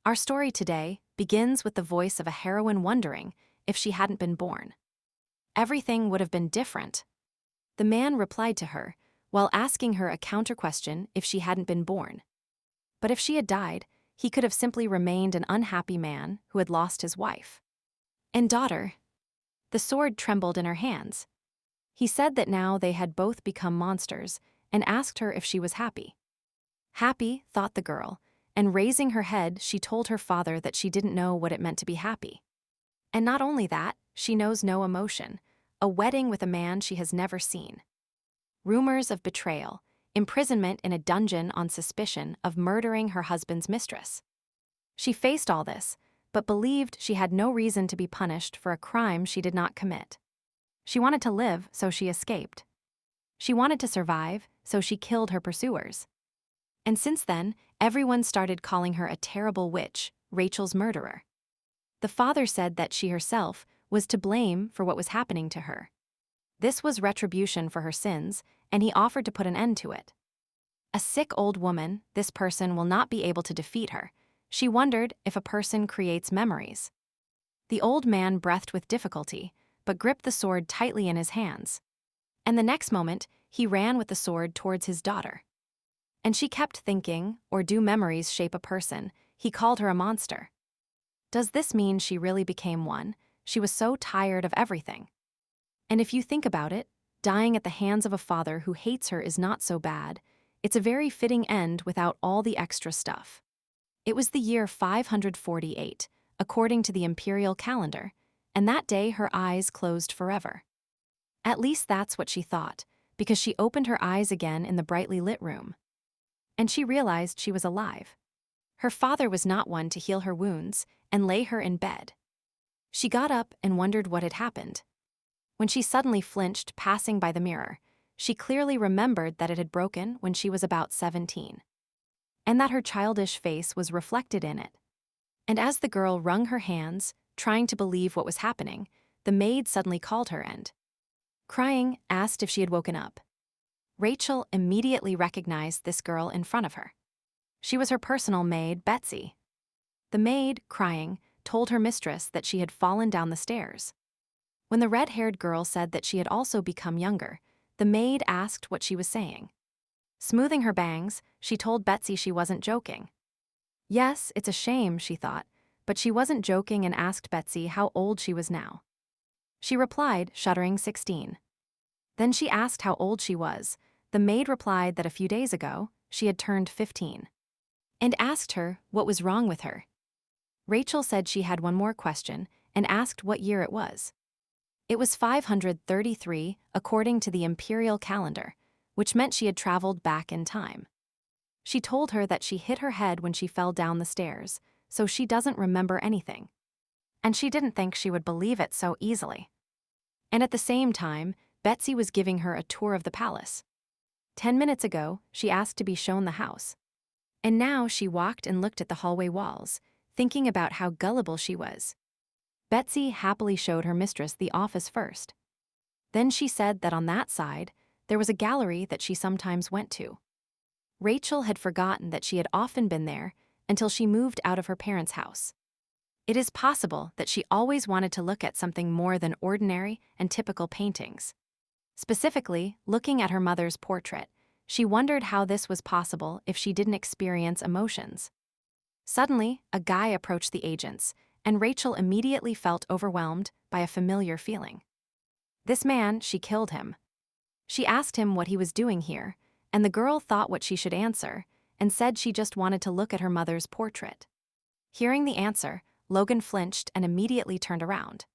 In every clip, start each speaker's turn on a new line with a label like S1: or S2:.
S1: Our story today begins with the voice of a heroine wondering if she hadn't been born. Everything would have been different. The man replied to her, while asking her a counter-question if she hadn't been born. But if she had died, he could have simply remained an unhappy man who had lost his wife and daughter. The sword trembled in her hands. He said that now they had both become monsters and asked her if she was happy. Happy, thought the girl, and raising her head, she told her father that she didn't know what it meant to be happy. And not only that, she knows no emotion, a wedding with a man she has never seen. Rumors of betrayal, imprisonment in a dungeon on suspicion of murdering her husband's mistress. She faced all this, but believed she had no reason to be punished for a crime she did not commit. She wanted to live, so she escaped. She wanted to survive, so she killed her pursuers. And since then, everyone started calling her a terrible witch, Rachel's murderer. The father said that she herself was to blame for what was happening to her. This was retribution for her sins, and he offered to put an end to it. A sick old woman, this person will not be able to defeat her. She wondered if a person creates memories. The old man breathed with difficulty, but gripped the sword tightly in his hands. And the next moment, he ran with the sword towards his daughter. And she kept thinking, or do memories shape a person? He called her a monster. Does this mean she really became one? She was so tired of everything. And if you think about it, dying at the hands of a father who hates her is not so bad. It's a very fitting end without all the extra stuff. It was the year 548, according to the imperial calendar, and that day her eyes closed forever. At least that's what she thought, because she opened her eyes again in the brightly lit room. And she realized she was alive. Her father was not one to heal her wounds and lay her in bed. She got up and wondered what had happened. When she suddenly flinched passing by the mirror, she clearly remembered that it had broken when she was about 17. And that her childish face was reflected in it. And as the girl wrung her hands, trying to believe what was happening, the maid suddenly called her and, crying, asked if she had woken up. Rachel immediately recognized this girl in front of her. She was her personal maid, Betsy. The maid, crying, told her mistress that she had fallen down the stairs. When the red-haired girl said that she had also become younger, the maid asked what she was saying. Smoothing her bangs, she told Betsy she wasn't joking. Yes, it's a shame, she thought, but she wasn't joking and asked Betsy how old she was now. She replied, shuddering, 16. Then she asked how old she was. The maid replied that a few days ago, she had turned 15. And asked her what was wrong with her. Rachel said she had one more question and asked what year it was. It was 533 according to the imperial calendar, which meant she had traveled back in time. She told her that she hit her head when she fell down the stairs, so she doesn't remember anything. And she didn't think she would believe it so easily. And at the same time, Betsy was giving her a tour of the palace. 10 minutes ago, she asked to be shown the house. And now she walked and looked at the hallway walls, thinking about how gullible she was. Betsy happily showed her mistress the office first. Then she said that on that side, there was a gallery that she sometimes went to. Rachel had forgotten that she had often been there until she moved out of her parents' house. It is possible that she always wanted to look at something more than ordinary and typical paintings. Specifically, looking at her mother's portrait, she wondered how this was possible if she didn't experience emotions. Suddenly, a guy approached the agents, and Rachel immediately felt overwhelmed by a familiar feeling. This man, she killed him. She asked him what he was doing here, and the girl thought what she should answer, and said she just wanted to look at her mother's portrait. Hearing the answer, Logan flinched and immediately turned around,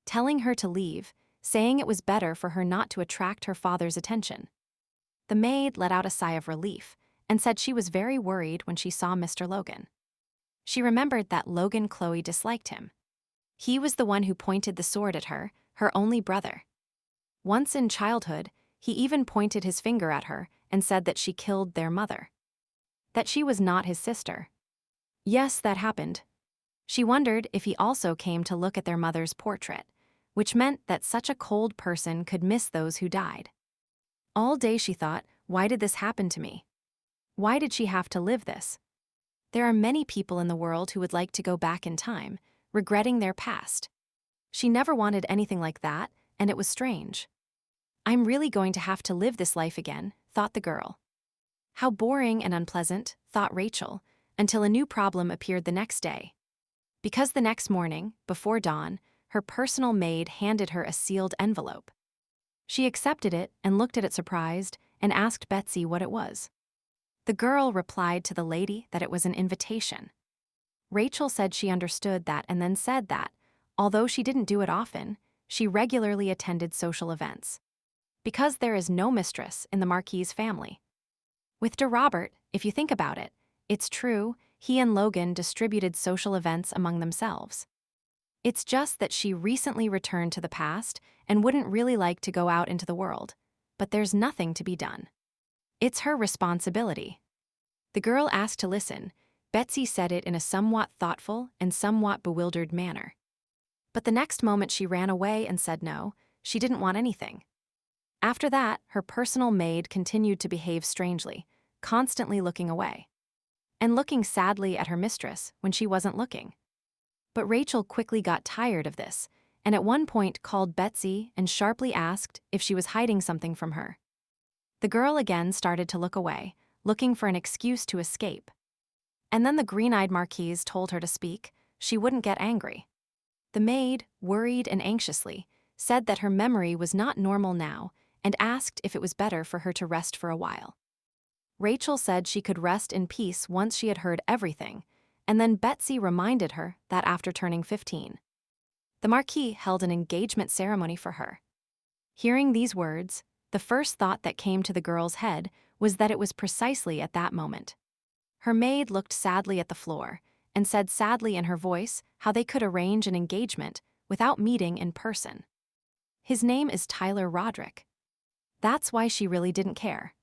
S1: telling her to leave, saying it was better for her not to attract her father's attention. The maid let out a sigh of relief and said she was very worried when she saw Mr. Logan. She remembered that Logan Chloe disliked him. He was the one who pointed the sword at her, her only brother. Once in childhood, he even pointed his finger at her and said that she killed their mother. That she was not his sister. Yes, that happened. She wondered if he also came to look at their mother's portrait, which meant that such a cold person could miss those who died. All day she thought, why did this happen to me? Why did she have to live this? There are many people in the world who would like to go back in time, regretting their past. She never wanted anything like that, and it was strange. I'm really going to have to live this life again, thought the girl. How boring and unpleasant, thought Rachel, until a new problem appeared the next day. Because the next morning, before dawn, her personal maid handed her a sealed envelope. She accepted it and looked at it surprised and asked Betsy what it was. The girl replied to the lady that it was an invitation. Rachel said she understood that and then said that, although she didn't do it often, she regularly attended social events. Because there is no mistress in the Marquis family. With De Robert, if you think about it, it's true, he and Logan distributed social events among themselves. It's just that she recently returned to the past and wouldn't really like to go out into the world, but there's nothing to be done. It's her responsibility. The girl asked to listen. Betsy said it in a somewhat thoughtful and somewhat bewildered manner. But the next moment she ran away and said no, she didn't want anything. After that, her personal maid continued to behave strangely, constantly looking away. And looking sadly at her mistress when she wasn't looking. But Rachel quickly got tired of this, and at one point called Betsy and sharply asked if she was hiding something from her. The girl again started to look away, looking for an excuse to escape. And then the green-eyed Marquise told her to speak. She wouldn't get angry. The maid, worried and anxiously, said that her memory was not normal now and asked if it was better for her to rest for a while. Rachel said she could rest in peace once she had heard everything, and then Betsy reminded her that after turning 15, the Marquis held an engagement ceremony for her. Hearing these words, the first thought that came to the girl's head was that it was precisely at that moment. Her maid looked sadly at the floor and said sadly in her voice how they could arrange an engagement without meeting in person. His name is Tyler Roderick. That's why she really didn't care.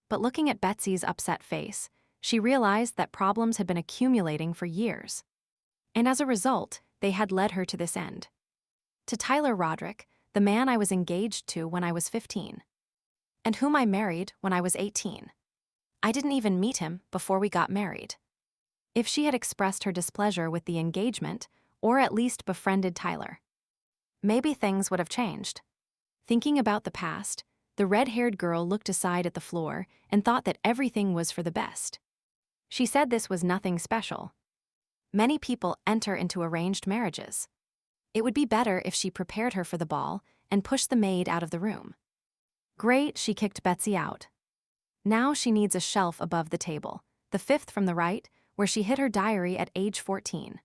S1: But looking at Betsy's upset face, she realized that problems had been accumulating for years. And as a result, they had led her to this end. To Tyler Roderick, the man I was engaged to when I was 15. And whom I married when I was 18. I didn't even meet him before we got married. If she had expressed her displeasure with the engagement, or at least befriended Tyler, maybe things would have changed. Thinking about the past, the red-haired girl looked aside at the floor and thought that everything was for the best. She said this was nothing special. Many people enter into arranged marriages. It would be better if she prepared her for the ball and pushed the maid out of the room. Great, she kicked Betsy out. Now she needs a shelf above the table, the fifth from the right, where she hid her diary at age 14.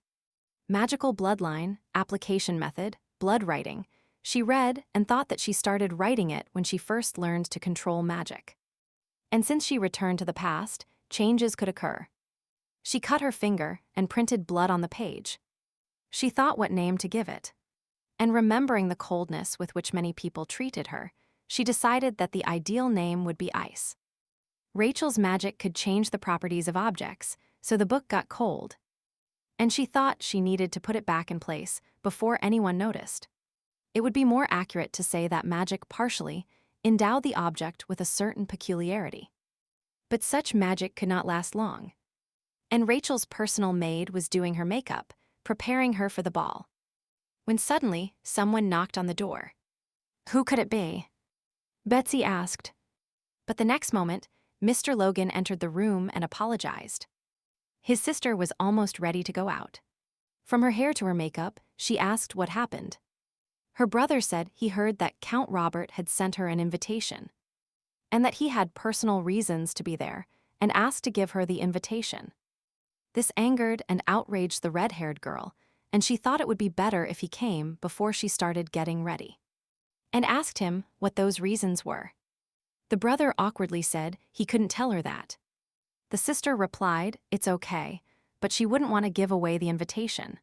S1: Magical bloodline, application method, blood writing. She read and thought that she started writing it when she first learned to control magic. And since she returned to the past, changes could occur. She cut her finger and printed blood on the page. She thought what name to give it. And remembering the coldness with which many people treated her, she decided that the ideal name would be Ice. Rachel's magic could change the properties of objects, so the book got cold. And she thought she needed to put it back in place before anyone noticed. It would be more accurate to say that magic partially endowed the object with a certain peculiarity. But such magic could not last long. And Rachel's personal maid was doing her makeup, preparing her for the ball. When suddenly, someone knocked on the door. Who could it be? Betsy asked. But the next moment, Mr. Logan entered the room and apologized. His sister was almost ready to go out. From her hair to her makeup, she asked what happened. Her brother said he heard that Count Robert had sent her an invitation, and that he had personal reasons to be there, and asked to give her the invitation. This angered and outraged the red-haired girl, and she thought it would be better if he came before she started getting ready, and asked him what those reasons were. The brother awkwardly said he couldn't tell her that. The sister replied, it's okay, but she wouldn't want to give away the invitation.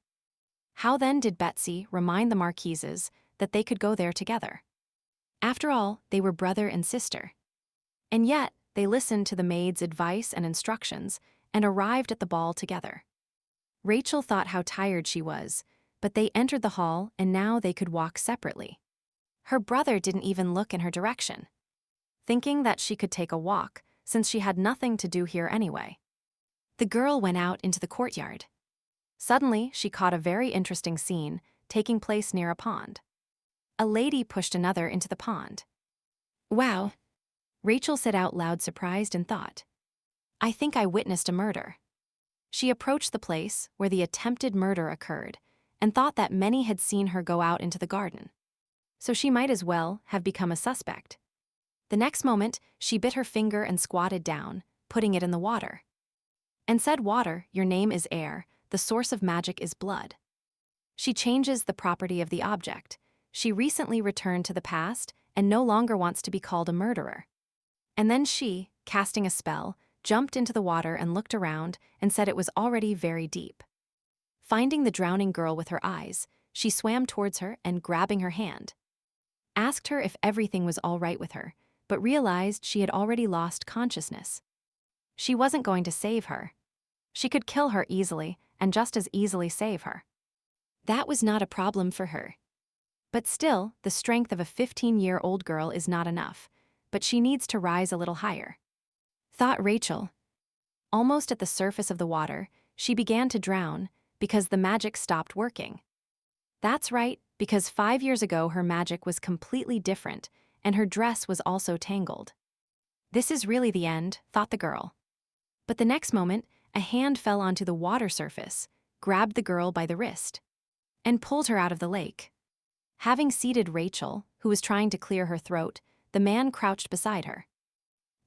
S1: How then did Betsy remind the Marquises that they could go there together? After all, they were brother and sister. And yet, they listened to the maid's advice and instructions and arrived at the ball together. Rachel thought how tired she was, but they entered the hall and now they could walk separately. Her brother didn't even look in her direction, thinking that she could take a walk since she had nothing to do here anyway. The girl went out into the courtyard. Suddenly, she caught a very interesting scene taking place near a pond. A lady pushed another into the pond. Wow! Rachel said out loud, surprised and thought, I think I witnessed a murder. She approached the place where the attempted murder occurred and thought that many had seen her go out into the garden. So she might as well have become a suspect. The next moment, she bit her finger and squatted down, putting it in the water. And said, Water, your name is air, the source of magic is blood. She changes the property of the object. She recently returned to the past and no longer wants to be called a murderer. And then she, casting a spell, jumped into the water and looked around and said it was already very deep. Finding the drowning girl with her eyes, she swam towards her and, grabbing her hand, asked her if everything was all right with her, but realized she had already lost consciousness. She wasn't going to save her. She could kill her easily and just as easily save her. That was not a problem for her. But still, the strength of a 15-year-old girl is not enough, but she needs to rise a little higher, thought Rachel. Almost at the surface of the water, she began to drown because the magic stopped working. That's right, because 5 years ago her magic was completely different and her dress was also tangled. This is really the end, thought the girl. But the next moment, a hand fell onto the water surface, grabbed the girl by the wrist, and pulled her out of the lake. Having seated Rachel, who was trying to clear her throat, the man crouched beside her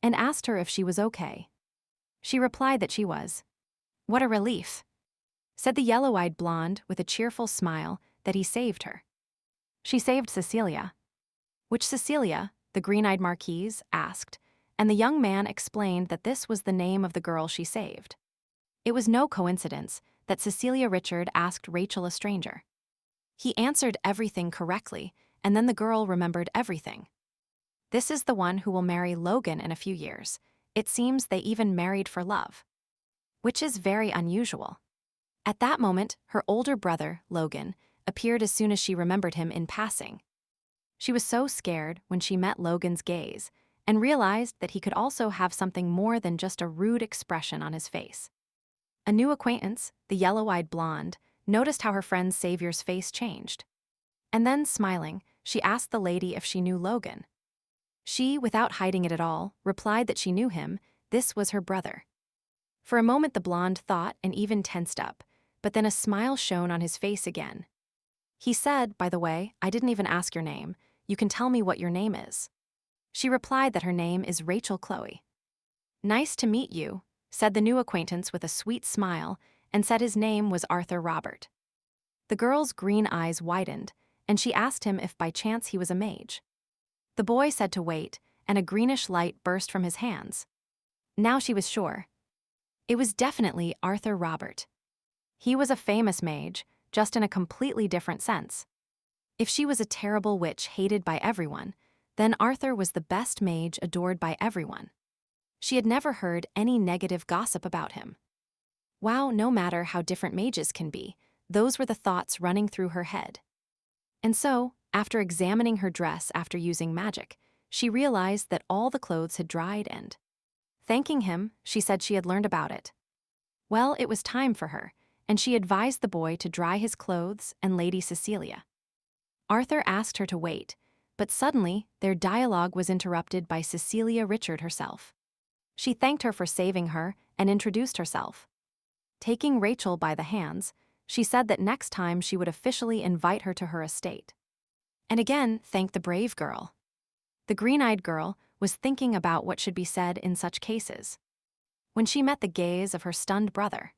S1: and asked her if she was okay. She replied that she was. What a relief, said the yellow-eyed blonde with a cheerful smile, that he saved her. She saved Cecilia. Which Cecilia? The green-eyed marquise asked, and the young man explained that this was the name of the girl she saved. It was no coincidence that Cecilia Richard asked Rachel a stranger. He answered everything correctly, and then the girl remembered everything. This is the one who will marry Logan in a few years. It seems they even married for love, which is very unusual. At that moment, her older brother, Logan, appeared as soon as she remembered him in passing. She was so scared when she met Logan's gaze and realized that he could also have something more than just a rude expression on his face. A new acquaintance, the yellow-eyed blonde, noticed how her friend's savior's face changed. And then, smiling, she asked the lady if she knew Logan. She, without hiding it at all, replied that she knew him. This was her brother. For a moment the blonde thought and even tensed up, but then a smile shone on his face again. He said, by the way, I didn't even ask your name. You can tell me what your name is. She replied that her name is Rachel Chloe. Nice to meet you, said the new acquaintance with a sweet smile, and said his name was Arthur Robert. The girl's green eyes widened, and she asked him if by chance he was a mage. The boy said to wait, and a greenish light burst from his hands. Now she was sure. It was definitely Arthur Robert. He was a famous mage, just in a completely different sense. If she was a terrible witch hated by everyone, then Arthur was the best mage adored by everyone. She had never heard any negative gossip about him. Wow, no matter how different mages can be, those were the thoughts running through her head. And so, after examining her dress after using magic, she realized that all the clothes had dried and, thanking him, she said she had learned about it. Well, it was time for her, and she advised the boy to dry his clothes and Lady Cecilia. Arthur asked her to wait, but suddenly their dialogue was interrupted by Cecilia Richard herself. She thanked her for saving her and introduced herself. Taking Rachel by the hands, she said that next time she would officially invite her to her estate. And again thanked the brave girl. The green-eyed girl was thinking about what should be said in such cases when she met the gaze of her stunned brother.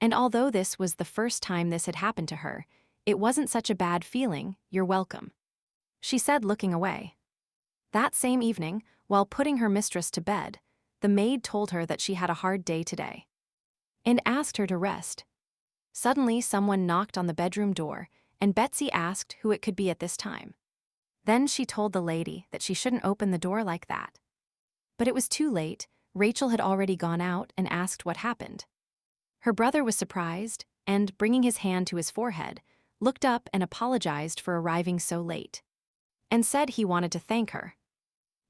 S1: And although this was the first time this had happened to her, it wasn't such a bad feeling. You're welcome, she said, looking away. That same evening, while putting her mistress to bed, the maid told her that she had a hard day today and asked her to rest. Suddenly, someone knocked on the bedroom door, and Betsy asked who it could be at this time. Then she told the lady that she shouldn't open the door like that. But it was too late. Rachel had already gone out and asked what happened. Her brother was surprised and, bringing his hand to his forehead, looked up and apologized for arriving so late, and said he wanted to thank her.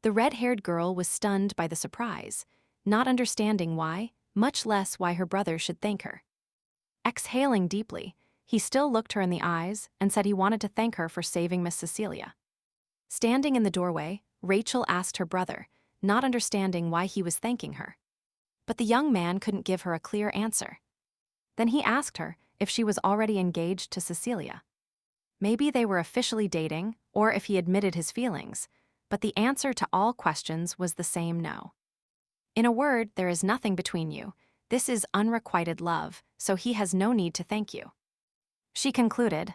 S1: The red-haired girl was stunned by the surprise, not understanding why, much less why her brother should thank her. Exhaling deeply, he still looked her in the eyes and said he wanted to thank her for saving Miss Cecilia. Standing in the doorway, Rachel asked her brother, not understanding why he was thanking her. But the young man couldn't give her a clear answer. Then he asked her if she was already engaged to Cecilia. Maybe they were officially dating, or if he admitted his feelings, but the answer to all questions was the same no. In a word, there is nothing between you. This is unrequited love, so he has no need to thank you. She concluded.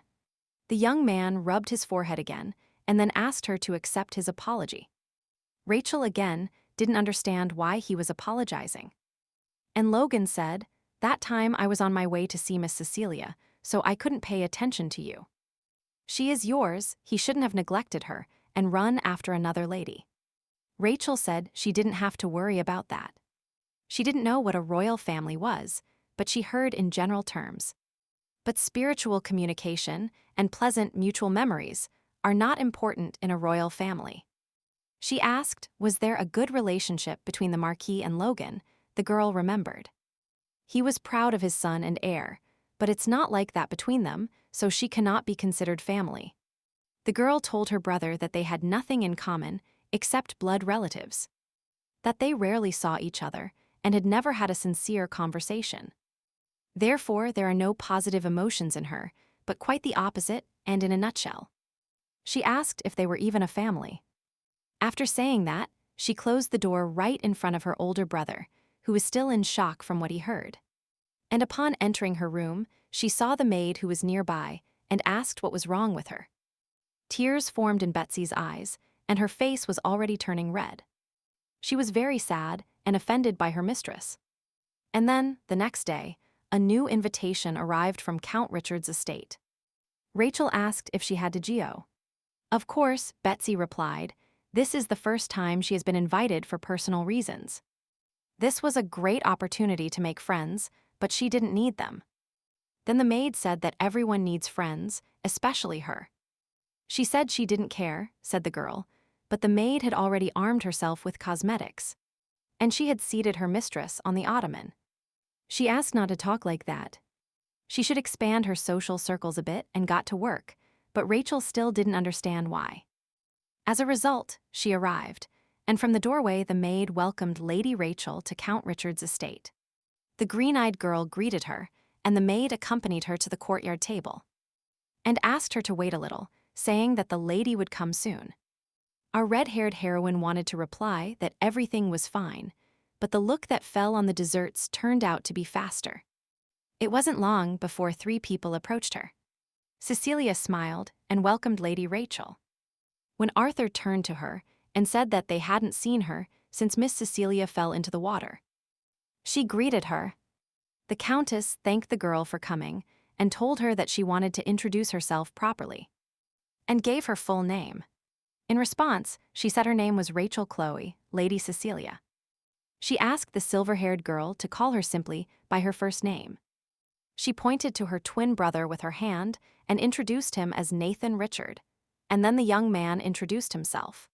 S1: The young man rubbed his forehead again and then asked her to accept his apology. Rachel again didn't understand why he was apologizing. And Logan said, "That time I was on my way to see Miss Cecilia, so I couldn't pay attention to you. She is yours, he shouldn't have neglected her and run after another lady." Rachel said she didn't have to worry about that. She didn't know what a royal family was, but she heard in general terms. But spiritual communication and pleasant mutual memories are not important in a royal family. She asked, was there a good relationship between the Marquis and Logan? The girl remembered. He was proud of his son and heir, but it's not like that between them, so she cannot be considered family. The girl told her brother that they had nothing in common except blood relatives, that they rarely saw each other and had never had a sincere conversation. Therefore, there are no positive emotions in her, but quite the opposite and in a nutshell. She asked if they were even a family. After saying that, she closed the door right in front of her older brother, who was still in shock from what he heard. And upon entering her room, she saw the maid who was nearby and asked what was wrong with her. Tears formed in Betsy's eyes, and her face was already turning red. She was very sad and offended by her mistress. And then, the next day, a new invitation arrived from Count Richard's estate. Rachel asked if she had to go. Of course, Betsy replied, this is the first time she has been invited for personal reasons. This was a great opportunity to make friends, but she didn't need them. Then the maid said that everyone needs friends, especially her. She said she didn't care, said the girl, but the maid had already armed herself with cosmetics. And she had seated her mistress on the ottoman. She asked not to talk like that. She should expand her social circles a bit and got to work, but Rachel still didn't understand why. As a result, she arrived, and from the doorway the maid welcomed Lady Rachel to Count Richard's estate. The green-eyed girl greeted her, and the maid accompanied her to the courtyard table, and asked her to wait a little, saying that the lady would come soon. Our red-haired heroine wanted to reply that everything was fine, but the look that fell on the desserts turned out to be faster. It wasn't long before 3 people approached her. Cecilia smiled and welcomed Lady Rachel. When Arthur turned to her and said that they hadn't seen her since Miss Cecilia fell into the water, she greeted her. The Countess thanked the girl for coming and told her that she wanted to introduce herself properly, and gave her full name. In response, she said her name was Rachel Chloe, Lady Cecilia. She asked the silver-haired girl to call her simply by her first name. She pointed to her twin brother with her hand and introduced him as Nathan Richard, and then the young man introduced himself.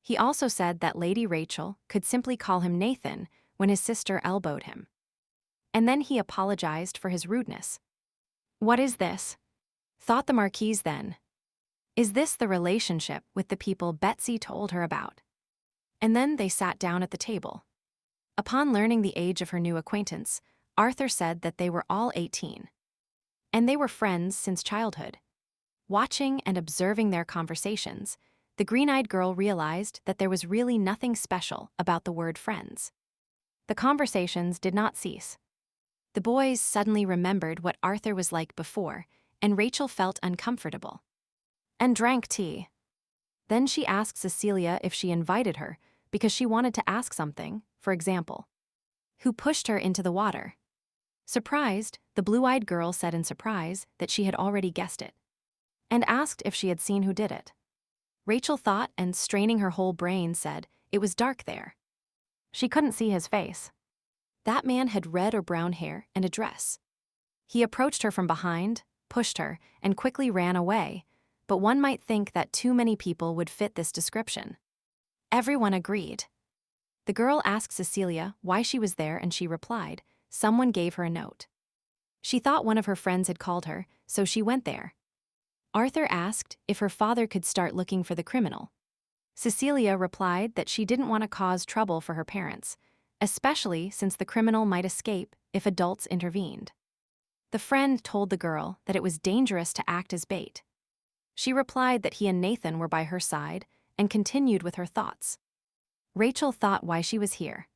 S1: He also said that Lady Rachel could simply call him Nathan when his sister elbowed him. And then he apologized for his rudeness. What is this? Thought the Marquise then. Is this the relationship with the people Betsy told her about? And then they sat down at the table. Upon learning the age of her new acquaintance, Arthur said that they were all 18. And they were friends since childhood. Watching and observing their conversations, the green-eyed girl realized that there was really nothing special about the word friends. The conversations did not cease. The boys suddenly remembered what Arthur was like before, and Rachel felt uncomfortable. And drank tea. Then she asked Cecilia if she invited her because she wanted to ask something, for example, who pushed her into the water. Surprised, the blue-eyed girl said in surprise that she had already guessed it, and asked if she had seen who did it. Rachel thought and, straining her whole brain, said it was dark there. She couldn't see his face. That man had red or brown hair and a dress. He approached her from behind, pushed her, and quickly ran away, but one might think that too many people would fit this description. Everyone agreed. The girl asked Cecilia why she was there and she replied, someone gave her a note. She thought one of her friends had called her, so she went there. Arthur asked if her father could start looking for the criminal. Cecilia replied that she didn't want to cause trouble for her parents, especially since the criminal might escape if adults intervened. The friend told the girl that it was dangerous to act as bait. She replied that he and Nathan were by her side and continued with her thoughts. Rachel thought why she was here.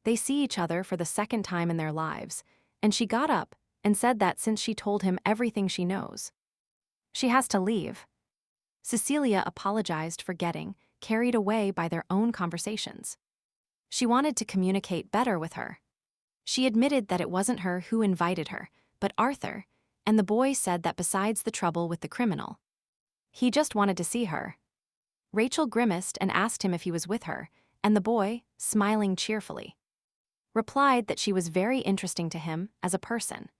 S1: They see each other for the second time in their lives, and she got up and said that since she told him everything she knows, she has to leave. Cecilia apologized for getting carried away by their own conversations. She wanted to communicate better with her. She admitted that it wasn't her who invited her, but Arthur, and the boy said that besides the trouble with the criminal, he just wanted to see her. Rachel grimaced and asked him if he was with her, and the boy, smiling cheerfully, replied that she was very interesting to him as a person.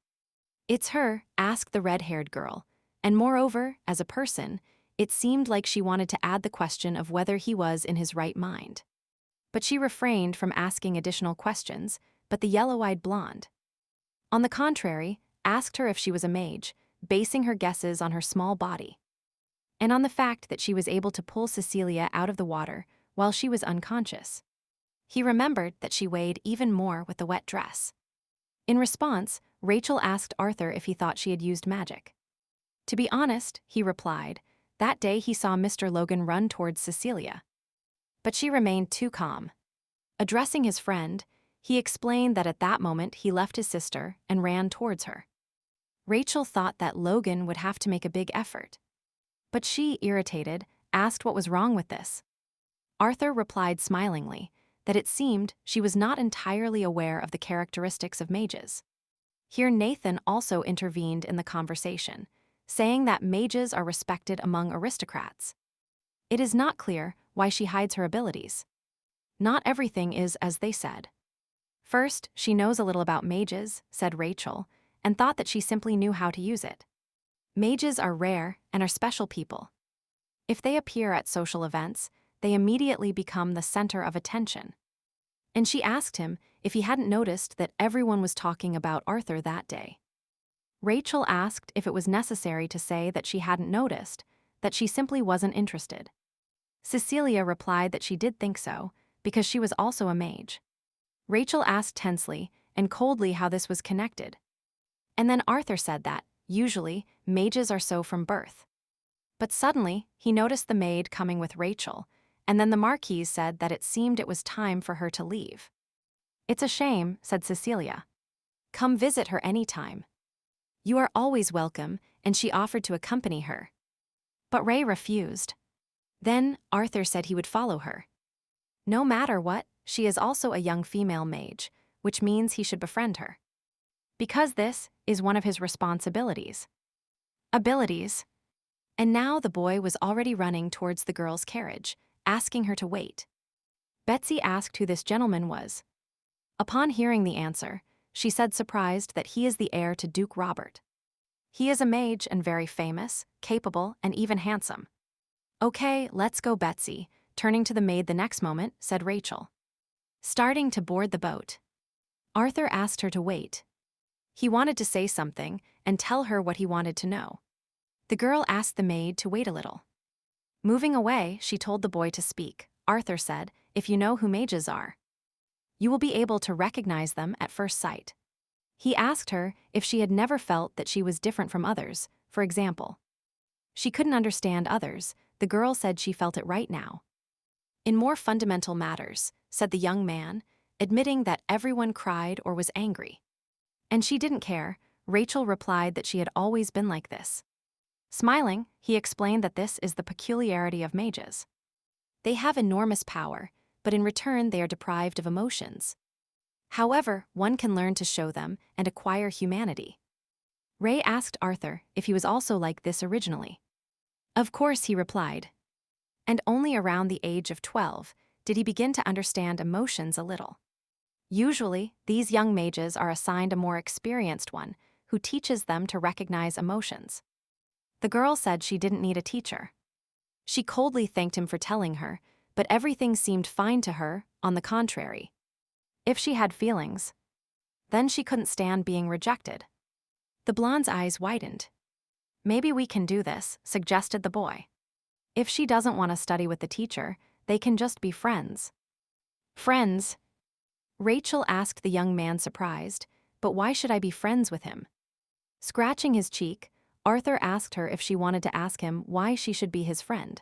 S1: "It's her," asked the red-haired girl, and moreover, as a person, it seemed like she wanted to add the question of whether he was in his right mind. But she refrained from asking additional questions, but the yellow-eyed blonde, on the contrary, asked her if she was a mage, basing her guesses on her small body, and on the fact that she was able to pull Cecilia out of the water while she was unconscious. He remembered that she weighed even more with the wet dress. In response, Rachel asked Arthur if he thought she had used magic. To be honest, he replied, that day he saw Mr. Logan run towards Cecilia. But she remained too calm. Addressing his friend, he explained that at that moment he left his sister and ran towards her. Rachel thought that Logan would have to make a big effort. But she, irritated, asked what was wrong with this. Arthur replied smilingly that it seemed she was not entirely aware of the characteristics of mages. Here Nathan also intervened in the conversation, saying that mages are respected among aristocrats. It is not clear why she hides her abilities. Not everything is as they said. First, she knows a little about mages, said Rachel, and thought that she simply knew how to use it. Mages are rare and are special people. If they appear at social events, they immediately become the center of attention. And she asked him if he hadn't noticed that everyone was talking about Arthur that day. Rachel asked if it was necessary to say that she hadn't noticed, that she simply wasn't interested. Cecilia replied that she did think so, because she was also a mage. Rachel asked tensely and coldly how this was connected. And then Arthur said that, usually, mages are so from birth. But suddenly, he noticed the maid coming with Rachel, and then the Marquise said that it seemed it was time for her to leave. "It's a shame," said Cecilia. "Come visit her any time. You are always welcome," and she offered to accompany her. But Ray refused. Then Arthur said he would follow her. No matter what, she is also a young female mage, which means he should befriend her. Because this is one of his responsibilities. Abilities. And now the boy was already running towards the girl's carriage, asking her to wait. Betsy asked who this gentleman was. Upon hearing the answer, she said surprised that he is the heir to Duke Robert. He is a mage and very famous, capable, and even handsome. "Okay, let's go, Betsy," turning to the maid the next moment, said Rachel. Starting to board the boat. Arthur asked her to wait. He wanted to say something and tell her what he wanted to know. The girl asked the maid to wait a little. Moving away, she told the boy to speak. Arthur said, "If you know who mages are, you will be able to recognize them at first sight." He asked her if she had never felt that she was different from others, for example. She couldn't understand others. The girl said she felt it right now. "In more fundamental matters," said the young man, admitting that everyone cried or was angry. And she didn't care. Rachel replied that she had always been like this. Smiling, he explained that this is the peculiarity of mages. They have enormous power, but in return they are deprived of emotions. However, one can learn to show them and acquire humanity. Ray asked Arthur if he was also like this originally. Of course, he replied. And only around the age of 12 did he begin to understand emotions a little. Usually, these young mages are assigned a more experienced one who teaches them to recognize emotions. The girl said she didn't need a teacher. She coldly thanked him for telling her, but everything seemed fine to her, on the contrary. If she had feelings, then she couldn't stand being rejected. The blonde's eyes widened. Maybe we can do this, suggested the boy. If she doesn't want to study with the teacher, they can just be friends. Friends? Rachel asked the young man, surprised, but why should I be friends with him? Scratching his cheek, Arthur asked her if she wanted to ask him why she should be his friend.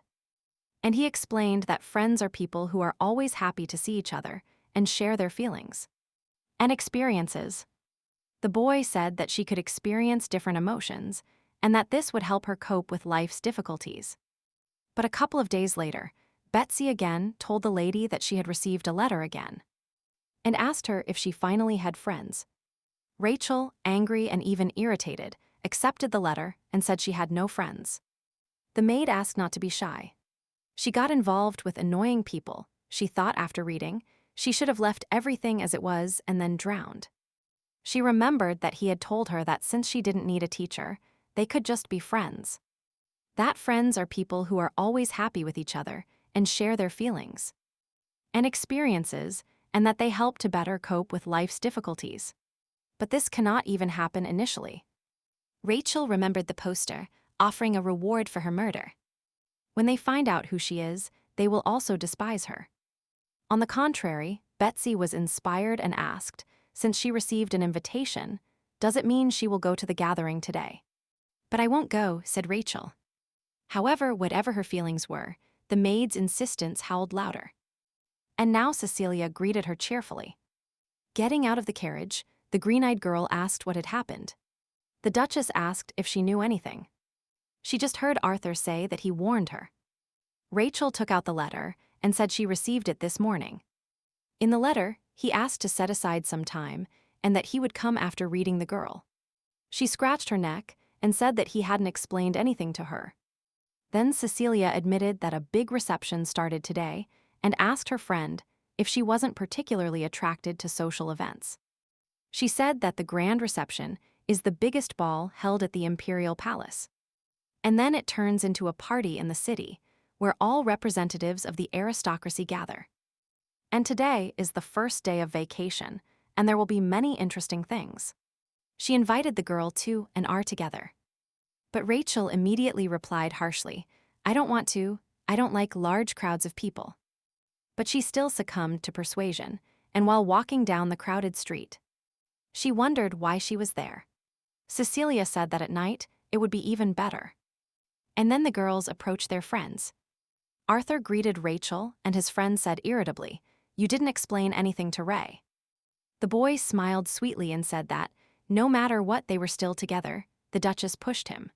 S1: And he explained that friends are people who are always happy to see each other and share their feelings and experiences. The boy said that she could experience different emotions and that this would help her cope with life's difficulties. But a couple of days later, Betsy again told the lady that she had received a letter again and asked her if she finally had friends. Rachel, angry and even irritated, accepted the letter and said she had no friends. The maid asked not to be shy. She got involved with annoying people. She thought after reading, she should have left everything as it was and then drowned. She remembered that he had told her that since she didn't need a teacher, they could just be friends. That friends are people who are always happy with each other and share their feelings and experiences, and that they help to better cope with life's difficulties. But this cannot even happen initially. Rachel remembered the poster, offering a reward for her murder. When they find out who she is, they will also despise her. On the contrary, Betsy was inspired and asked, since she received an invitation, does it mean she will go to the gathering today? But I won't go, said Rachel. However, whatever her feelings were, the maid's insistence howled louder. And now Cecilia greeted her cheerfully. Getting out of the carriage, the green-eyed girl asked what had happened. The Duchess asked if she knew anything. She just heard Arthur say that he warned her. Rachel took out the letter and said she received it this morning. In the letter, he asked to set aside some time and that he would come after reading the girl. She scratched her neck and said that he hadn't explained anything to her. Then Cecilia admitted that a big reception started today and asked her friend if she wasn't particularly attracted to social events. She said that the grand reception is the biggest ball held at the Imperial Palace. And then it turns into a party in the city, where all representatives of the aristocracy gather. And today is the first day of vacation, and there will be many interesting things. She invited the girl to and are together. But Rachel immediately replied harshly, I don't want to, I don't like large crowds of people. But she still succumbed to persuasion, and while walking down the crowded street, she wondered why she was there. Cecilia said that at night, it would be even better. And then the girls approached their friends. Arthur greeted Rachel, and his friend said irritably, You didn't explain anything to Ray. The boy smiled sweetly and said that, no matter what, they were still together. The Duchess pushed him.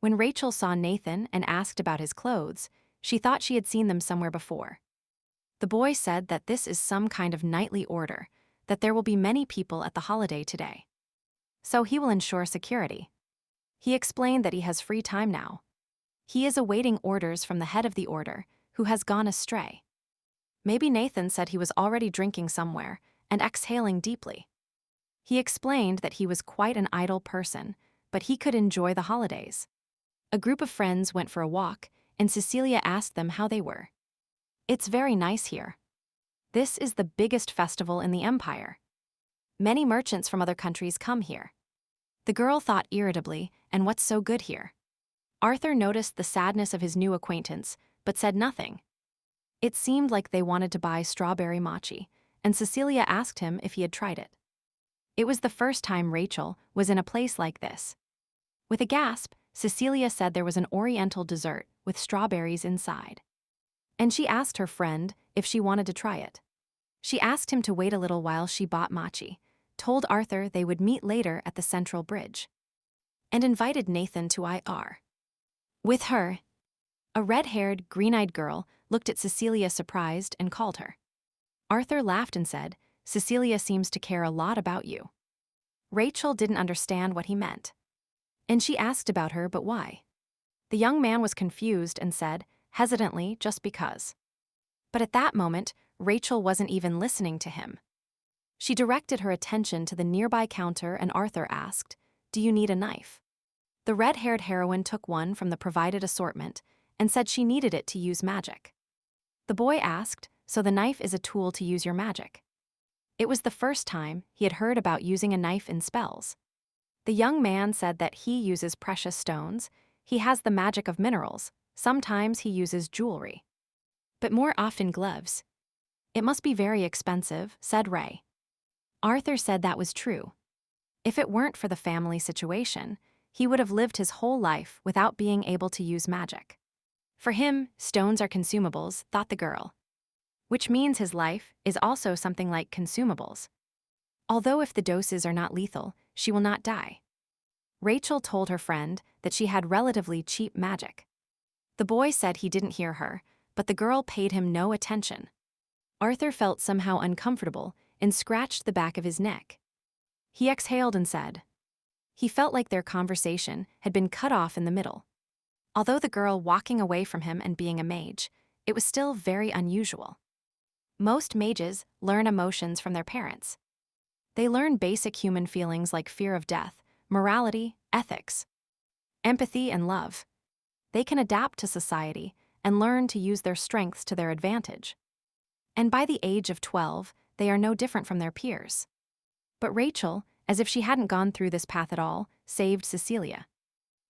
S1: When Rachel saw Nathan and asked about his clothes, she thought she had seen them somewhere before. The boy said that this is some kind of nightly order, that there will be many people at the holiday today. So he will ensure security. He explained that he has free time now. He is awaiting orders from the head of the order, who has gone astray. Maybe Nathan said he was already drinking somewhere and exhaling deeply. He explained that he was quite an idle person, but he could enjoy the holidays. A group of friends went for a walk, and Cecilia asked them how they were. It's very nice here. This is the biggest festival in the empire. Many merchants from other countries come here. The girl thought irritably, and what's so good here? Arthur noticed the sadness of his new acquaintance, but said nothing. It seemed like they wanted to buy strawberry mochi, and Cecilia asked him if he had tried it. It was the first time Rachel was in a place like this. With a gasp, Cecilia said there was an oriental dessert with strawberries inside. And she asked her friend if she wanted to try it. She asked him to wait a little while she bought mochi, told Arthur they would meet later at the Central Bridge, and invited Nathan to IR. With her, a red-haired, green-eyed girl looked at Cecilia surprised and called her. Arthur laughed and said, Cecilia seems to care a lot about you. Rachel didn't understand what he meant, and she asked about her, but why? The young man was confused and said, hesitantly, just because. But at that moment, Rachel wasn't even listening to him. She directed her attention to the nearby counter and Arthur asked, Do you need a knife? The red-haired heroine took one from the provided assortment and said she needed it to use magic. The boy asked, "So the knife is a tool to use your magic?" It was the first time he had heard about using a knife in spells. The young man said that he uses precious stones, he has the magic of minerals, sometimes he uses jewelry. But more often gloves. It must be very expensive, said Ray. Arthur said that was true. If it weren't for the family situation, he would have lived his whole life without being able to use magic. For him, stones are consumables, thought the girl. Which means his life is also something like consumables. Although if the doses are not lethal, she will not die. Rachel told her friend that she had relatively cheap magic. The boy said he didn't hear her, but the girl paid him no attention. Arthur felt somehow uncomfortable and scratched the back of his neck. He exhaled and said. He felt like their conversation had been cut off in the middle. Although the girl walking away from him and being a mage, it was still very unusual. Most mages learn emotions from their parents. They learn basic human feelings like fear of death, morality, ethics, empathy, and love. They can adapt to society and learn to use their strengths to their advantage. And by the age of 12, they are no different from their peers. But Rachel, as if she hadn't gone through this path at all, saved Cecilia.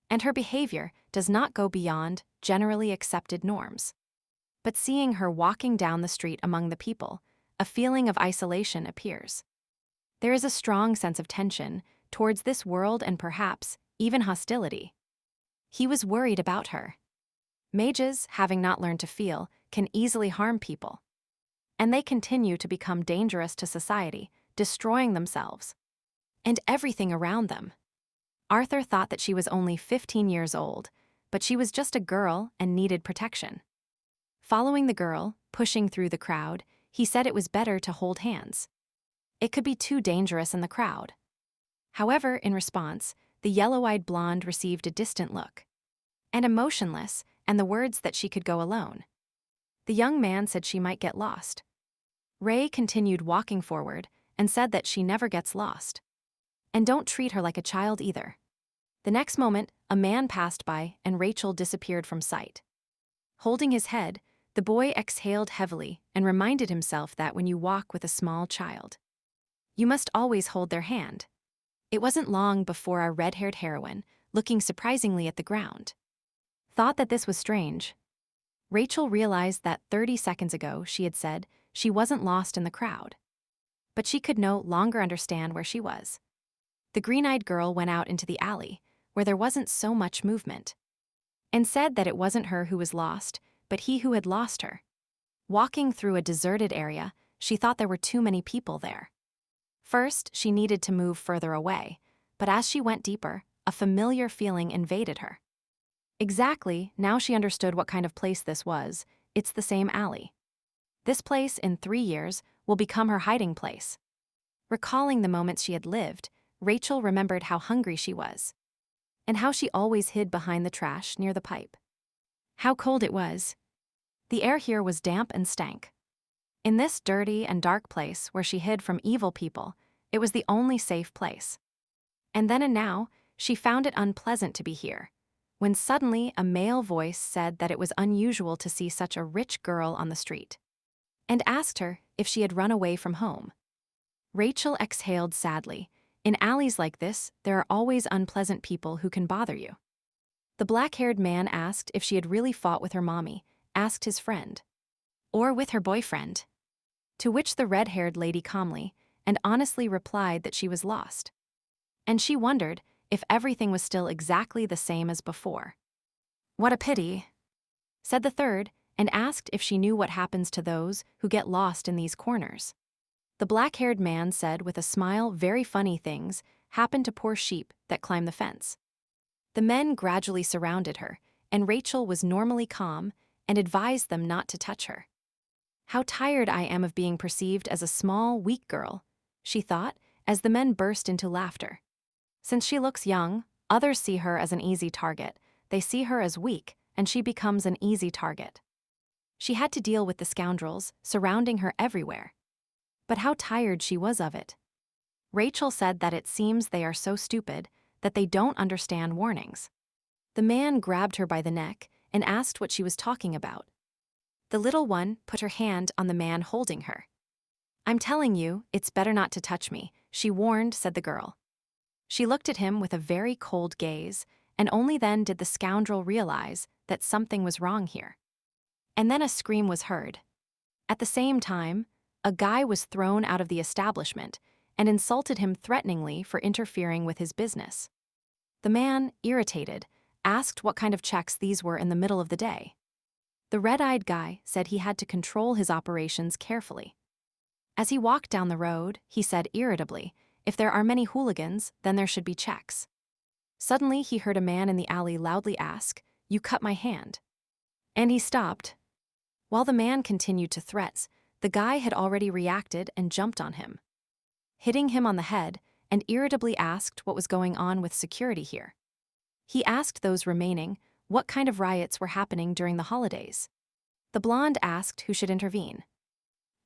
S1: And her behavior does not go beyond generally accepted norms. But seeing her walking down the street among the people, a feeling of isolation appears. There is a strong sense of tension towards this world and perhaps even hostility. He was worried about her. Mages, having not learned to feel, can easily harm people. And they continue to become dangerous to society, destroying themselves and everything around them. Arthur thought that she was only 15 years old, but she was just a girl and needed protection. Following the girl, pushing through the crowd, he said it was better to hold hands. It could be too dangerous in the crowd. However, in response, the yellow-eyed blonde received a distant look. And emotionless, and the words that she could go alone. The young man said she might get lost. Ray continued walking forward and said that she never gets lost. And don't treat her like a child either. The next moment, a man passed by and Rachel disappeared from sight. Holding his head, the boy exhaled heavily and reminded himself that when you walk with a small child, you must always hold their hand. It wasn't long before our red-haired heroine, looking surprisingly at the ground, thought that this was strange. Rachel realized that 30 seconds ago she had said she wasn't lost in the crowd. But she could no longer understand where she was. The green-eyed girl went out into the alley, where there wasn't so much movement, and said that it wasn't her who was lost, but he who had lost her. Walking through a deserted area, she thought there were too many people there. First, she needed to move further away, but as she went deeper, a familiar feeling invaded her. Exactly, now she understood what kind of place this was. It's the same alley. This place, in 3 years, will become her hiding place. Recalling the moments she had lived, Rachel remembered how hungry she was, and how she always hid behind the trash near the pipe. How cold it was. The air here was damp and stank. In this dirty and dark place where she hid from evil people, it was the only safe place. And then and now, she found it unpleasant to be here, when suddenly a male voice said that it was unusual to see such a rich girl on the street, and asked her if she had run away from home. Rachel exhaled sadly. In alleys like this, there are always unpleasant people who can bother you. The black-haired man asked if she had really fought with her mommy, asked his friend, or with her boyfriend. To which the red-haired lady calmly and honestly replied that she was lost. And she wondered if everything was still exactly the same as before. What a pity, said the third, and asked if she knew what happens to those who get lost in these corners. The black-haired man said with a smile very funny things happen to poor sheep that climb the fence. The men gradually surrounded her, and Rachel was normally calm and advised them not to touch her. How tired I am of being perceived as a small, weak girl, she thought, as the men burst into laughter. Since she looks young, others see her as an easy target. They see her as weak, and she becomes an easy target. She had to deal with the scoundrels surrounding her everywhere. But how tired she was of it. Rachel said that it seems they are so stupid that they don't understand warnings. The man grabbed her by the neck and asked what she was talking about. The little one put her hand on the man holding her. "I'm telling you, it's better not to touch me," she warned, said the girl. She looked at him with a very cold gaze, and only then did the scoundrel realize that something was wrong here. And then a scream was heard. At the same time, a guy was thrown out of the establishment and insulted him threateningly for interfering with his business. The man, irritated, asked what kind of checks these were in the middle of the day. The red-eyed guy said he had to control his operations carefully. As he walked down the road, he said irritably, "If there are many hooligans, then there should be checks." Suddenly, he heard a man in the alley loudly ask, "You cut my hand." And he stopped. While the man continued to threats, the guy had already reacted and jumped on him, hitting him on the head, and irritably asked what was going on with security here. He asked those remaining what kind of riots were happening during the holidays. The blonde asked who should intervene.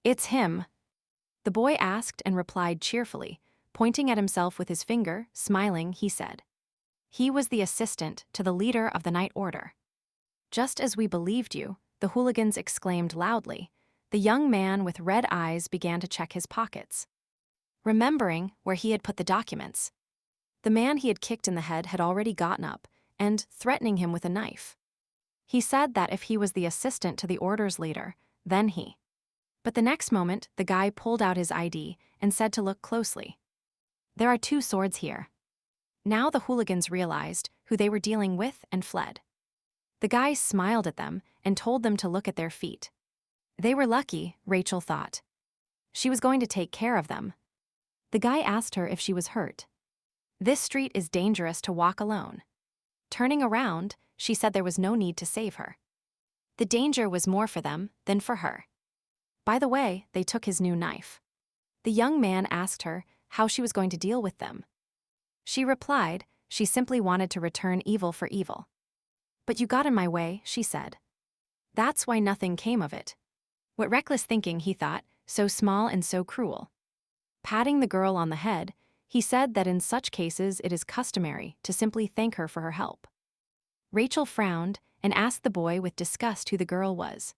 S1: "It's him." The boy asked and replied cheerfully, pointing at himself with his finger, smiling, he said. He was the assistant to the leader of the night order. "Just as we believed you," the hooligans exclaimed loudly. The young man with red eyes began to check his pockets, remembering where he had put the documents. The man he had kicked in the head had already gotten up and threatening him with a knife. He said that if he was the assistant to the order's leader, then he. But the next moment, the guy pulled out his ID and said to look closely. "There are 2 swords here." Now the hooligans realized who they were dealing with and fled. The guy smiled at them and told them to look at their feet. They were lucky, Rachel thought. She was going to take care of them. The guy asked her if she was hurt. "This street is dangerous to walk alone." Turning around, she said there was no need to save her. The danger was more for them than for her. By the way, they took his new knife. The young man asked her how she was going to deal with them. She replied she simply wanted to return evil for evil. "But you got in my way," she said. That's why nothing came of it. What reckless thinking, he thought, so small and so cruel. Patting the girl on the head, he said that in such cases it is customary to simply thank her for her help. Rachel frowned and asked the boy with disgust who the girl was.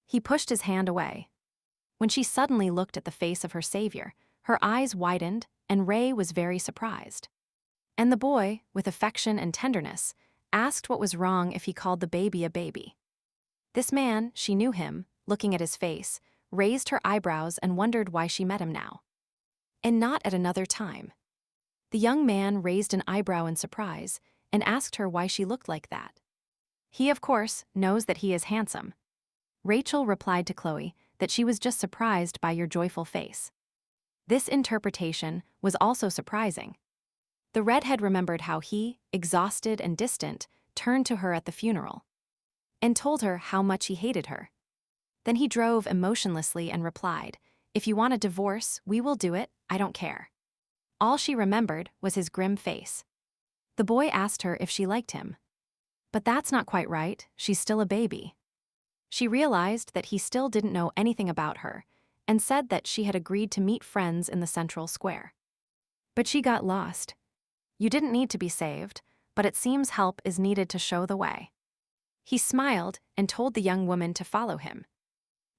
S1: He pushed his hand away. When she suddenly looked at the face of her savior, her eyes widened, and Ray was very surprised. And the boy, with affection and tenderness, asked what was wrong if he called the baby a baby. This man, she knew him, looking at his face, raised her eyebrows and wondered why she met him now. And not at another time. The young man raised an eyebrow in surprise and asked her why she looked like that. He, of course, knows that he is handsome. Rachel replied to Chloe that she was just surprised by your joyful face. This interpretation was also surprising. The redhead remembered how he, exhausted and distant, turned to her at the funeral and told her how much he hated her. Then he drove emotionlessly and replied, "If you want a divorce, we will do it, I don't care." All she remembered was his grim face. The boy asked her if she liked him. But that's not quite right, she's still a baby. She realized that he still didn't know anything about her, and said that she had agreed to meet friends in the central square. But she got lost. "You didn't need to be saved, but it seems help is needed to show the way." He smiled and told the young woman to follow him.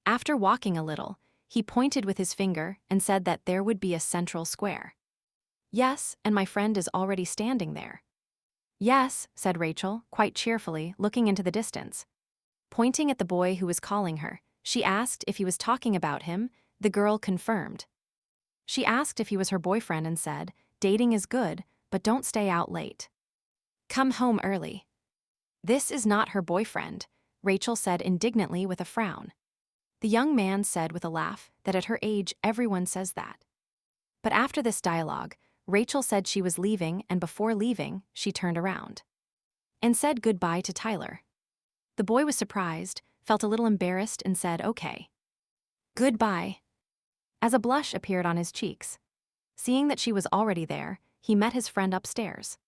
S1: After walking a little, he pointed with his finger and said that there would be a central square. "Yes, and my friend is already standing there." "Yes," said Rachel, quite cheerfully, looking into the distance. Pointing at the boy who was calling her, she asked if he was talking about him. The girl confirmed. She asked if he was her boyfriend and said, "Dating is good, but don't stay out late. Come home early." "This is not her boyfriend," Rachel said indignantly with a frown. The young man said with a laugh that at her age everyone says that. But after this dialogue, Rachel said she was leaving, and before leaving, she turned around and said goodbye to Tyler. The boy was surprised, felt a little embarrassed, and said, "Okay. Goodbye," as a blush appeared on his cheeks. Seeing that she was already there, he met his friend upstairs.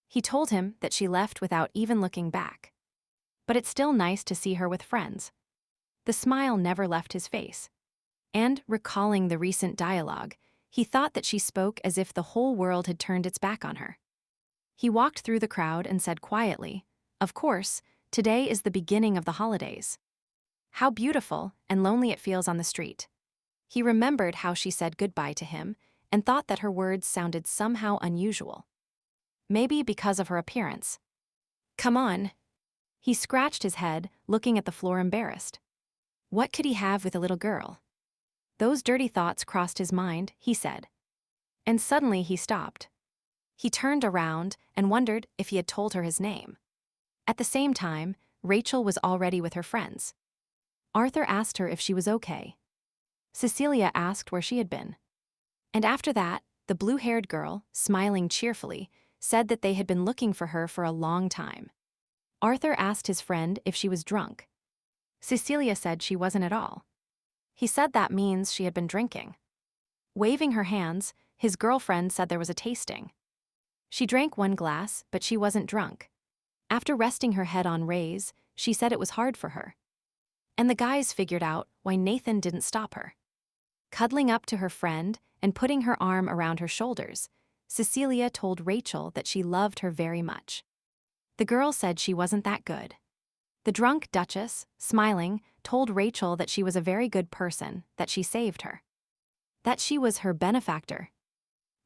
S1: He told him that she left without even looking back. But it's still nice to see her with friends. The smile never left his face. And, recalling the recent dialogue, he thought that she spoke as if the whole world had turned its back on her. He walked through the crowd and said quietly, "Of course, today is the beginning of the holidays." How beautiful and lonely it feels on the street. He remembered how she said goodbye to him and thought that her words sounded somehow unusual. Maybe because of her appearance. Come on. He scratched his head, looking at the floor embarrassed. What could he have with a little girl? Those dirty thoughts crossed his mind, he said. And suddenly he stopped. He turned around and wondered if he had told her his name. At the same time, Rachel was already with her friends. Arthur asked her if she was okay. Cecilia asked where she had been. And after that, the blue-haired girl, smiling cheerfully, said that they had been looking for her for a long time. Arthur asked his friend if she was drunk. Cecilia said she wasn't at all. He said that means she had been drinking. Waving her hands, his girlfriend said there was a tasting. She drank one glass, but she wasn't drunk. After resting her head on Ray's, she said it was hard for her. And the guys figured out why Nathan didn't stop her. Cuddling up to her friend and putting her arm around her shoulders, Cecilia told Rachel that she loved her very much. The girl said she wasn't that good. The drunk Duchess, smiling, told Rachel that she was a very good person, that she saved her. That she was her benefactor.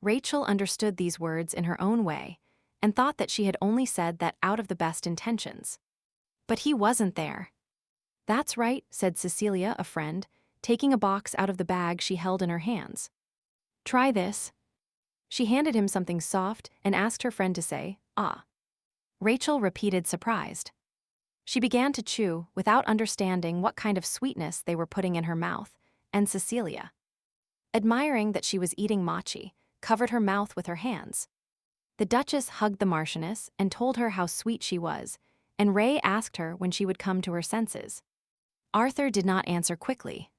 S1: Rachel understood these words in her own way and thought that she had only said that out of the best intentions. But he wasn't there. That's right, said Cecilia, a friend, taking a box out of the bag she held in her hands. Try this. She handed him something soft and asked her friend to say, ah. Rachel repeated, surprised. She began to chew without understanding what kind of sweetness they were putting in her mouth, and Cecilia, admiring that she was eating mochi, covered her mouth with her hands. The Duchess hugged the Marchioness and told her how sweet she was, and Ray asked her when she would come to her senses. Arthur did not answer quickly.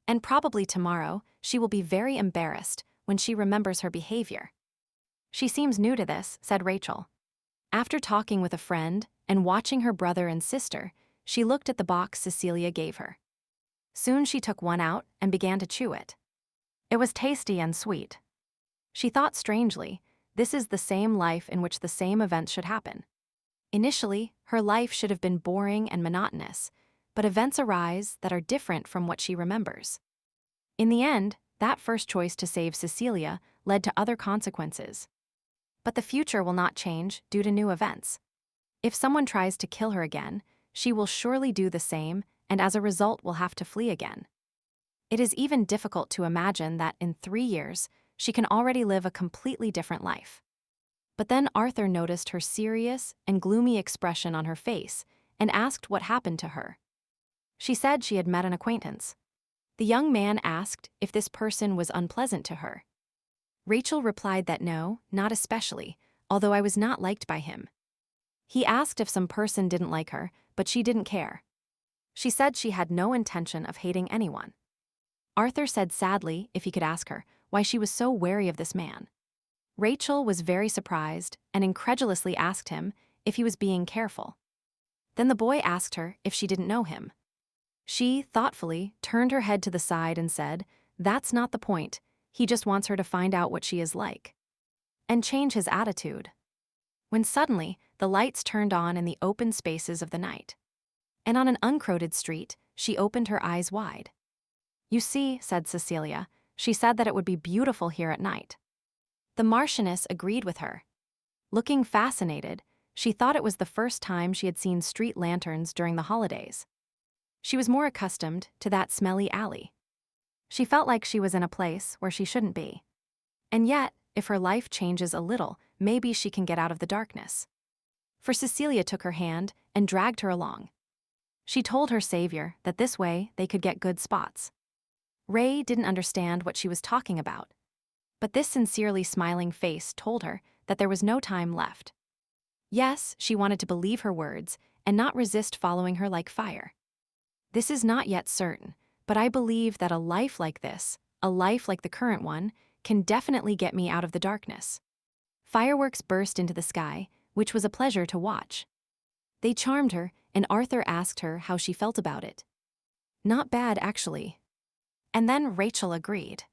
S1: And probably tomorrow, she will be very embarrassed when she remembers her behavior. She seems new to this, said Rachel. After talking with a friend and watching her brother and sister, she looked at the box Cecilia gave her. Soon she took one out and began to chew it. It was tasty and sweet. She thought strangely, this is the same life in which the same events should happen. Initially, her life should have been boring and monotonous, but events arise that are different from what she remembers. In the end, that first choice to save Cecilia led to other consequences. But the future will not change due to new events. If someone tries to kill her again, she will surely do the same and as a result will have to flee again. It is even difficult to imagine that in 3 years, she can already live a completely different life. But then Arthur noticed her serious and gloomy expression on her face and asked what happened to her. She said she had met an acquaintance. The young man asked if this person was unpleasant to her. Rachel replied that no, not especially, although I was not liked by him. He asked if some person didn't like her, but she didn't care. She said she had no intention of hating anyone. Arthur said sadly if he could ask her why she was so wary of this man. Rachel was very surprised and incredulously asked him if he was being careful. Then the boy asked her if she didn't know him. She, thoughtfully, turned her head to the side and said, "That's not the point. He just wants her to find out what she is like." And change his attitude. When suddenly, the lights turned on in the open spaces of the night. And on an uncrowded street, she opened her eyes wide. "You see," said Cecilia, "she said that it would be beautiful here at night." The Marchioness agreed with her. Looking fascinated, she thought it was the first time she had seen street lanterns during the holidays. She was more accustomed to that smelly alley. She felt like she was in a place where she shouldn't be. And yet, if her life changes a little, maybe she can get out of the darkness. For Cecilia took her hand and dragged her along. She told her savior that this way they could get good spots. Ray didn't understand what she was talking about, but this sincerely smiling face told her that there was no time left. Yes, she wanted to believe her words and not resist following her like fire. This is not yet certain, but I believe that a life like this, a life like the current one, can definitely get me out of the darkness. Fireworks burst into the sky, which was a pleasure to watch. They charmed her, and Arthur asked her how she felt about it. Not bad, actually. And then Rachel agreed.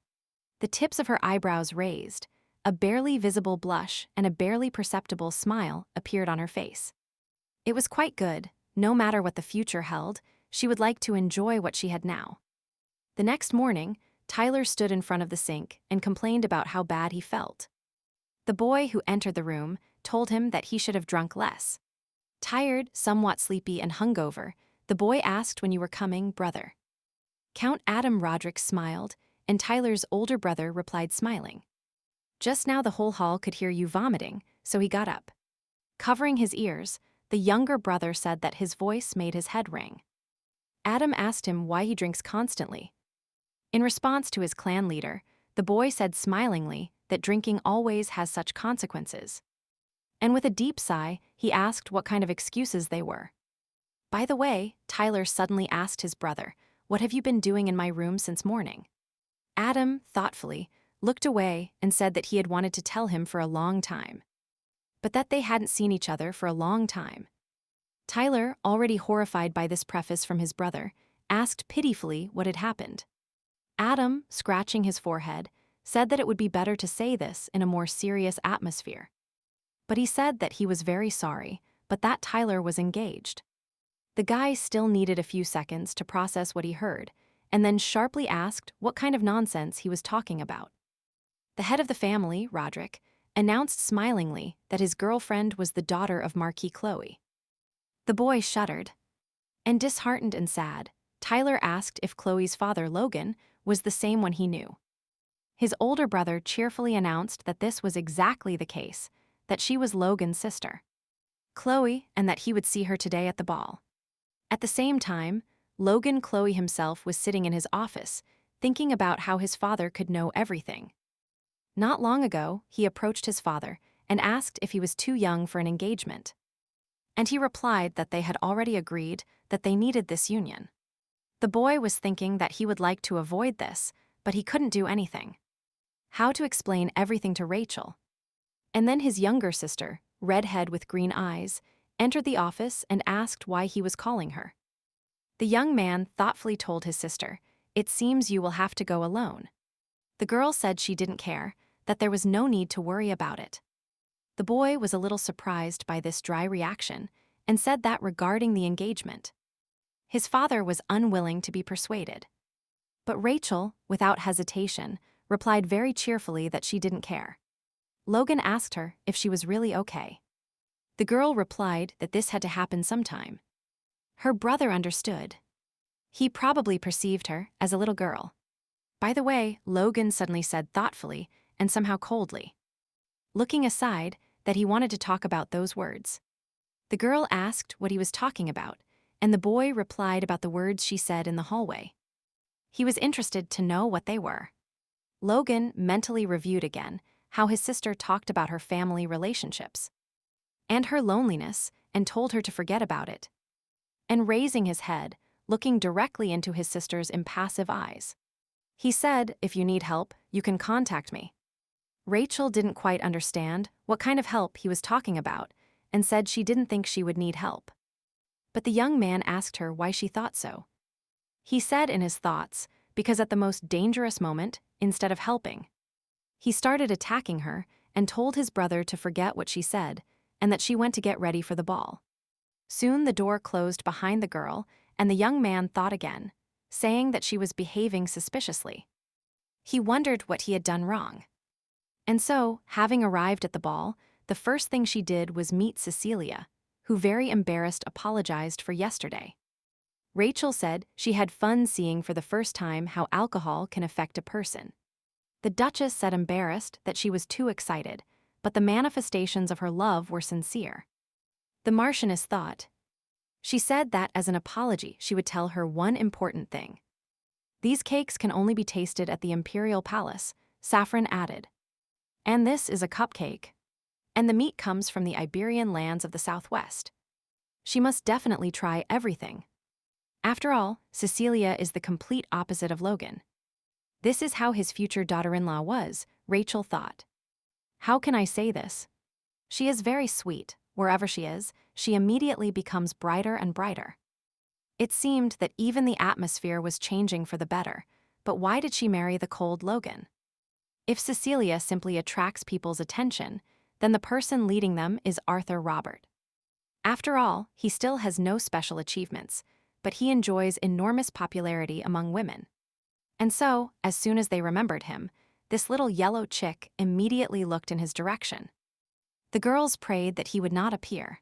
S1: The tips of her eyebrows raised, a barely visible blush and a barely perceptible smile appeared on her face. It was quite good, no matter what the future held, she would like to enjoy what she had now. The next morning, Tyler stood in front of the sink and complained about how bad he felt. The boy who entered the room told him that he should have drunk less. Tired, somewhat sleepy, and hungover, the boy asked when you were coming, brother. Count Adam Roderick smiled, and Tyler's older brother replied smiling. Just now the whole hall could hear you vomiting, so he got up. Covering his ears, the younger brother said that his voice made his head ring. Adam asked him why he drinks constantly. In response to his clan leader, the boy said smilingly that drinking always has such consequences. And with a deep sigh, he asked what kind of excuses they were. By the way, Tyler suddenly asked his brother, "What have you been doing in my room since morning?" Adam, thoughtfully, looked away and said that he had wanted to tell him for a long time, but that they hadn't seen each other for a long time. Tyler, already horrified by this preface from his brother, asked pitifully what had happened. Adam, scratching his forehead, said that it would be better to say this in a more serious atmosphere. But he said that he was very sorry, but that Tyler was engaged. The guy still needed a few seconds to process what he heard, and then sharply asked what kind of nonsense he was talking about. The head of the family, Roderick, announced smilingly that his girlfriend was the daughter of Marquis Chloe. The boy shuddered. And disheartened and sad, Tyler asked if Chloe's father, Logan, was the same one he knew. His older brother cheerfully announced that this was exactly the case, that she was Logan's sister, Chloe, and that he would see her today at the ball. At the same time, Logan Chloe himself was sitting in his office, thinking about how his father could know everything. Not long ago, he approached his father and asked if he was too young for an engagement. And he replied that they had already agreed that they needed this union. The boy was thinking that he would like to avoid this, but he couldn't do anything. How to explain everything to Rachel? And then his younger sister, redhead with green eyes, entered the office and asked why he was calling her. The young man thoughtfully told his sister, "It seems you will have to go alone." The girl said she didn't care, that there was no need to worry about it. The boy was a little surprised by this dry reaction and said that regarding the engagement, his father was unwilling to be persuaded. But Rachel, without hesitation, replied very cheerfully that she didn't care. Logan asked her if she was really okay. The girl replied that this had to happen sometime. Her brother understood. He probably perceived her as a little girl. By the way, Logan suddenly said thoughtfully and somehow coldly, looking aside, that he wanted to talk about those words. The girl asked what he was talking about, and the boy replied about the words she said in the hallway. He was interested to know what they were. Logan mentally reviewed again how his sister talked about her family relationships and her loneliness and told her to forget about it. And raising his head, looking directly into his sister's impassive eyes, he said, "If you need help, you can contact me." Rachel didn't quite understand what kind of help he was talking about and said she didn't think she would need help. But the young man asked her why she thought so. He said in his thoughts, because at the most dangerous moment, instead of helping, he started attacking her and told his brother to forget what she said and that she went to get ready for the ball. Soon the door closed behind the girl and the young man thought again, saying that she was behaving suspiciously. He wondered what he had done wrong. And so, having arrived at the ball, the first thing she did was meet Cecilia, who very embarrassed apologized for yesterday. Rachel said she had fun seeing for the first time how alcohol can affect a person. The Duchess said embarrassed that she was too excited, but the manifestations of her love were sincere. The Marchioness thought. She said that as an apology she would tell her one important thing. "These cakes can only be tasted at the Imperial Palace," Saffron added. "And this is a cupcake. And the meat comes from the Iberian lands of the southwest. She must definitely try everything." After all, Cecilia is the complete opposite of Logan. This is how his future daughter-in-law was, Rachel thought. How can I say this? She is very sweet. Wherever she is, she immediately becomes brighter and brighter. It seemed that even the atmosphere was changing for the better, but why did she marry the cold Logan? If Cecilia simply attracts people's attention, then the person leading them is Arthur Robert. After all, he still has no special achievements, but he enjoys enormous popularity among women. And so, as soon as they remembered him, this little yellow chick immediately looked in his direction. The girls prayed that he would not appear.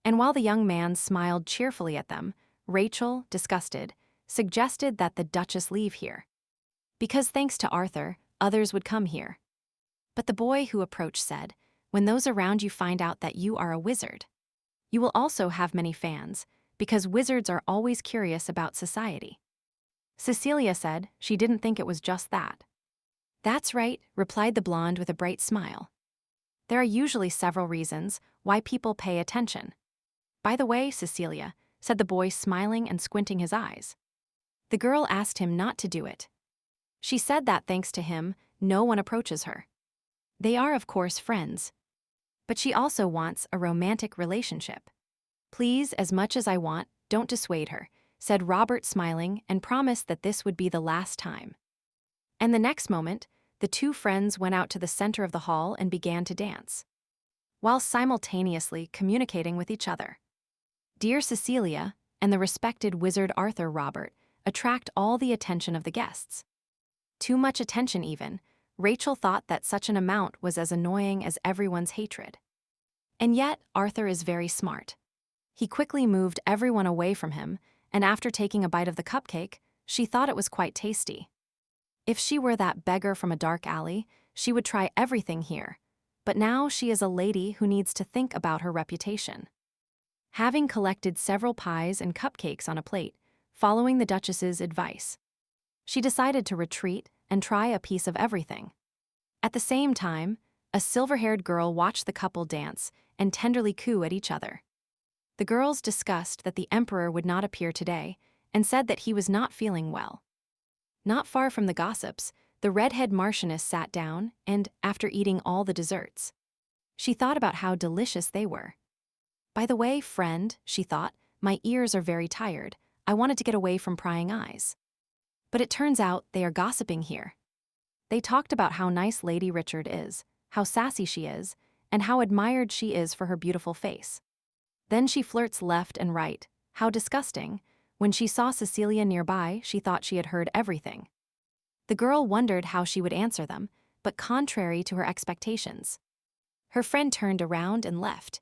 S1: And while the young man smiled cheerfully at them, Rachel, disgusted, suggested that the Duchess leave here. Because thanks to Arthur, others would come here. But the boy who approached said, "When those around you find out that you are a wizard, you will also have many fans, because wizards are always curious about society." Cecilia said she didn't think it was just that. "That's right," replied the blonde with a bright smile. "There are usually several reasons why people pay attention." "By the way, Cecilia," said the boy, smiling and squinting his eyes. The girl asked him not to do it. She said that thanks to him, no one approaches her. They are, of course, friends. But she also wants a romantic relationship. "Please, as much as I want, don't dissuade her," said Robert, smiling, and promised that this would be the last time. And the next moment, the two friends went out to the center of the hall and began to dance, while simultaneously communicating with each other. Dear Cecilia and the respected wizard Arthur Robert attract all the attention of the guests. Too much attention even. Rachel thought that such an amount was as annoying as everyone's hatred. And yet, Arthur is very smart. He quickly moved everyone away from him, and after taking a bite of the cupcake, she thought it was quite tasty. If she were that beggar from a dark alley, she would try everything here. But now she is a lady who needs to think about her reputation. Having collected several pies and cupcakes on a plate, following the Duchess's advice, she decided to retreat and try a piece of everything. At the same time, a silver-haired girl watched the couple dance and tenderly coo at each other. The girls discussed that the emperor would not appear today and said that he was not feeling well. Not far from the gossips, the redhead marchioness sat down and, after eating all the desserts, she thought about how delicious they were. "By the way, friend," she thought, "my ears are very tired. I wanted to get away from prying eyes." But it turns out they are gossiping here. They talked about how nice Lady Richard is, how sassy she is, and how admired she is for her beautiful face. Then she flirts left and right. How disgusting. When she saw Cecilia nearby, she thought she had heard everything. The girl wondered how she would answer them, but contrary to her expectations, her friend turned around and left.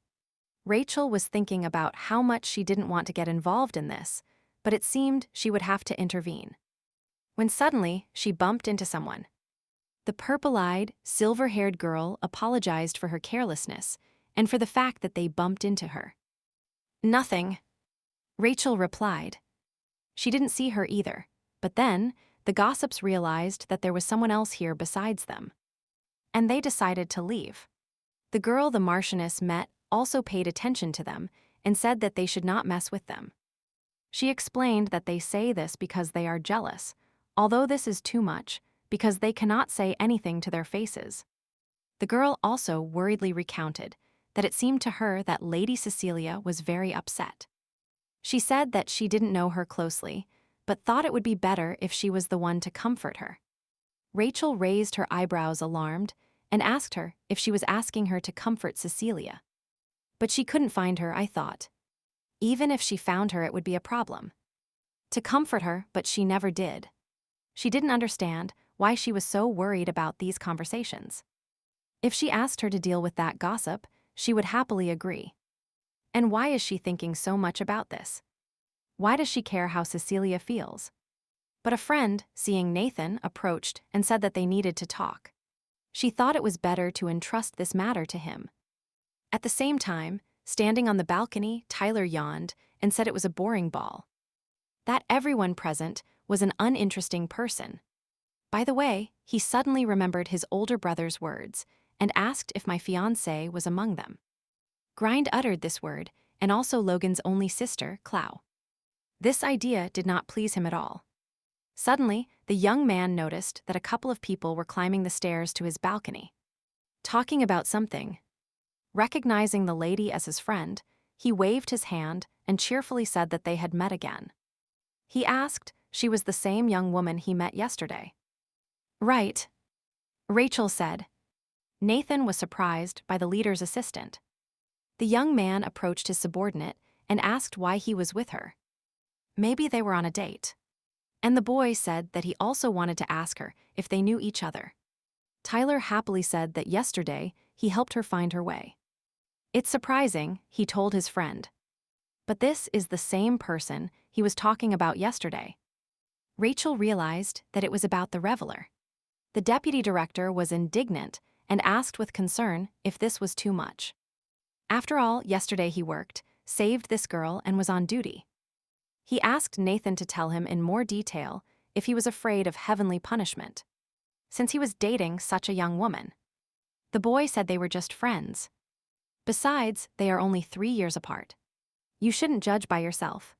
S1: Rachel was thinking about how much she didn't want to get involved in this, but it seemed she would have to intervene. When suddenly, she bumped into someone. The purple-eyed, silver-haired girl apologized for her carelessness and for the fact that they bumped into her. "Nothing," Rachel replied. She didn't see her either, but then the gossips realized that there was someone else here besides them, and they decided to leave. The girl the Marchioness met also paid attention to them and said that they should not mess with them. She explained that they say this because they are jealous, although this is too much, because they cannot say anything to their faces. The girl also worriedly recounted that it seemed to her that Lady Cecilia was very upset. She said that she didn't know her closely, but thought it would be better if she was the one to comfort her. Rachel raised her eyebrows alarmed and asked her if she was asking her to comfort Cecilia. But she couldn't find her, I thought. Even if she found her, it would be a problem. To comfort her, but she never did. She didn't understand why she was so worried about these conversations. If she asked her to deal with that gossip, she would happily agree. And why is she thinking so much about this? Why does she care how Cecilia feels? But a friend, seeing Nathan, approached and said that they needed to talk. She thought it was better to entrust this matter to him. At the same time, standing on the balcony, Tyler yawned and said it was a boring ball. That everyone present was an uninteresting person. By the way, he suddenly remembered his older brother's words and asked if my fiancée was among them. Grind uttered this word, and also Logan's only sister, Clow. This idea did not please him at all. Suddenly, the young man noticed that a couple of people were climbing the stairs to his balcony, talking about something. Recognizing the lady as his friend, he waved his hand and cheerfully said that they had met again. He asked she was the same young woman he met yesterday. "Right," Rachel said. Nathan was surprised by the leader's assistant. The young man approached his subordinate and asked why he was with her. Maybe they were on a date. And the boy said that he also wanted to ask her if they knew each other. Tyler happily said that yesterday he helped her find her way. It's surprising, he told his friend. But this is the same person he was talking about yesterday. Rachel realized that it was about the reveler. The deputy director was indignant and asked with concern if this was too much. After all, yesterday he worked, saved this girl, and was on duty. He asked Nathan to tell him in more detail if he was afraid of heavenly punishment, since he was dating such a young woman. The boy said they were just friends. Besides, they are only 3 years apart. You shouldn't judge by yourself.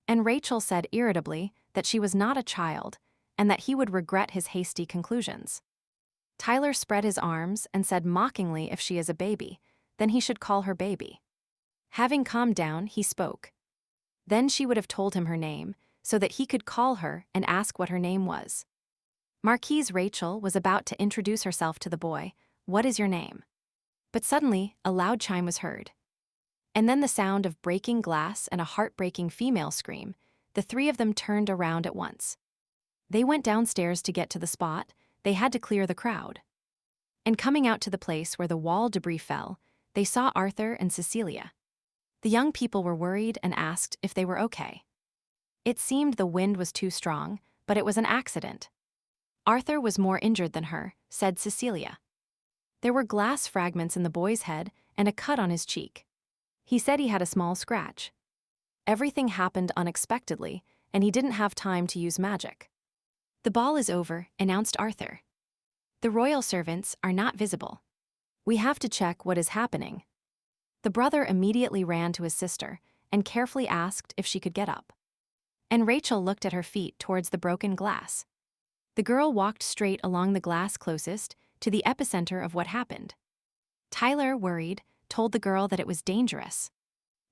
S1: And Rachel said irritably that she was not a child and that he would regret his hasty conclusions. Tyler spread his arms and said mockingly if she is a baby, then he should call her baby. Having calmed down, he spoke. Then she would have told him her name so that he could call her and ask what her name was. Marquise Rachel was about to introduce herself to the boy. What is your name? But suddenly, a loud chime was heard. And then the sound of breaking glass and a heartbreaking female scream. The three of them turned around at once. They went downstairs to get to the spot. They had to clear the crowd. And coming out to the place where the wall debris fell, they saw Arthur and Cecilia. The young people were worried and asked if they were okay. It seemed the wind was too strong, but it was an accident. Arthur was more injured than her, said Cecilia. There were glass fragments in the boy's head and a cut on his cheek. He said he had a small scratch. Everything happened unexpectedly, and he didn't have time to use magic. The ball is over, announced Arthur. The royal servants are not visible. We have to check what is happening. The brother immediately ran to his sister and carefully asked if she could get up. And Rachel looked at her feet towards the broken glass. The girl walked straight along the glass closest to the epicenter of what happened. Tyler, worried, told the girl that it was dangerous.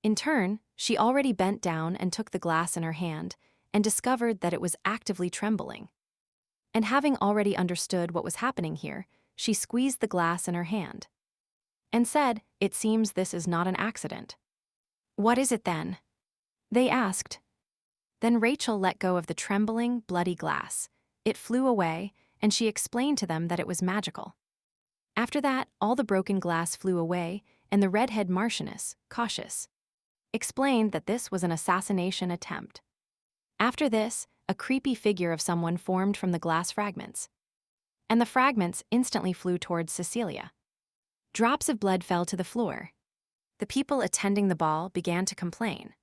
S1: In turn, she already bent down and took the glass in her hand and discovered that it was actively trembling. And having already understood what was happening here, she squeezed the glass in her hand and said, "It seems this is not an accident." "What is it then?" they asked. Then Rachel let go of the trembling, bloody glass. It flew away, and she explained to them that it was magical. After that, all the broken glass flew away, and the redhead Marchioness, cautious, explained that this was an assassination attempt. After this, a creepy figure of someone formed from the glass fragments, and the fragments instantly flew towards Cecilia. Drops of blood fell to the floor. The people attending the ball began to complain.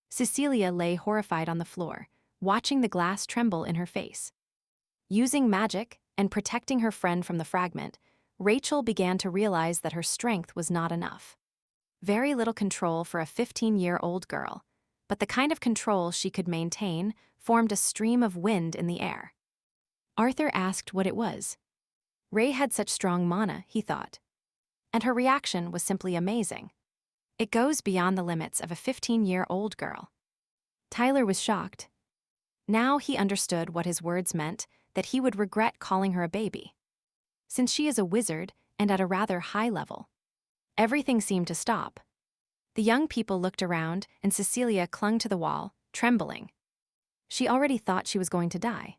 S1: Cecilia lay horrified on the floor, watching the glass tremble in her face. Using magic and protecting her friend from the fragment, Rachel began to realize that her strength was not enough. Very little control for a 15-year-old girl, but the kind of control she could maintain formed a stream of wind in the air. Arthur asked what it was. Ray had such strong mana, he thought. And her reaction was simply amazing. It goes beyond the limits of a 15-year-old girl. Tyler was shocked. Now he understood what his words meant, that he would regret calling her a baby. Since she is a wizard and at a rather high level. Everything seemed to stop. The young people looked around and Cecilia clung to the wall, trembling. She already thought she was going to die.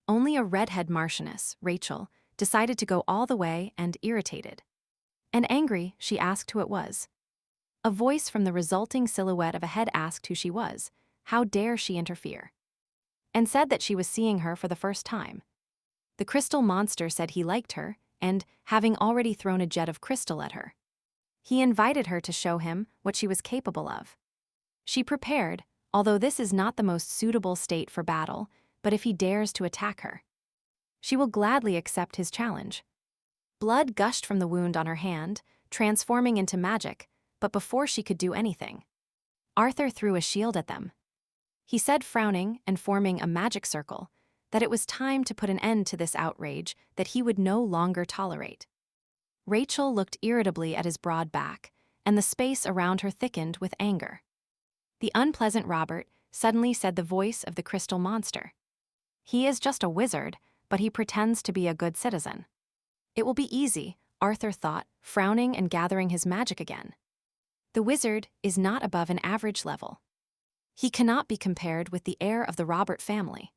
S1: Only a redhead Marchioness, Rachel, decided to go all the way and irritated. And angry, she asked who it was. A voice from the resulting silhouette of a head asked who she was, how dare she interfere, and said that she was seeing her for the first time. The crystal monster said he liked her, and, having already thrown a jet of crystal at her, he invited her to show him what she was capable of. She prepared, although this is not the most suitable state for battle, but if he dares to attack her, she will gladly accept his challenge. Blood gushed from the wound on her hand, transforming into magic, but before she could do anything, Arthur threw a shield at them. He said, frowning and forming a magic circle, that it was time to put an end to this outrage that he would no longer tolerate. Rachel looked irritably at his broad back, and the space around her thickened with anger. The unpleasant Robert suddenly said the voice of the crystal monster. He is just a wizard, but he pretends to be a good citizen. It will be easy, Arthur thought, frowning and gathering his magic again. The wizard is not above an average level. He cannot be compared with the heir of the Robert family.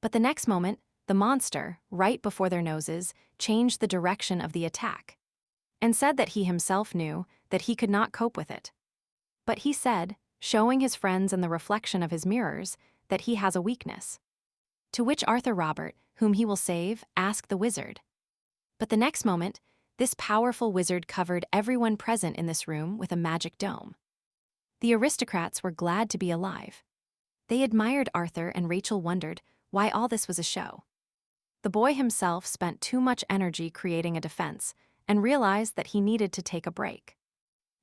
S1: But the next moment, the monster, right before their noses, changed the direction of the attack and said that he himself knew that he could not cope with it. But he said, showing his friends in the reflection of his mirrors, that he has a weakness. To which Arthur Robert, whom he will save, asked the wizard. But the next moment, this powerful wizard covered everyone present in this room with a magic dome. The aristocrats were glad to be alive. They admired Arthur, and Rachel wondered why all this was a show. The boy himself spent too much energy creating a defense and realized that he needed to take a break.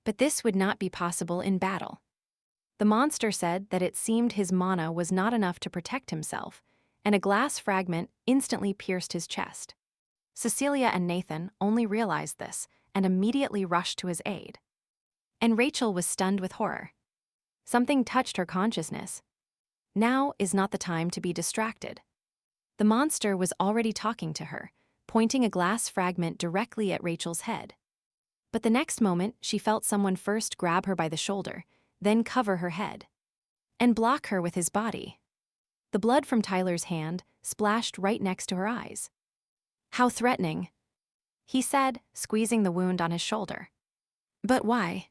S1: But this would not be possible in battle. The monster said that it seemed his mana was not enough to protect himself, and a glass fragment instantly pierced his chest. Cecilia and Nathan only realized this and immediately rushed to his aid. And Rachel was stunned with horror. Something touched her consciousness. Now is not the time to be distracted. The monster was already talking to her, pointing a glass fragment directly at Rachel's head. But the next moment, she felt someone first grab her by the shoulder, then cover her head, and block her with his body. The blood from Tyler's hand splashed right next to her eyes. "How threatening," he said, squeezing the wound on his shoulder. "But why?"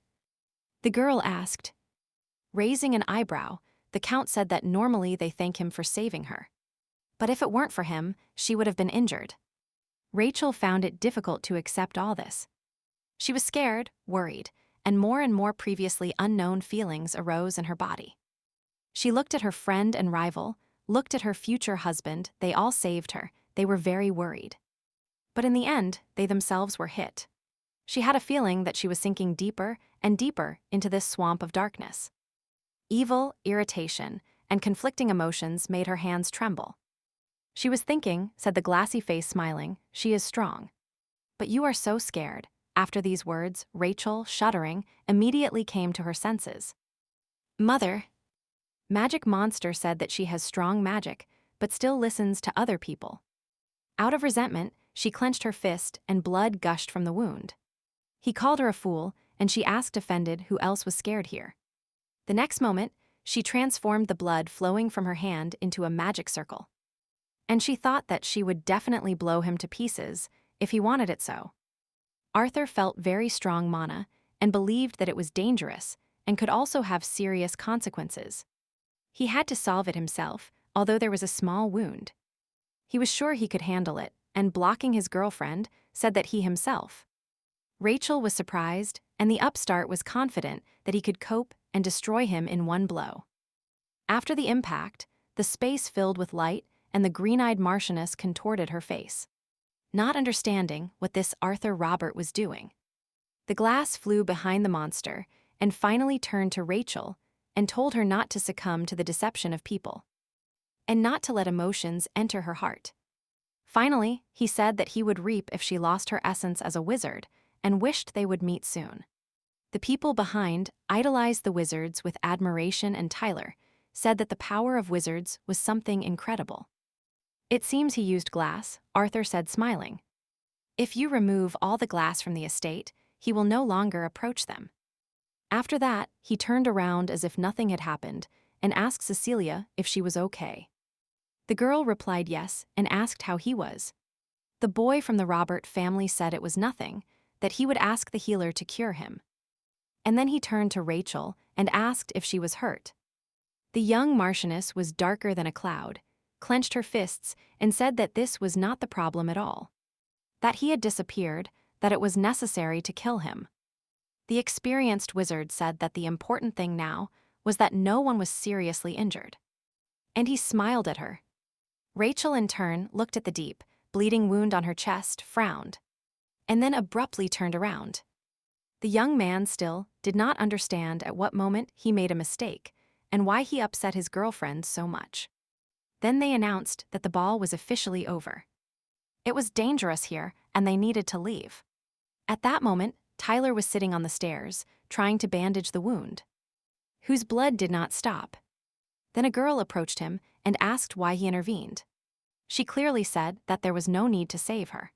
S1: the girl asked. Raising an eyebrow, the Count said that normally they thank him for saving her. But if it weren't for him, she would have been injured. Rachel found it difficult to accept all this. She was scared, worried, and more previously unknown feelings arose in her body. She looked at her friend and rival, looked at her future husband. They all saved her. They were very worried. But in the end, they themselves were hit. She had a feeling that she was sinking deeper and deeper into this swamp of darkness. Evil, irritation, and conflicting emotions made her hands tremble. "She was thinking," said the glassy face smiling, "she is strong. But you are so scared." After these words, Rachel, shuddering, immediately came to her senses. "Mother." Magic Monster said that she has strong magic, but still listens to other people. Out of resentment, she clenched her fist and blood gushed from the wound. He called her a fool, and she asked offended who else was scared here. The next moment, she transformed the blood flowing from her hand into a magic circle. And she thought that she would definitely blow him to pieces if he wanted it so. Arthur felt very strong mana and believed that it was dangerous and could also have serious consequences. He had to solve it himself, although there was a small wound. He was sure he could handle it, and blocking his girlfriend, said that he himself. Rachel was surprised, and the upstart was confident that he could cope and destroy him in one blow. After the impact, the space filled with light, and the green-eyed Marchioness contorted her face, not understanding what this Arthur Robert was doing. The glass flew behind the monster and finally turned to Rachel and told her not to succumb to the deception of people, and not to let emotions enter her heart. Finally, he said that he would reap if she lost her essence as a wizard and wished they would meet soon. The people behind idolized the wizards with admiration, and Tyler said that the power of wizards was something incredible. "It seems he used glass," Arthur said, smiling. "If you remove all the glass from the estate, he will no longer approach them." After that, he turned around as if nothing had happened and asked Cecilia if she was okay. The girl replied yes and asked how he was. The boy from the Robert family said it was nothing, that he would ask the healer to cure him. And then he turned to Rachel and asked if she was hurt. The young Marchioness was darker than a cloud, clenched her fists, and said that this was not the problem at all. That he had disappeared, that it was necessary to kill him. The experienced wizard said that the important thing now was that no one was seriously injured. And he smiled at her. Rachel, in turn, looked at the deep, bleeding wound on her chest, frowned, and then abruptly turned around. The young man still did not understand at what moment he made a mistake and why he upset his girlfriend so much. Then they announced that the ball was officially over. It was dangerous here, and they needed to leave. At that moment, Tyler was sitting on the stairs, trying to bandage the wound, whose blood did not stop. Then a girl approached him and asked why he intervened. She clearly said that there was no need to save her.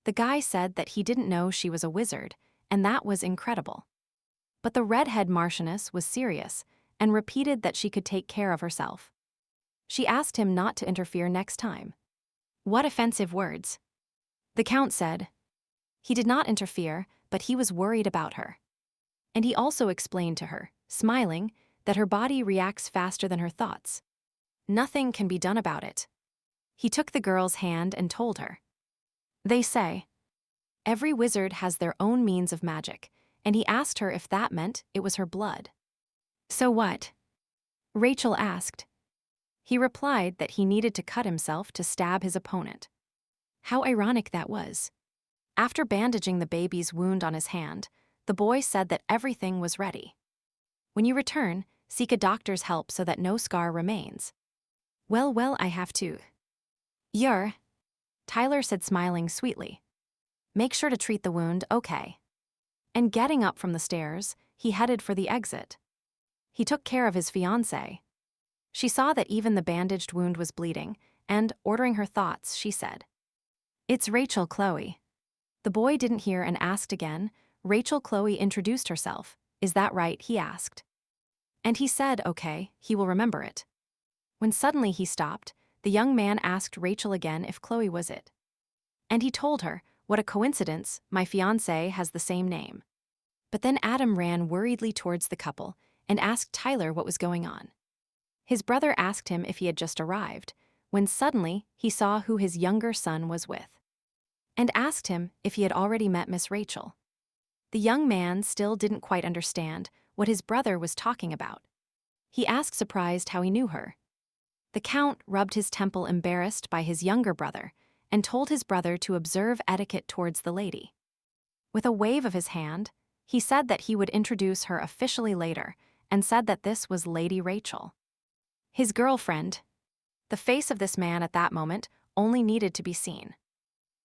S1: The guy said that he didn't know she was a wizard, and that was incredible. But the redhead Marchioness was serious and repeated that she could take care of herself. She asked him not to interfere next time. What offensive words! The Count said. He did not interfere, but he was worried about her. And he also explained to her, smiling, that her body reacts faster than her thoughts. Nothing can be done about it. He took the girl's hand and told her. They say, every wizard has their own means of magic, and he asked her if that meant it was her blood. So what? Rachel asked. He replied that he needed to cut himself to stab his opponent. How ironic that was. After bandaging the baby's wound on his hand, the boy said that everything was ready. When you return, seek a doctor's help so that no scar remains. Well, I have to. Tyler said, smiling sweetly. Make sure to treat the wound, okay? And getting up from the stairs, he headed for the exit. He took care of his fiancée. She saw that even the bandaged wound was bleeding, and, ordering her thoughts, she said, It's Rachel Chloe. The boy didn't hear and asked again. Rachel Chloe introduced herself. Is that right? He asked. And he said, okay, he will remember it. When suddenly he stopped, the young man asked Rachel again if Chloe was it. And he told her, what a coincidence, my fiancé has the same name. But then Adam ran worriedly towards the couple and asked Tyler what was going on. His brother asked him if he had just arrived, when suddenly he saw who his younger son was with, and asked him if he had already met Miss Rachel. The young man still didn't quite understand what his brother was talking about. He asked surprised how he knew her. The Count rubbed his temple, embarrassed by his younger brother, and told his brother to observe etiquette towards the lady. With a wave of his hand, he said that he would introduce her officially later, and said that this was Lady Rachel, his girlfriend. The face of this man at that moment only needed to be seen.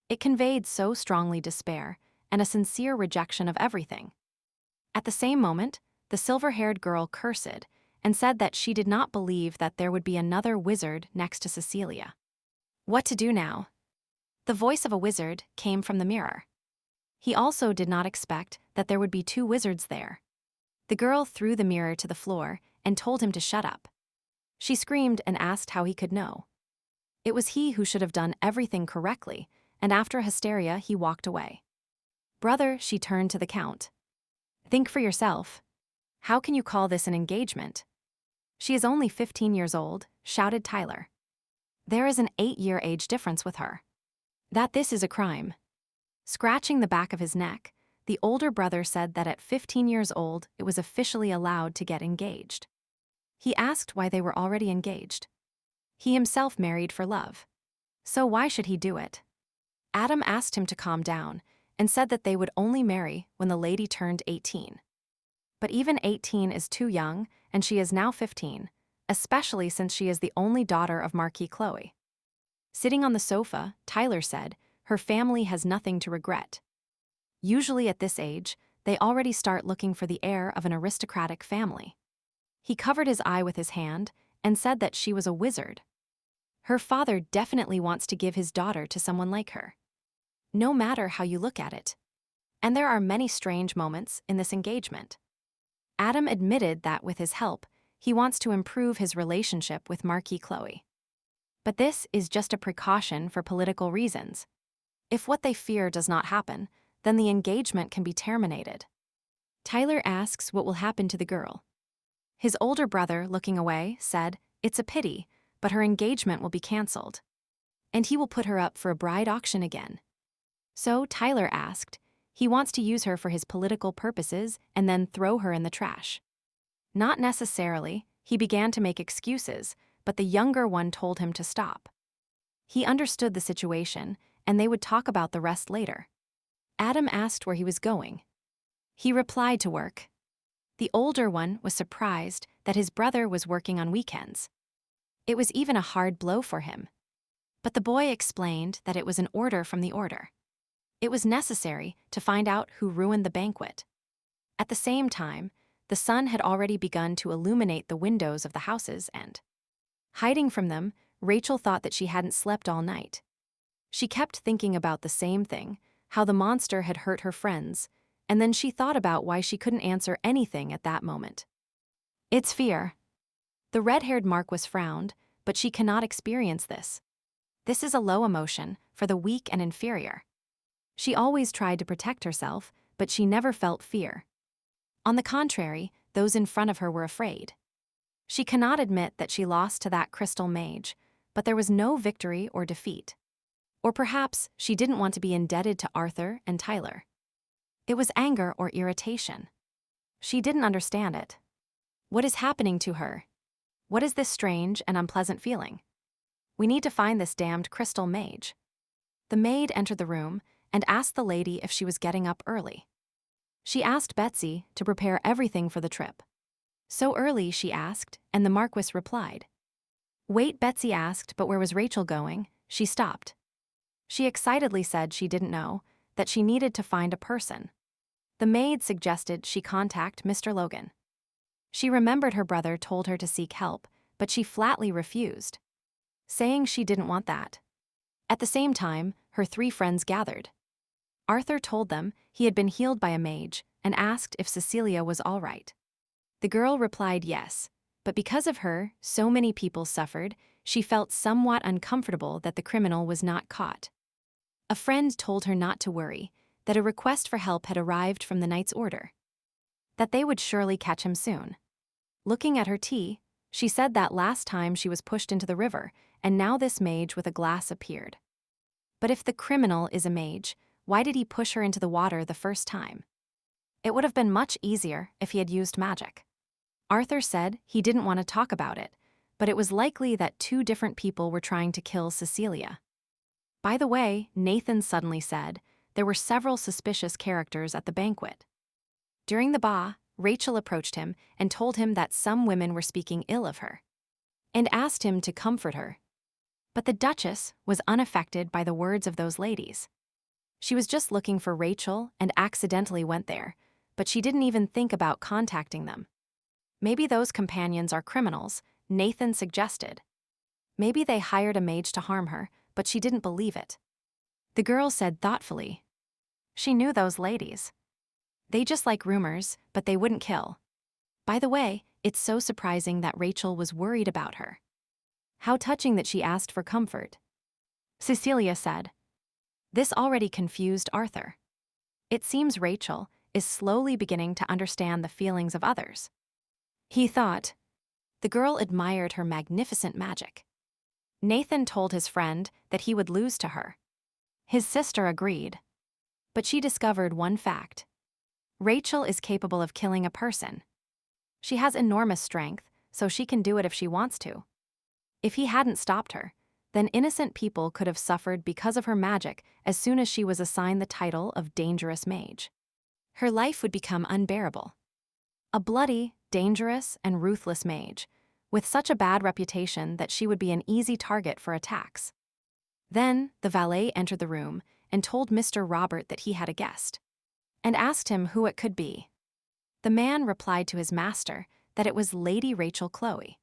S1: It conveyed so strongly despair and a sincere rejection of everything. At the same moment, the silver-haired girl cursed and said that she did not believe that there would be another wizard next to Cecilia. What to do now? The voice of a wizard came from the mirror. He also did not expect that there would be two wizards there. The girl threw the mirror to the floor and told him to shut up. She screamed and asked how he could know. It was he who should have done everything correctly, and after hysteria he walked away. Brother, she turned to the Count. Think for yourself. How can you call this an engagement? She is only 15 years old, shouted Tyler. There is an 8-year age difference with her. This is a crime. Scratching the back of his neck, the older brother said that at 15 years old it was officially allowed to get engaged. He asked why they were already engaged. He himself married for love. So why should he do it? Adam asked him to calm down and said that they would only marry when the lady turned 18. But even 18 is too young, and she is now 15, especially since she is the only daughter of Marquis Chloe. Sitting on the sofa, Tyler said, her family has nothing to regret. Usually at this age, they already start looking for the heir of an aristocratic family. He covered his eye with his hand and said that she was a wizard. Her father definitely wants to give his daughter to someone like her. No matter how you look at it. And there are many strange moments in this engagement. Adam admitted that with his help, he wants to improve his relationship with Marquis Chloe. But this is just a precaution for political reasons. If what they fear does not happen, then the engagement can be terminated. Tyler asks what will happen to the girl. His older brother, looking away, said, it's a pity, but her engagement will be cancelled. And he will put her up for a bride auction again. So Tyler asked, he wants to use her for his political purposes and then throw her in the trash. Not necessarily, he began to make excuses, but the younger one told him to stop. He understood the situation, and they would talk about the rest later. Adam asked where he was going. He replied to work. The older one was surprised that his brother was working on weekends. It was even a hard blow for him. But the boy explained that it was an order from the order. It was necessary to find out who ruined the banquet. At the same time, the sun had already begun to illuminate the windows of the houses and, hiding from them, Rachel thought that she hadn't slept all night. She kept thinking about the same thing, how the monster had hurt her friends, and then she thought about why she couldn't answer anything at that moment. It's fear. The red-haired Marquis frowned, but she cannot experience this. This is a low emotion, for the weak and inferior. She always tried to protect herself, but she never felt fear. On the contrary, those in front of her were afraid. She cannot admit that she lost to that crystal mage, but there was no victory or defeat. Or perhaps she didn't want to be indebted to Arthur and Tyler. It was anger or irritation. She didn't understand it. What is happening to her? What is this strange and unpleasant feeling? We need to find this damned crystal mage. The maid entered the room and asked the lady if she was getting up early. She asked Betsy to prepare everything for the trip. So early, she asked, and the Marquis replied. Wait, Betsy asked, but where was Rachel going? She stopped. She excitedly said she didn't know, that she needed to find a person. The maid suggested she contact Mr. Logan. She remembered her brother told her to seek help, but she flatly refused, saying she didn't want that. At the same time, her 3 friends gathered. Arthur told them he had been healed by a mage and asked if Cecilia was all right. The girl replied yes, but because of her, so many people suffered, she felt somewhat uncomfortable that the criminal was not caught. A friend told her not to worry, that a request for help had arrived from the Knight's Order, that they would surely catch him soon. Looking at her tea, she said that last time she was pushed into the river, and now this mage with a glass appeared. But if the criminal is a mage, why did he push her into the water the first time? It would have been much easier if he had used magic. Arthur said he didn't want to talk about it, but it was likely that 2 different people were trying to kill Cecilia. By the way, Nathan suddenly said there were several suspicious characters at the banquet. During the ba, Rachel approached him and told him that some women were speaking ill of her, and asked him to comfort her. But the Duchess was unaffected by the words of those ladies. She was just looking for Rachel and accidentally went there, but she didn't even think about contacting them. Maybe those companions are criminals, Nathan suggested. Maybe they hired a mage to harm her, but she didn't believe it. The girl said thoughtfully. She knew those ladies. They just like rumors, but they wouldn't kill. By the way, it's so surprising that Rachel was worried about her. How touching that she asked for comfort. Cecilia said. This already confused Arthur. It seems Rachel is slowly beginning to understand the feelings of others. He thought. The girl admired her magnificent magic. Nathan told his friend that he would lose to her. His sister agreed. But she discovered one fact. Rachel is capable of killing a person. She has enormous strength, so she can do it if she wants to. If he hadn't stopped her, then innocent people could have suffered because of her magic as soon as she was assigned the title of dangerous mage. Her life would become unbearable. A bloody, dangerous, and ruthless mage, with such a bad reputation that she would be an easy target for attacks. Then, the valet entered the room and told Mr. Robert that he had a guest, and asked him who it could be. The man replied to his master that it was Lady Rachel Chloe.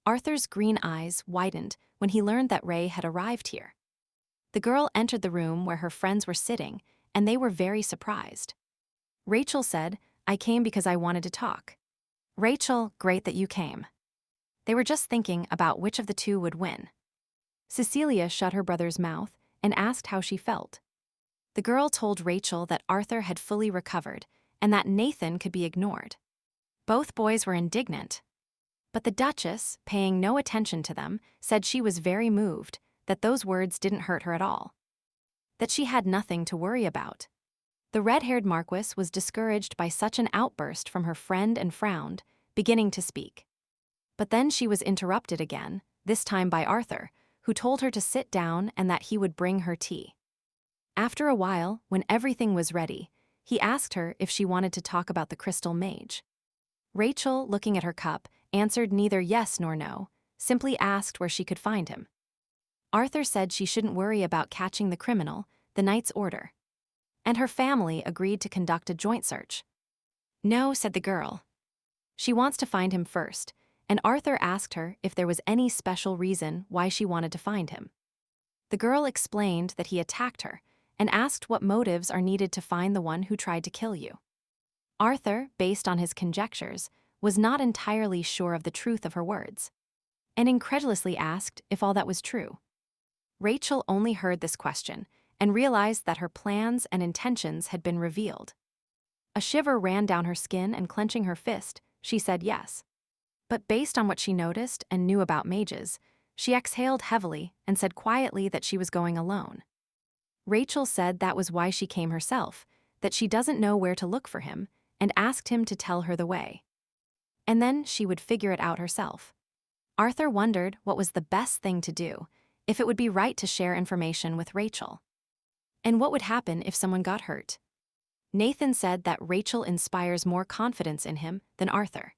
S1: Arthur's green eyes widened when he learned that Ray had arrived here. The girl entered the room where her friends were sitting, and they were very surprised. Rachel said, I came because I wanted to talk. Rachel, great that you came. They were just thinking about which of the 2 would win. Cecilia shut her brother's mouth and asked how she felt. The girl told Rachel that Arthur had fully recovered and that Nathan could be ignored. Both boys were indignant. But the Duchess, paying no attention to them, said she was very moved, that those words didn't hurt her at all. That she had nothing to worry about. The red-haired Marquis was discouraged by such an outburst from her friend and frowned, beginning to speak. But then she was interrupted again, this time by Arthur, who told her to sit down and that he would bring her tea. After a while, when everything was ready, he asked her if she wanted to talk about the crystal mage. Rachel, looking at her cup, answered neither yes nor no, simply asked where she could find him. Arthur said she shouldn't worry about catching the criminal, the Knight's Order. And her family agreed to conduct a joint search. No, said the girl. She wants to find him first, and Arthur asked her if there was any special reason why she wanted to find him. The girl explained that he attacked her and asked what motives are needed to find the one who tried to kill you. Arthur, based on his conjectures, was not entirely sure of the truth of her words, and incredulously asked if all that was true. Rachel only heard this question and realized that her plans and intentions had been revealed. A shiver ran down her skin, and clenching her fist, she said yes. But based on what she noticed and knew about mages, she exhaled heavily and said quietly that she was going alone. Rachel said that was why she came herself, that she doesn't know where to look for him, and asked him to tell her the way. And then she would figure it out herself. Arthur wondered what was the best thing to do, if it would be right to share information with Rachel. And what would happen if someone got hurt? Nathan said that Rachel inspires more confidence in him than Arthur.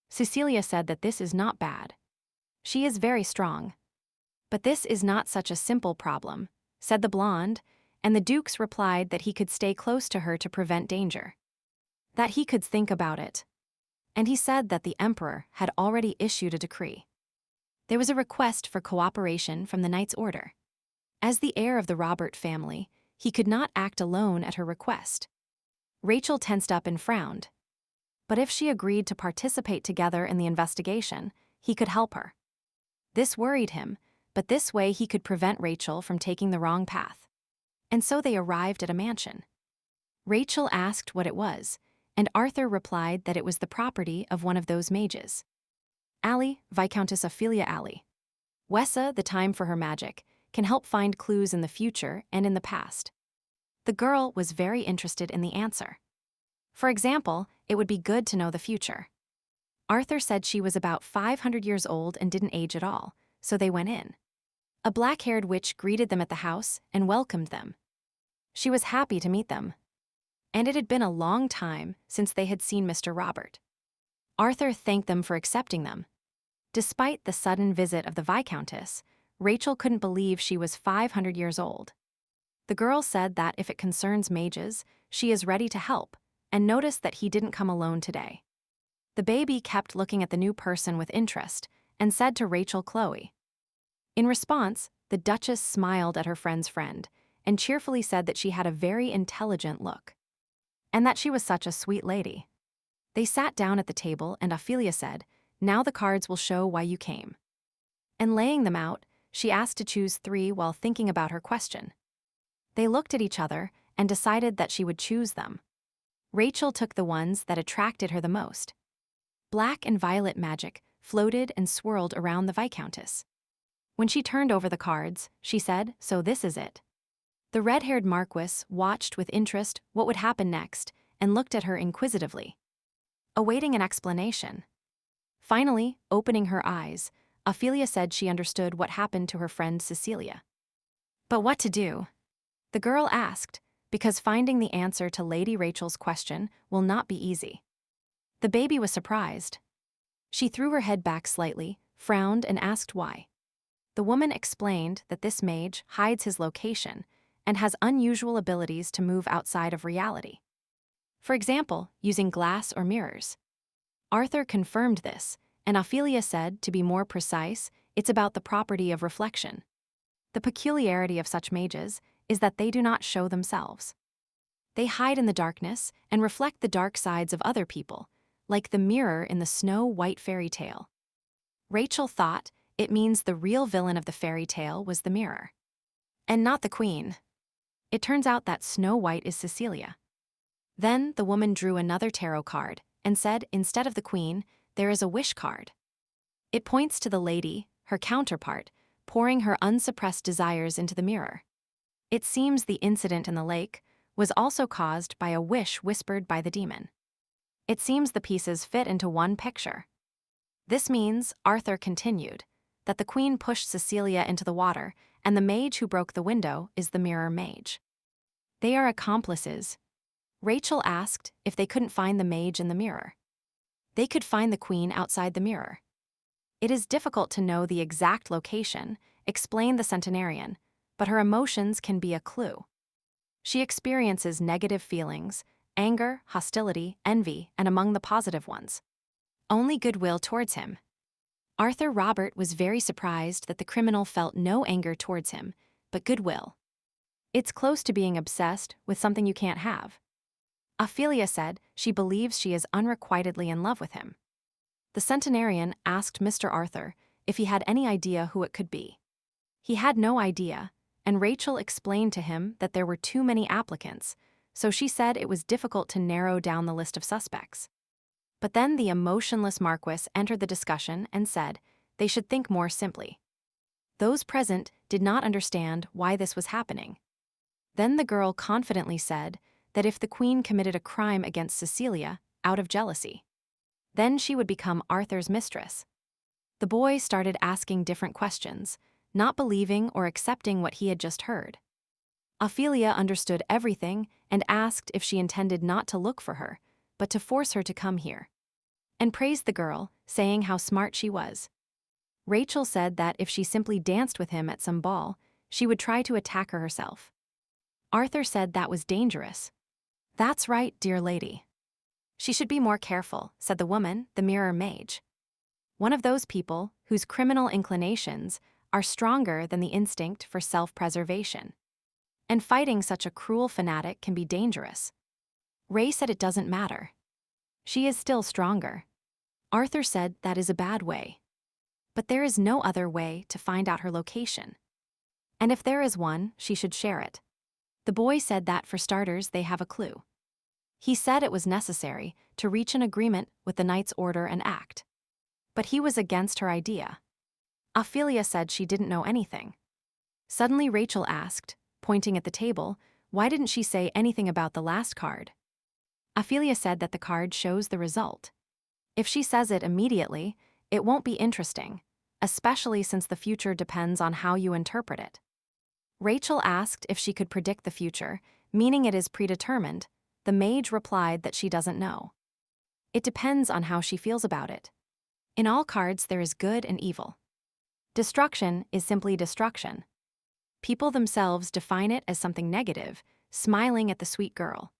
S1: Cecilia said that this is not bad. She is very strong. But this is not such a simple problem, said the blonde, and the Dukes replied that he could stay close to her to prevent danger. That he could think about it. And he said that the Emperor had already issued a decree. There was a request for cooperation from the Knight's Order. As the heir of the Robert family, he could not act alone at her request. Rachel tensed up and frowned. But if she agreed to participate together in the investigation, he could help her. This worried him, but this way he could prevent Rachel from taking the wrong path. And so they arrived at a mansion. Rachel asked what it was, and Arthur replied that it was the property of one of those mages. Allie, Viscountess Ophelia Allie. Wessa, the time for her magic, can help find clues in the future and in the past. The girl was very interested in the answer. For example, it would be good to know the future. Arthur said she was about 500 years old and didn't age at all, so they went in. A black-haired witch greeted them at the house and welcomed them. She was happy to meet them. And it had been a long time since they had seen Mr. Robert. Arthur thanked them for accepting them. Despite the sudden visit of the Viscountess, Rachel couldn't believe she was 500 years old. The girl said that if it concerns mages, she is ready to help, and noticed that he didn't come alone today. The baby kept looking at the new person with interest and said to Rachel, Chloe. In response, the Duchess smiled at her friend's friend and cheerfully said that she had a very intelligent look, and that she was such a sweet lady. They sat down at the table and Ophelia said, "Now the cards will show why you came." And laying them out, she asked to choose 3 while thinking about her question. They looked at each other and decided that she would choose them. Rachel took the ones that attracted her the most. Black and violet magic floated and swirled around the Viscountess. When she turned over the cards, she said, "So this is it." The red-haired Marquis watched with interest what would happen next and looked at her inquisitively, awaiting an explanation. Finally, opening her eyes, Ophelia said she understood what happened to her friend Cecilia. But what to do? The girl asked, because finding the answer to Lady Rachel's question will not be easy. The baby was surprised. She threw her head back slightly, frowned, and asked why. The woman explained that this mage hides his location and has unusual abilities to move outside of reality. For example, using glass or mirrors. Arthur confirmed this, and Ophelia said, to be more precise, it's about the property of reflection. The peculiarity of such mages is that they do not show themselves. They hide in the darkness and reflect the dark sides of other people, like the mirror in the Snow White fairy tale. Rachel thought it means the real villain of the fairy tale was the mirror, and not the queen. It turns out that Snow White is Cecilia. Then the woman drew another tarot card and said, instead of the queen, there is a wish card. It points to the lady, her counterpart, pouring her unsuppressed desires into the mirror. It seems the incident in the lake was also caused by a wish whispered by the demon. It seems the pieces fit into one picture. This means, Arthur continued, that the queen pushed Cecilia into the water, and the mage who broke the window is the mirror mage. They are accomplices. Rachel asked if they couldn't find the mage in the mirror. They could find the queen outside the mirror. It is difficult to know the exact location, explained the centenarian, but her emotions can be a clue. She experiences negative feelings, anger, hostility, envy, and among the positive ones, only goodwill towards him. Arthur Robert was very surprised that the criminal felt no anger towards him, but goodwill. It's close to being obsessed with something you can't have. Ophelia said she believes she is unrequitedly in love with him. The centenarian asked Mr. Arthur if he had any idea who it could be. He had no idea, and Rachel explained to him that there were too many applicants, so she said it was difficult to narrow down the list of suspects. But then the emotionless Marquis entered the discussion and said they should think more simply. Those present did not understand why this was happening. Then the girl confidently said that if the queen committed a crime against Cecilia out of jealousy, then she would become Arthur's mistress. The boy started asking different questions, not believing or accepting what he had just heard. Ophelia understood everything and asked if she intended not to look for her, but to force her to come here, and praised the girl, saying how smart she was. Rachel said that if she simply danced with him at some ball, she would try to attack her herself. Arthur said that was dangerous. "That's right, dear lady. She should be more careful," said the woman, the mirror mage. One of those people whose criminal inclinations are stronger than the instinct for self-preservation. And fighting such a cruel fanatic can be dangerous. Ray said it doesn't matter. She is still stronger. Arthur said that is a bad way. But there is no other way to find out her location. And if there is one, she should share it. The boy said that for starters they have a clue. He said it was necessary to reach an agreement with the knight's order and act. But he was against her idea. Ophelia said she didn't know anything. Suddenly Rachel asked, pointing at the table, why didn't she say anything about the last card? Ophelia said that the card shows the result. If she says it immediately, it won't be interesting, especially since the future depends on how you interpret it. Rachel asked if she could predict the future, meaning it is predetermined. The mage replied that she doesn't know. It depends on how she feels about it. In all cards there is good and evil. Destruction is simply destruction. People themselves define it as something negative, smiling at the sweet girl.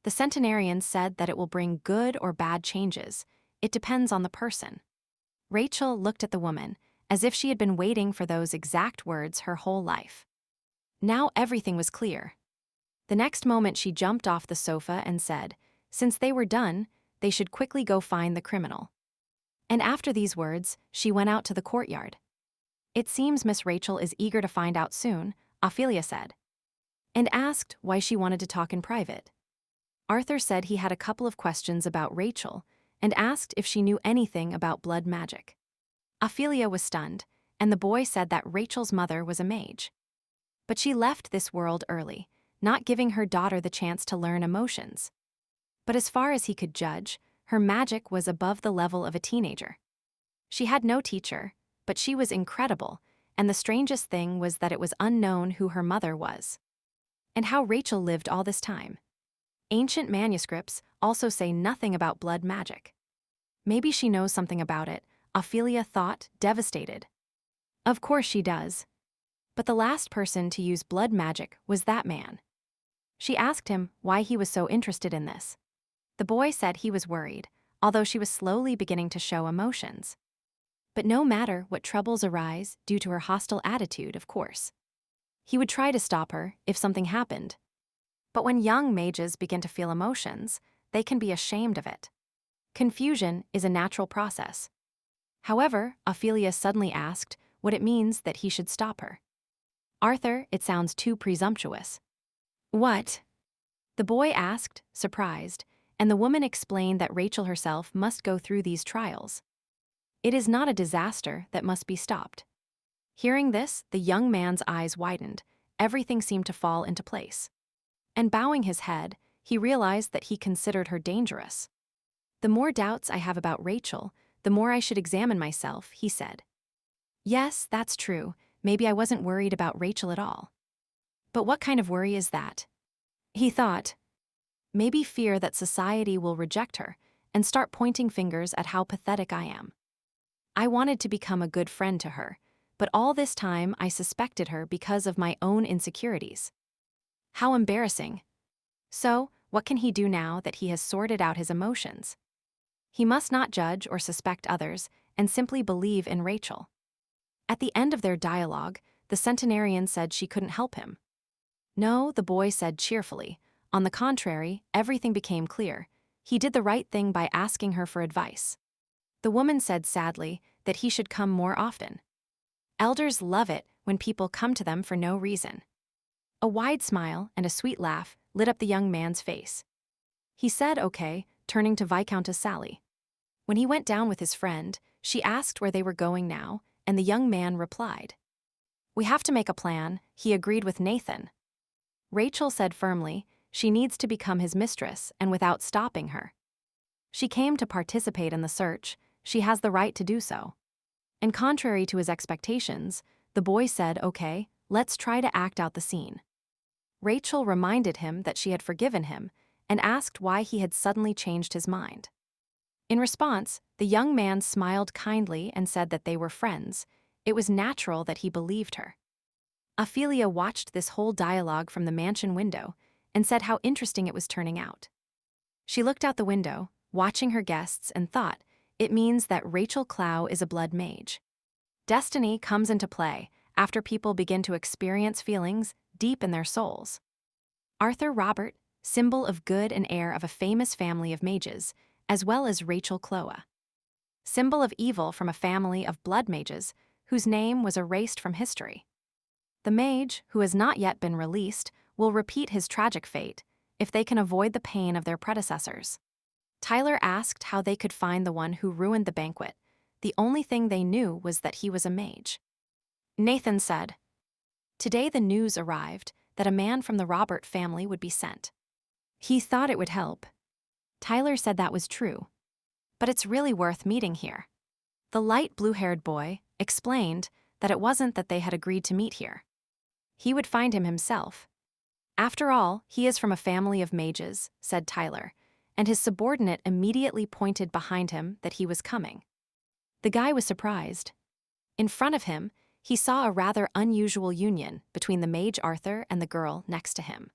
S1: The centenarian said that it will bring good or bad changes. It depends on the person. Rachel looked at the woman, as if she had been waiting for those exact words her whole life. Now everything was clear. The next moment she jumped off the sofa and said, since they were done, they should quickly go find the criminal. And after these words, she went out to the courtyard. It seems Miss Rachel is eager to find out soon, Ophelia said, and asked why she wanted to talk in private. Arthur said he had a couple of questions about Rachel and asked if she knew anything about blood magic. Ophelia was stunned, and the boy said that Rachel's mother was a mage. But she left this world early, not giving her daughter the chance to learn emotions. But as far as he could judge, her magic was above the level of a teenager. She had no teacher, but she was incredible, and the strangest thing was that it was unknown who her mother was. And how Rachel lived all this time. Ancient manuscripts also say nothing about blood magic. Maybe she knows something about it, Ophelia thought, devastated. Of course she does. But the last person to use blood magic was that man. She asked him why he was so interested in this. The boy said he was worried, although she was slowly beginning to show emotions. But no matter what troubles arise due to her hostile attitude, of course. He would try to stop her if something happened. But when young mages begin to feel emotions, they can be ashamed of it. Confusion is a natural process. However, Ophelia suddenly asked what it means that he should stop her. Arthur, it sounds too presumptuous. What? The boy asked, surprised, and the woman explained that Rachel herself must go through these trials. It is not a disaster that must be stopped. Hearing this, the young man's eyes widened. Everything seemed to fall into place. And bowing his head, he realized that he considered her dangerous. The more doubts I have about Rachel, the more I should examine myself, he said. Yes, that's true. Maybe I wasn't worried about Rachel at all. But what kind of worry is that? He thought. Maybe fear that society will reject her and start pointing fingers at how pathetic I am. I wanted to become a good friend to her, but all this time I suspected her because of my own insecurities. How embarrassing. So, what can he do now that he has sorted out his emotions? He must not judge or suspect others and simply believe in Rachel. At the end of their dialogue, the centenarian said she couldn't help him. No, the boy said cheerfully. On the contrary, everything became clear. He did the right thing by asking her for advice. The woman said sadly that he should come more often. Elders love it when people come to them for no reason. A wide smile and a sweet laugh lit up the young man's face. He said okay, turning to Viscountess Sally. When he went down with his friend, she asked where they were going now, and the young man replied. We have to make a plan, he agreed with Nathan. Rachel said firmly, she needs to become his mistress and without stopping her. She came to participate in the search, she has the right to do so. And contrary to his expectations, the boy said, okay, let's try to act out the scene. Rachel reminded him that she had forgiven him and asked why he had suddenly changed his mind. In response, the young man smiled kindly and said that they were friends. It was natural that he believed her. Ophelia watched this whole dialogue from the mansion window and said how interesting it was turning out. She looked out the window, watching her guests, and thought, it means that Rachel Clow is a blood mage. Destiny comes into play after people begin to experience feelings deep in their souls. Arthur Robert, symbol of good and heir of a famous family of mages, as well as Rachel Cloa, symbol of evil from a family of blood mages whose name was erased from history. The mage, who has not yet been released, will repeat his tragic fate if they can avoid the pain of their predecessors. Tyler asked how they could find the one who ruined the banquet. The only thing they knew was that he was a mage. Nathan said, today the news arrived that a man from the Robert family would be sent. He thought it would help. Tyler said that was true. But it's really worth meeting here. The light blue-haired boy explained that it wasn't that they had agreed to meet here. He would find him himself. After all, he is from a family of mages, said Tyler, and his subordinate immediately pointed behind him that he was coming. The guy was surprised. In front of him, he saw a rather unusual union between the mage Arthur and the girl next to him.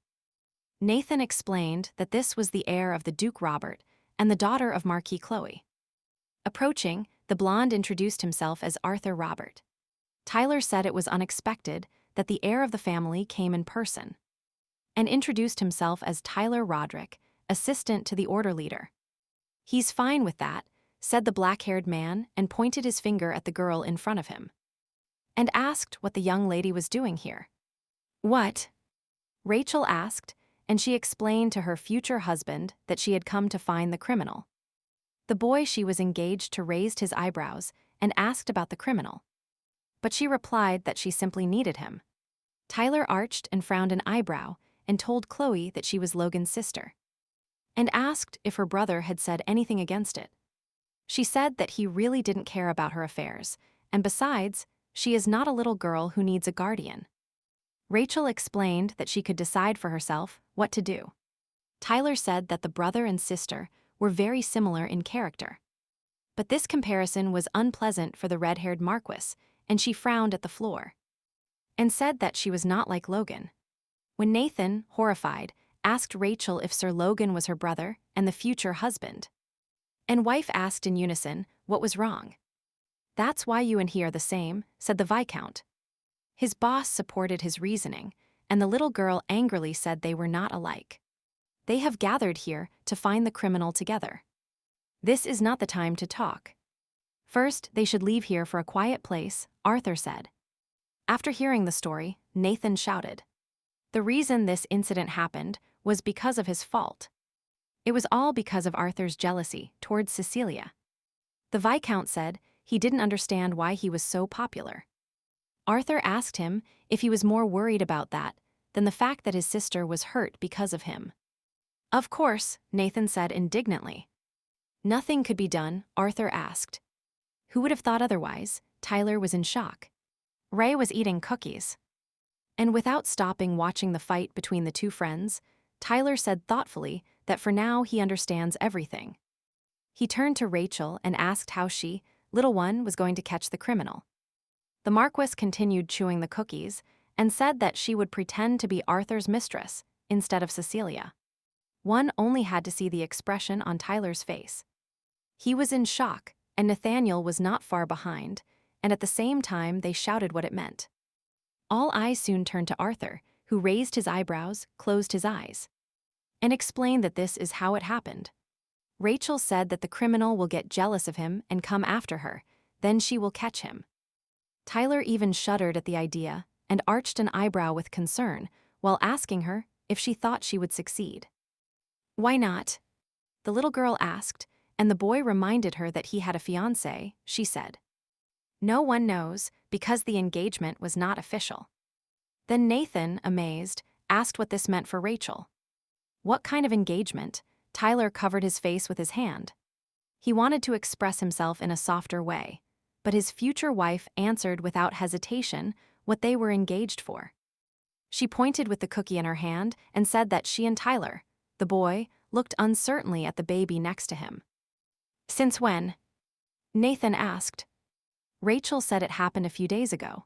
S1: Nathan explained that this was the heir of the Duke Robert and the daughter of Marquis Chloe. Approaching, the blonde introduced himself as Arthur Robert. Tyler said it was unexpected that the heir of the family came in person, and introduced himself as Tyler Roderick, assistant to the order leader. He's fine with that, said the black-haired man and pointed his finger at the girl in front of him, and asked what the young lady was doing here. What? Rachel asked, and she explained to her future husband that she had come to find the criminal. The boy she was engaged to raised his eyebrows and asked about the criminal. But she replied that she simply needed him. Tyler arched and frowned an eyebrow and told Chloe that she was Logan's sister, and asked if her brother had said anything against it. She said that he really didn't care about her affairs, and besides, she is not a little girl who needs a guardian. Rachel explained that she could decide for herself what to do. Tyler said that the brother and sister were very similar in character. But this comparison was unpleasant for the red-haired Marquis, and she frowned at the floor, and said that she was not like Logan. When Nathan, horrified, asked Rachel if Sir Logan was her brother and the future husband, and wife asked in unison what was wrong. That's why you and he are the same, said the Viscount. His boss supported his reasoning, and the little girl angrily said they were not alike. They have gathered here to find the criminal together. This is not the time to talk. First, they should leave here for a quiet place, Arthur said. After hearing the story, Nathan shouted. The reason this incident happened was because of his fault. It was all because of Arthur's jealousy towards Cecilia. The Viscount said he didn't understand why he was so popular. Arthur asked him if he was more worried about that than the fact that his sister was hurt because of him. Of course, Nathan said indignantly. Nothing could be done, Arthur asked. Who would have thought otherwise? Tyler was in shock. Ray was eating cookies. And without stopping watching the fight between the two friends, Tyler said thoughtfully that for now he understands everything. He turned to Rachel and asked how she, little one, was going to catch the criminal. The Marquis continued chewing the cookies and said that she would pretend to be Arthur's mistress instead of Cecilia. One only had to see the expression on Tyler's face. He was in shock, and Nathaniel was not far behind, and at the same time they shouted what it meant. All eyes soon turned to Arthur, who raised his eyebrows, closed his eyes, and explained that this is how it happened. Rachel said that the criminal will get jealous of him and come after her, then she will catch him. Tyler even shuddered at the idea and arched an eyebrow with concern while asking her if she thought she would succeed. "Why not?" the little girl asked, and the boy reminded her that he had a fiancé, she said. "No one knows, because the engagement was not official." Then Nathan, amazed, asked what this meant for Rachel. What kind of engagement? Tyler covered his face with his hand. He wanted to express himself in a softer way, but his future wife answered without hesitation what they were engaged for. She pointed with the cookie in her hand and said that she and Tyler, the boy, looked uncertainly at the baby next to him. "Since when?" Nathan asked. Rachel said it happened a few days ago.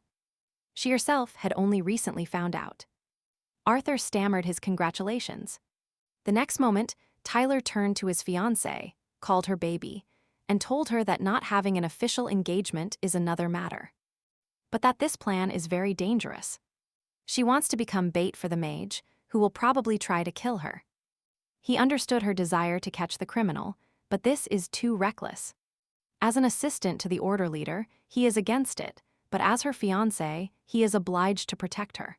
S1: She herself had only recently found out. Arthur stammered his congratulations. The next moment, Tyler turned to his fiancée, called her baby, and told her that not having an official engagement is another matter. But that this plan is very dangerous. She wants to become bait for the mage, who will probably try to kill her. He understood her desire to catch the criminal, but this is too reckless. As an assistant to the order leader, he is against it, but as her fiancé, he is obliged to protect her.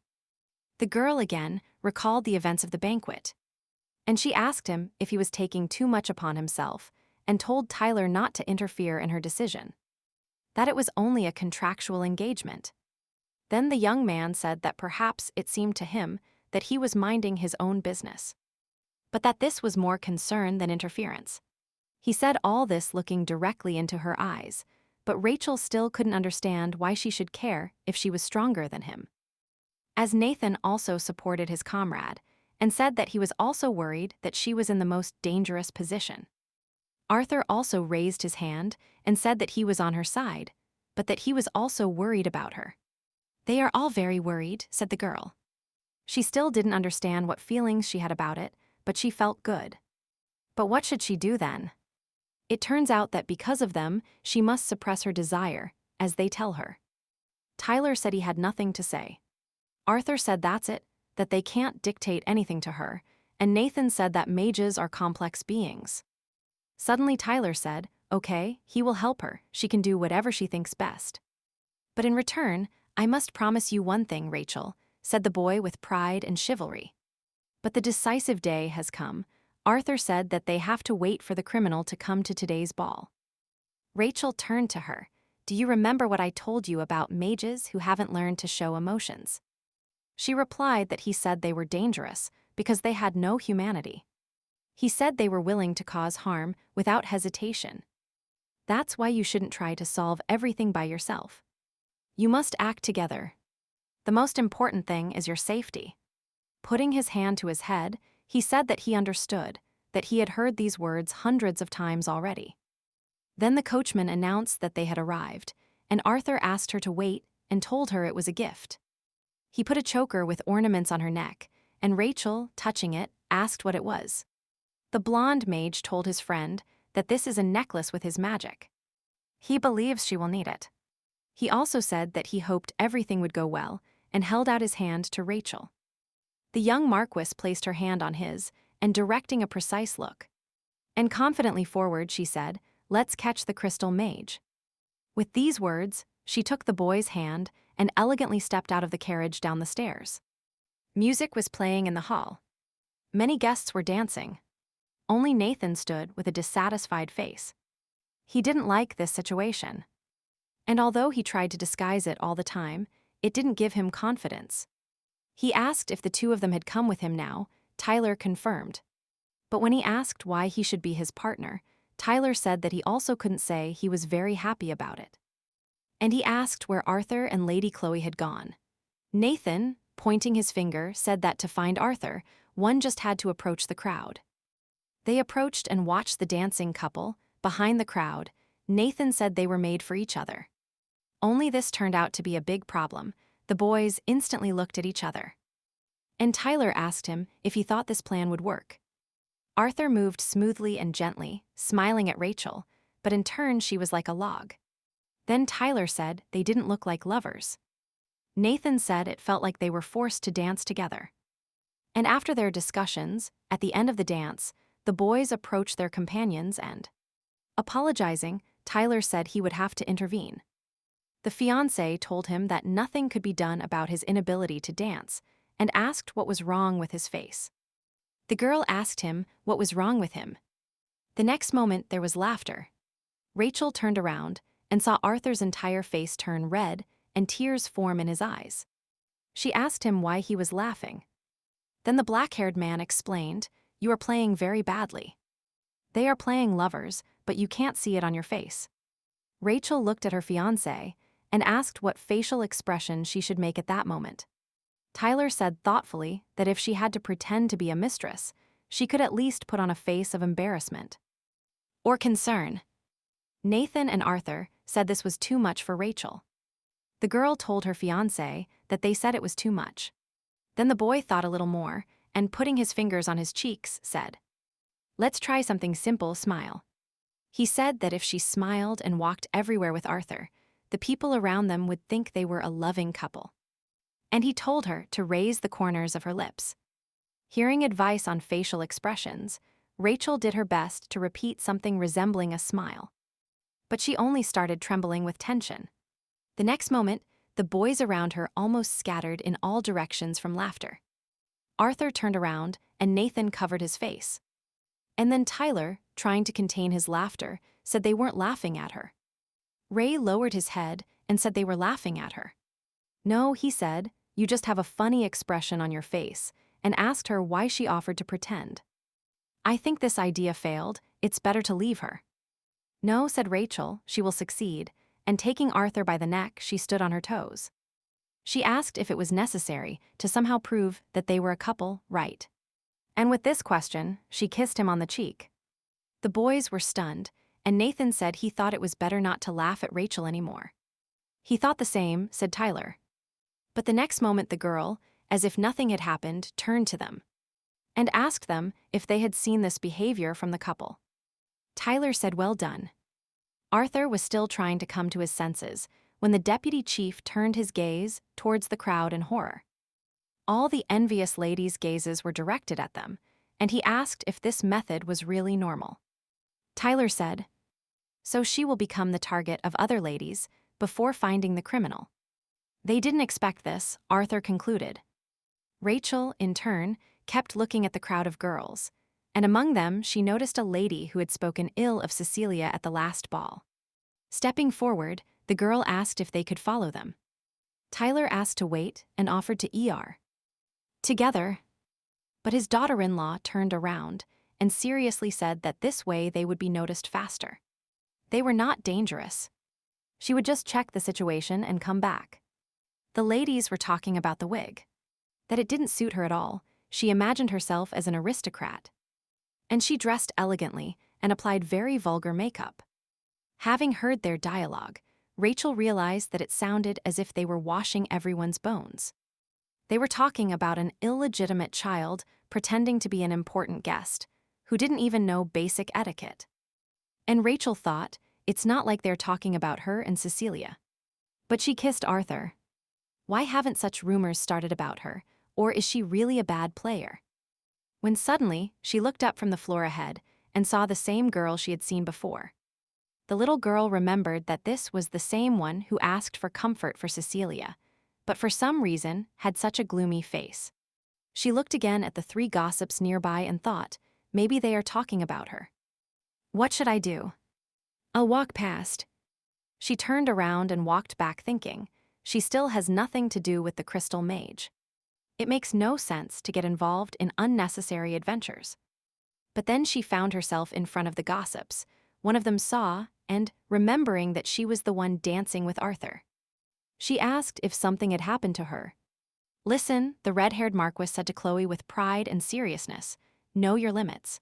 S1: The girl again recalled the events of the banquet, and she asked him if he was taking too much upon himself and told Tyler not to interfere in her decision, that it was only a contractual engagement. Then the young man said that perhaps it seemed to him that he was minding his own business, but that this was more concern than interference. He said all this looking directly into her eyes, but Rachel still couldn't understand why she should care if she was stronger than him. As Nathan also supported his comrade and said that he was also worried that she was in the most dangerous position. Arthur also raised his hand and said that he was on her side, but that he was also worried about her. "They are all very worried," said the girl. She still didn't understand what feelings she had about it, but she felt good. But what should she do then? It turns out that because of them, she must suppress her desire, as they tell her. Tyler said he had nothing to say. Arthur said that's it, that they can't dictate anything to her, and Nathan said that mages are complex beings. Suddenly Tyler said, "Okay, he will help her, she can do whatever she thinks best. But in return, I must promise you one thing, Rachel," said the boy with pride and chivalry. But the decisive day has come. Arthur said that they have to wait for the criminal to come to today's ball. Rachel turned to her. "Do you remember what I told you about mages who haven't learned to show emotions?" She replied that he said they were dangerous because they had no humanity. He said they were willing to cause harm without hesitation. That's why you shouldn't try to solve everything by yourself. You must act together. The most important thing is your safety. Putting his hand to his head, he said that he understood, that he had heard these words hundreds of times already. Then the coachman announced that they had arrived, and Arthur asked her to wait and told her it was a gift. He put a choker with ornaments on her neck, and Rachel, touching it, asked what it was. The blonde mage told his friend that this is a necklace with his magic. He believes she will need it. He also said that he hoped everything would go well and held out his hand to Rachel. The young Marquis placed her hand on his and directing a precise look. And confidently forward, she said, "Let's catch the crystal mage." With these words, she took the boy's hand and elegantly stepped out of the carriage down the stairs. Music was playing in the hall. Many guests were dancing. Only Nathan stood with a dissatisfied face. He didn't like this situation. And although he tried to disguise it all the time, it didn't give him confidence. He asked if the two of them had come with him now. Tyler confirmed. But when he asked why he should be his partner, Tyler said that he also couldn't say he was very happy about it. And he asked where Arthur and Lady Chloe had gone. Nathan, pointing his finger, said that to find Arthur, one just had to approach the crowd. They approached and watched the dancing couple. Behind the crowd, Nathan said they were made for each other. Only this turned out to be a big problem. The boys instantly looked at each other. And Tyler asked him if he thought this plan would work. Arthur moved smoothly and gently, smiling at Rachel, but in turn she was like a log. Then Tyler said they didn't look like lovers. Nathan said it felt like they were forced to dance together. And after their discussions, at the end of the dance, the boys approached their companions and, apologizing, Tyler said he would have to intervene. The fiancé told him that nothing could be done about his inability to dance and asked what was wrong with his face. The girl asked him what was wrong with him. The next moment there was laughter. Rachel turned around and saw Arthur's entire face turn red and tears form in his eyes. She asked him why he was laughing. Then the black-haired man explained, "You are playing very badly. They are playing lovers, but you can't see it on your face." Rachel looked at her fiancé and asked what facial expression she should make at that moment. Tyler said thoughtfully that if she had to pretend to be a mistress, she could at least put on a face of embarrassment or concern. Nathan and Arthur said this was too much for Rachel. The girl told her fiancé that they said it was too much. Then the boy thought a little more and, putting his fingers on his cheeks, said, "Let's try something simple, smile." He said that if she smiled and walked everywhere with Arthur, the people around them would think they were a loving couple. And he told her to raise the corners of her lips. Hearing advice on facial expressions, Rachel did her best to repeat something resembling a smile. But she only started trembling with tension. The next moment, the boys around her almost scattered in all directions from laughter. Arthur turned around and Nathan covered his face. And then Tyler, trying to contain his laughter, said they weren't laughing at her. Ray lowered his head and said they were laughing at her. "No," he said, "you just have a funny expression on your face," and asked her why she offered to pretend. "I think this idea failed. It's better to leave her." "No," said Rachel, "she will succeed," and taking Arthur by the neck, she stood on her toes. She asked if it was necessary to somehow prove that they were a couple, right? And with this question, she kissed him on the cheek. The boys were stunned, and Nathan said he thought it was better not to laugh at Rachel anymore. "He thought the same," said Tyler. But the next moment the girl, as if nothing had happened, turned to them and asked them if they had seen this behavior from the couple. Tyler said, "Well done." Arthur was still trying to come to his senses when the deputy chief turned his gaze towards the crowd in horror. All the envious ladies' gazes were directed at them, and he asked if this method was really normal. Tyler said, "So she will become the target of other ladies before finding the criminal." They didn't expect this, Arthur concluded. Rachel, in turn, kept looking at the crowd of girls, and among them she noticed a lady who had spoken ill of Cecilia at the last ball. Stepping forward, the girl asked if they could follow them. Tyler asked to wait and offered to ER together, but his daughter-in-law turned around and seriously said that this way they would be noticed faster. They were not dangerous. She would just check the situation and come back. The ladies were talking about the wig, that it didn't suit her at all. She imagined herself as an aristocrat. And she dressed elegantly and applied very vulgar makeup. Having heard their dialogue, Rachel realized that it sounded as if they were washing everyone's bones. They were talking about an illegitimate child pretending to be an important guest, who didn't even know basic etiquette. And Rachel thought, it's not like they're talking about her and Cecilia. But she kissed Arthur. Why haven't such rumors started about her, or is she really a bad player? When suddenly, she looked up from the floor ahead and saw the same girl she had seen before. The little girl remembered that this was the same one who asked for comfort for Cecilia, but for some reason had such a gloomy face. She looked again at the three gossips nearby and thought, maybe they are talking about her. What should I do? I'll walk past. She turned around and walked back thinking, she still has nothing to do with the crystal mage. It makes no sense to get involved in unnecessary adventures. But then she found herself in front of the gossips. One of them saw, and, remembering that she was the one dancing with Arthur, she asked if something had happened to her. "Listen," the red-haired Marquis said to Chloe with pride and seriousness, "know your limits."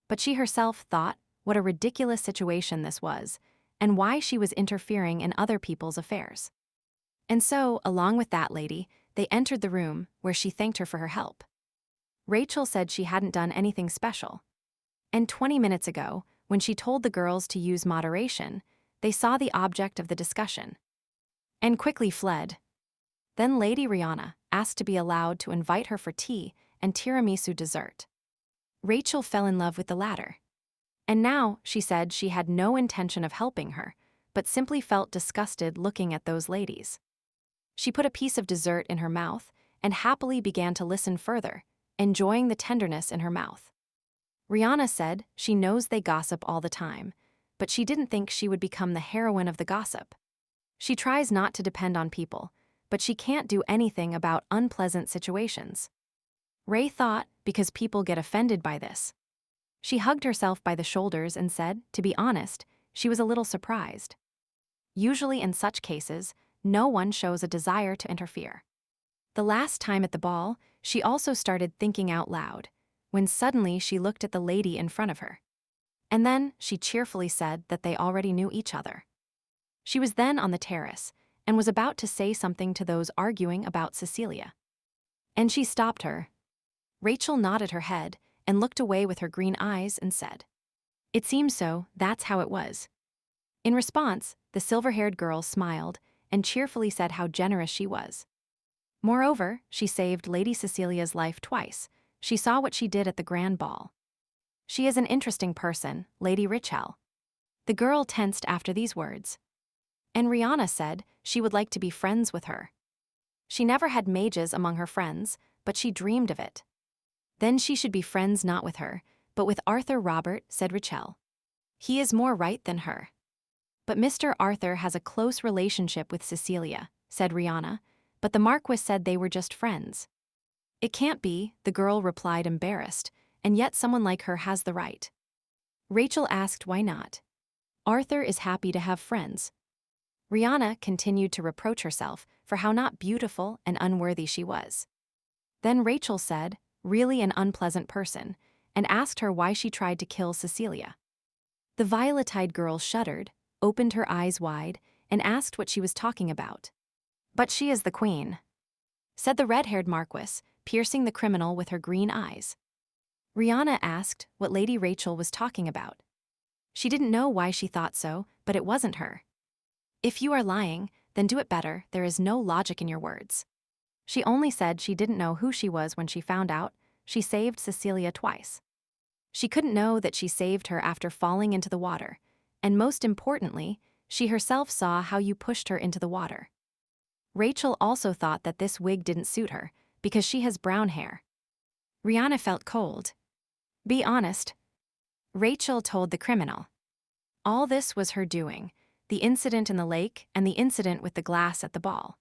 S1: But she herself thought what a ridiculous situation this was, and why she was interfering in other people's affairs. And so, along with that lady, they entered the room, where she thanked her for her help. Rachel said she hadn't done anything special. And 20 minutes ago, when she told the girls to use moderation, they saw the object of the discussion and quickly fled. Then Lady Rihanna asked to be allowed to invite her for tea and tiramisu dessert. Rachel fell in love with the latter. And now, she said, she had no intention of helping her, but simply felt disgusted looking at those ladies. She put a piece of dessert in her mouth and happily began to listen further, enjoying the tenderness in her mouth. Rihanna said she knows they gossip all the time, but she didn't think she would become the heroine of the gossip. She tries not to depend on people, but she can't do anything about unpleasant situations. Ray thought because people get offended by this. She hugged herself by the shoulders and said, to be honest, she was a little surprised. Usually in such cases, no one shows a desire to interfere. The last time at the ball, she also started thinking out loud, when suddenly she looked at the lady in front of her. And then she cheerfully said that they already knew each other. She was then on the terrace and was about to say something to those arguing about Cecilia. And she stopped her. Rachel nodded her head and looked away with her green eyes and said, "It seems so, that's how it was." In response, the silver-haired girl smiled and cheerfully said how generous she was. Moreover, she saved Lady Cecilia's life twice. She saw what she did at the grand ball. She is an interesting person, Lady Richel. The girl tensed after these words. And Rihanna said she would like to be friends with her. She never had mages among her friends, but she dreamed of it. Then she should be friends not with her, but with Arthur Robert, said Richel. He is more right than her. But Mr. Arthur has a close relationship with Cecilia, said Rihanna, but the Marquis said they were just friends. It can't be, the girl replied embarrassed, and yet someone like her has the right. Rachel asked why not. Arthur is happy to have friends. Rihanna continued to reproach herself for how not beautiful and unworthy she was. Then Rachel said, really an unpleasant person, and asked her why she tried to kill Cecilia. The violet-eyed girl shuddered, opened her eyes wide, and asked what she was talking about. But she is the queen, said the red-haired Marquis, piercing the criminal with her green eyes. Rihanna asked what Lady Rachel was talking about. She didn't know why she thought so, but it wasn't her. If you are lying, then do it better, there is no logic in your words. She only said she didn't know who she was when she found out she saved Cecilia twice. She couldn't know that she saved her after falling into the water, and most importantly, she herself saw how you pushed her into the water. Rachel also thought that this wig didn't suit her, because she has brown hair. Rihanna felt cold. Be honest. Rachel told the criminal. All this was her doing, the incident in the lake and the incident with the glass at the ball.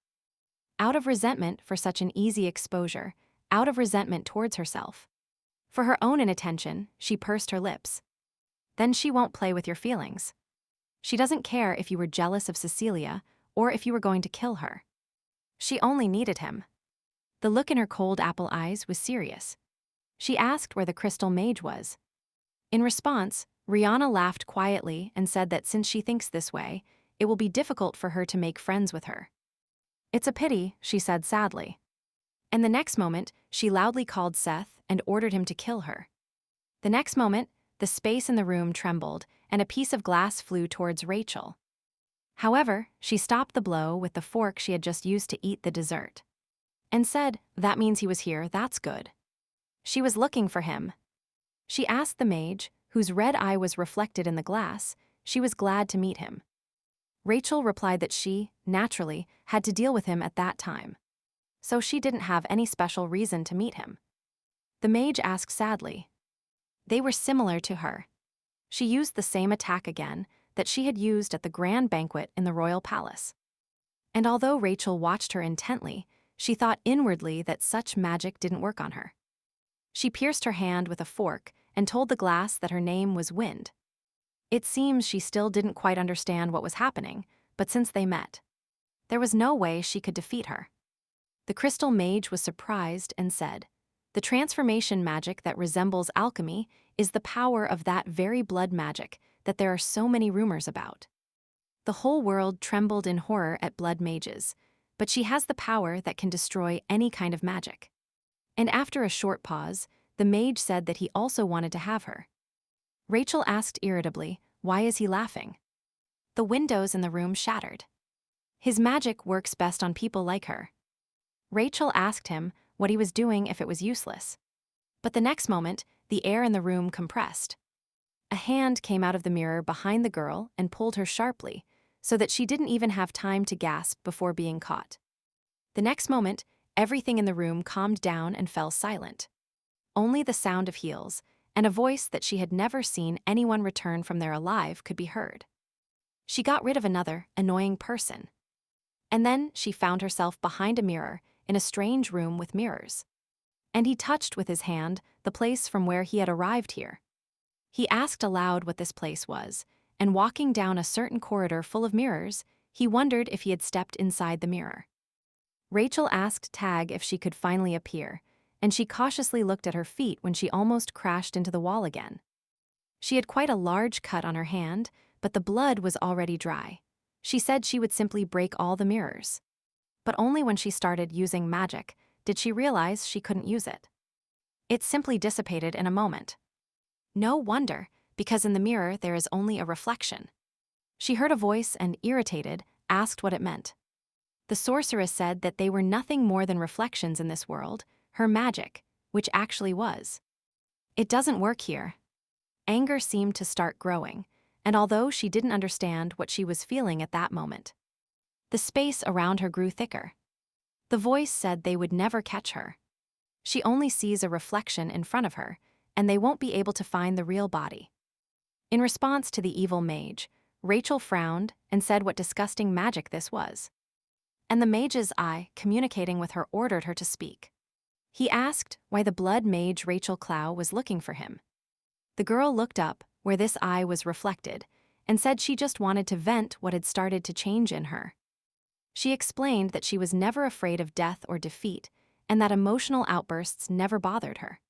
S1: Out of resentment for such an easy exposure, out of resentment towards herself. For her own inattention, she pursed her lips. Then she won't play with your feelings. She doesn't care if you were jealous of Cecilia or if you were going to kill her. She only needed him. The look in her cold apple eyes was serious. She asked where the crystal mage was. In response, Rihanna laughed quietly and said that since she thinks this way, it will be difficult for her to make friends with her. It's a pity, she said sadly. And the next moment, she loudly called Seth and ordered him to kill her. The next moment, the space in the room trembled and a piece of glass flew towards Rachel. However, she stopped the blow with the fork she had just used to eat the dessert. And said, that means he was here, that's good. She was looking for him. She asked the mage, whose red eye was reflected in the glass, she was glad to meet him. Rachel replied that she, naturally, had to deal with him at that time. So she didn't have any special reason to meet him. The mage asked sadly. They were similar to her. She used the same attack again that she had used at the grand banquet in the royal palace. And although Rachel watched her intently, she thought inwardly that such magic didn't work on her. She pierced her hand with a fork and told the glass that her name was Wind. It seems she still didn't quite understand what was happening, but since they met, there was no way she could defeat her. The crystal mage was surprised and said, the transformation magic that resembles alchemy is the power of that very blood magic that there are so many rumors about. The whole world trembled in horror at blood mages, but she has the power that can destroy any kind of magic. And after a short pause, the mage said that he also wanted to have her. Rachel asked irritably, why is he laughing? The windows in the room shattered. His magic works best on people like her. Rachel asked him what he was doing if it was useless. But the next moment, the air in the room compressed. A hand came out of the mirror behind the girl and pulled her sharply, so that she didn't even have time to gasp before being caught. The next moment, everything in the room calmed down and fell silent. Only the sound of heels and a voice that she had never seen anyone return from there alive could be heard. She got rid of another, annoying person. And then she found herself behind a mirror in a strange room with mirrors. And he touched with his hand the place from where he had arrived here. He asked aloud what this place was, and walking down a certain corridor full of mirrors, he wondered if he had stepped inside the mirror. Rachel asked Tag if she could finally appear, and she cautiously looked at her feet when she almost crashed into the wall again. She had quite a large cut on her hand, but the blood was already dry. She said she would simply break all the mirrors. But only when she started using magic did she realize she couldn't use it. It simply dissipated in a moment. No wonder, because in the mirror there is only a reflection. She heard a voice and, irritated, asked what it meant. The sorceress said that they were nothing more than reflections in this world, her magic, which actually was. It doesn't work here. Anger seemed to start growing, and although she didn't understand what she was feeling at that moment, the space around her grew thicker. The voice said they would never catch her. She only sees a reflection in front of her, and they won't be able to find the real body. In response to the evil mage, Rachel frowned and said what disgusting magic this was. And the mage's eye, communicating with her, ordered her to speak. He asked why the blood mage Rachel Clow was looking for him. The girl looked up, where this eye was reflected, and said she just wanted to vent what had started to change in her. She explained that she was never afraid of death or defeat, and that emotional outbursts never bothered her.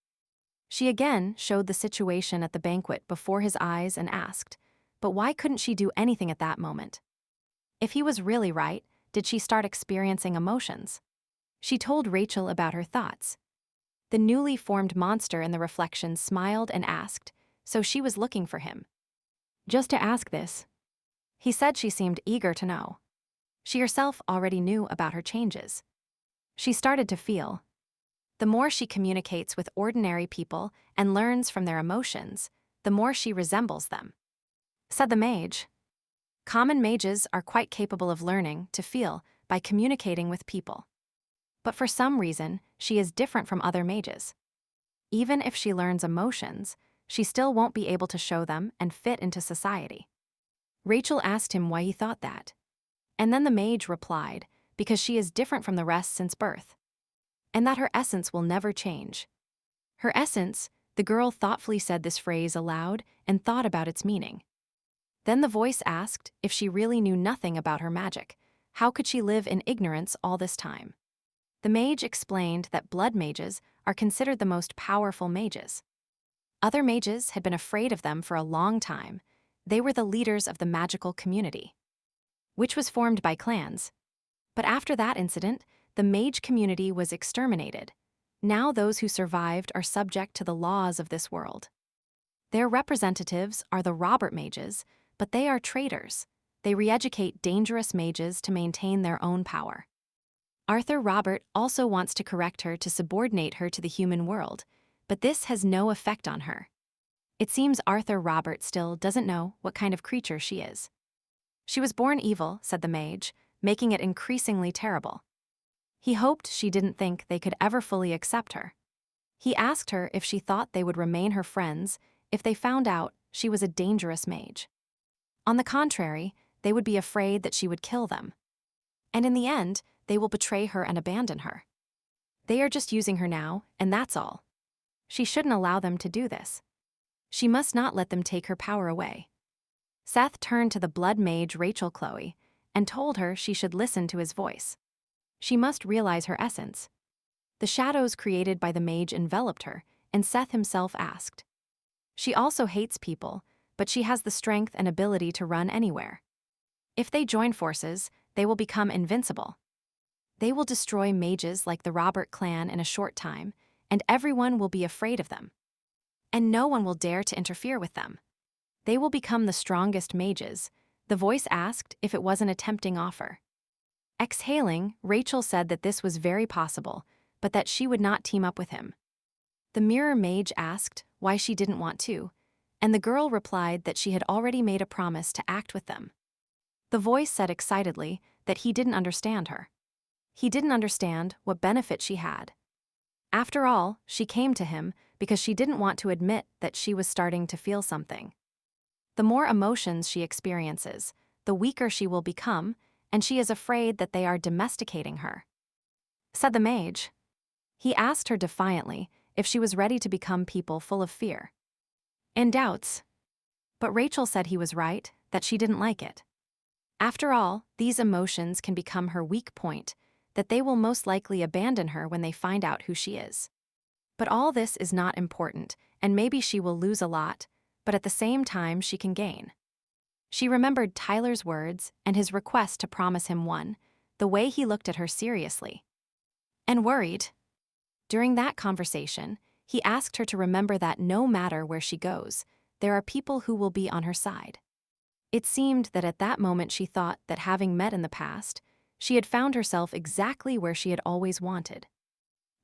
S1: She again showed the situation at the banquet before his eyes and asked, but why couldn't she do anything at that moment? If he was really right, did she start experiencing emotions? She told Rachel about her thoughts. The newly formed monster in the reflection smiled and asked, so she was looking for him. Just to ask this. He said she seemed eager to know. She herself already knew about her changes. She started to feel. The more she communicates with ordinary people and learns from their emotions, the more she resembles them. Said the mage. Common mages are quite capable of learning to feel by communicating with people. But for some reason, she is different from other mages. Even if she learns emotions, she still won't be able to show them and fit into society. Rachel asked him why he thought that. And then the mage replied, because she is different from the rest since birth. And that her essence will never change. Her essence, the girl thoughtfully said this phrase aloud and thought about its meaning. Then the voice asked if she really knew nothing about her magic. How could she live in ignorance all this time? The mage explained that blood mages are considered the most powerful mages. Other mages had been afraid of them for a long time. They were the leaders of the magical community, which was formed by clans. But after that incident, the mage community was exterminated. Now those who survived are subject to the laws of this world. Their representatives are the Robert mages, but they are traitors. They re-educate dangerous mages to maintain their own power. Arthur Robert also wants to correct her to subordinate her to the human world, but this has no effect on her. It seems Arthur Robert still doesn't know what kind of creature she is. She was born evil, said the mage, making it increasingly terrible. He hoped she didn't think they could ever fully accept her. He asked her if she thought they would remain her friends if they found out she was a dangerous mage. On the contrary, they would be afraid that she would kill them. And in the end, they will betray her and abandon her. They are just using her now, and that's all. She shouldn't allow them to do this. She must not let them take her power away. Seth turned to the blood mage Rachel Chloe and told her she should listen to his voice. She must realize her essence. The shadows created by the mage enveloped her, and Seth himself asked. She also hates people, but she has the strength and ability to run anywhere. If they join forces, they will become invincible. They will destroy mages like the Robert clan in a short time, and everyone will be afraid of them. And no one will dare to interfere with them. They will become the strongest mages. The voice asked if it wasn't a tempting offer. Exhaling, Rachel said that this was very possible, but that she would not team up with him. The mirror mage asked why she didn't want to, and the girl replied that she had already made a promise to act with them. The voice said excitedly that he didn't understand her. He didn't understand what benefit she had. After all, she came to him because she didn't want to admit that she was starting to feel something. The more emotions she experiences, the weaker she will become, and she is afraid that they are domesticating her, said the mage. He asked her defiantly if she was ready to become people full of fear and doubts. But Rachel said he was right, that she didn't like it. After all, these emotions can become her weak point, that they will most likely abandon her when they find out who she is. But all this is not important, and maybe she will lose a lot, but at the same time she can gain. She remembered Tyler's words and his request to promise him one, the way he looked at her seriously and worried. During that conversation, he asked her to remember that no matter where she goes, there are people who will be on her side. It seemed that at that moment she thought that having met in the past, she had found herself exactly where she had always wanted.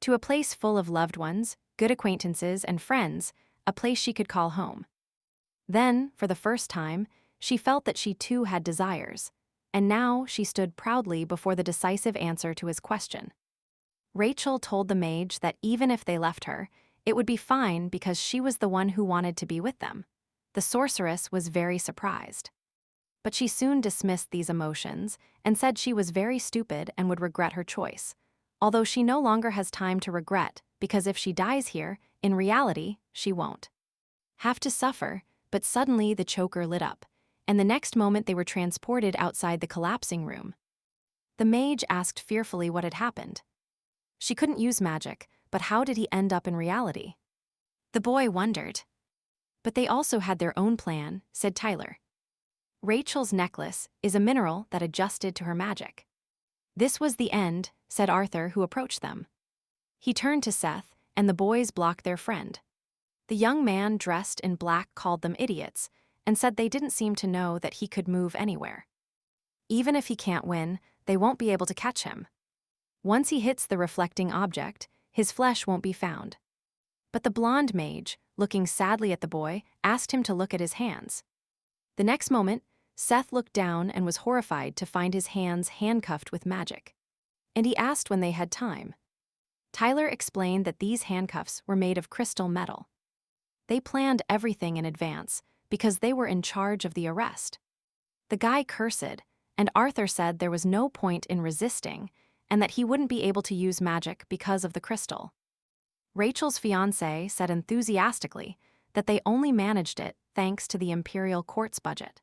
S1: To a place full of loved ones, good acquaintances, and friends, a place she could call home. Then, for the first time, she felt that she too had desires, and now she stood proudly before the decisive answer to his question. Rachel told the mage that even if they left her, it would be fine because she was the one who wanted to be with them. The sorceress was very surprised. But she soon dismissed these emotions and said she was very stupid and would regret her choice, although she no longer has time to regret because if she dies here, in reality, she won't have to suffer. But suddenly the choker lit up, and the next moment they were transported outside the collapsing room. The mage asked fearfully what had happened. She couldn't use magic, but how did he end up in reality? The boy wondered. But they also had their own plan, said Tyler. Rachel's necklace is a mineral that adjusted to her magic. This was the end, said Arthur, who approached them. He turned to Seth, and the boys blocked their friend. The young man dressed in black called them idiots and said they didn't seem to know that he could move anywhere. Even if he can't win, they won't be able to catch him. Once he hits the reflecting object, his flesh won't be found. But the blonde mage, looking sadly at the boy, asked him to look at his hands. The next moment, Seth looked down and was horrified to find his hands handcuffed with magic. And he asked when they had time. Tyler explained that these handcuffs were made of crystal metal. They planned everything in advance because they were in charge of the arrest. The guy cursed, and Arthur said there was no point in resisting and that he wouldn't be able to use magic because of the crystal. Rachel's fiancé said enthusiastically that they only managed it thanks to the imperial court's budget.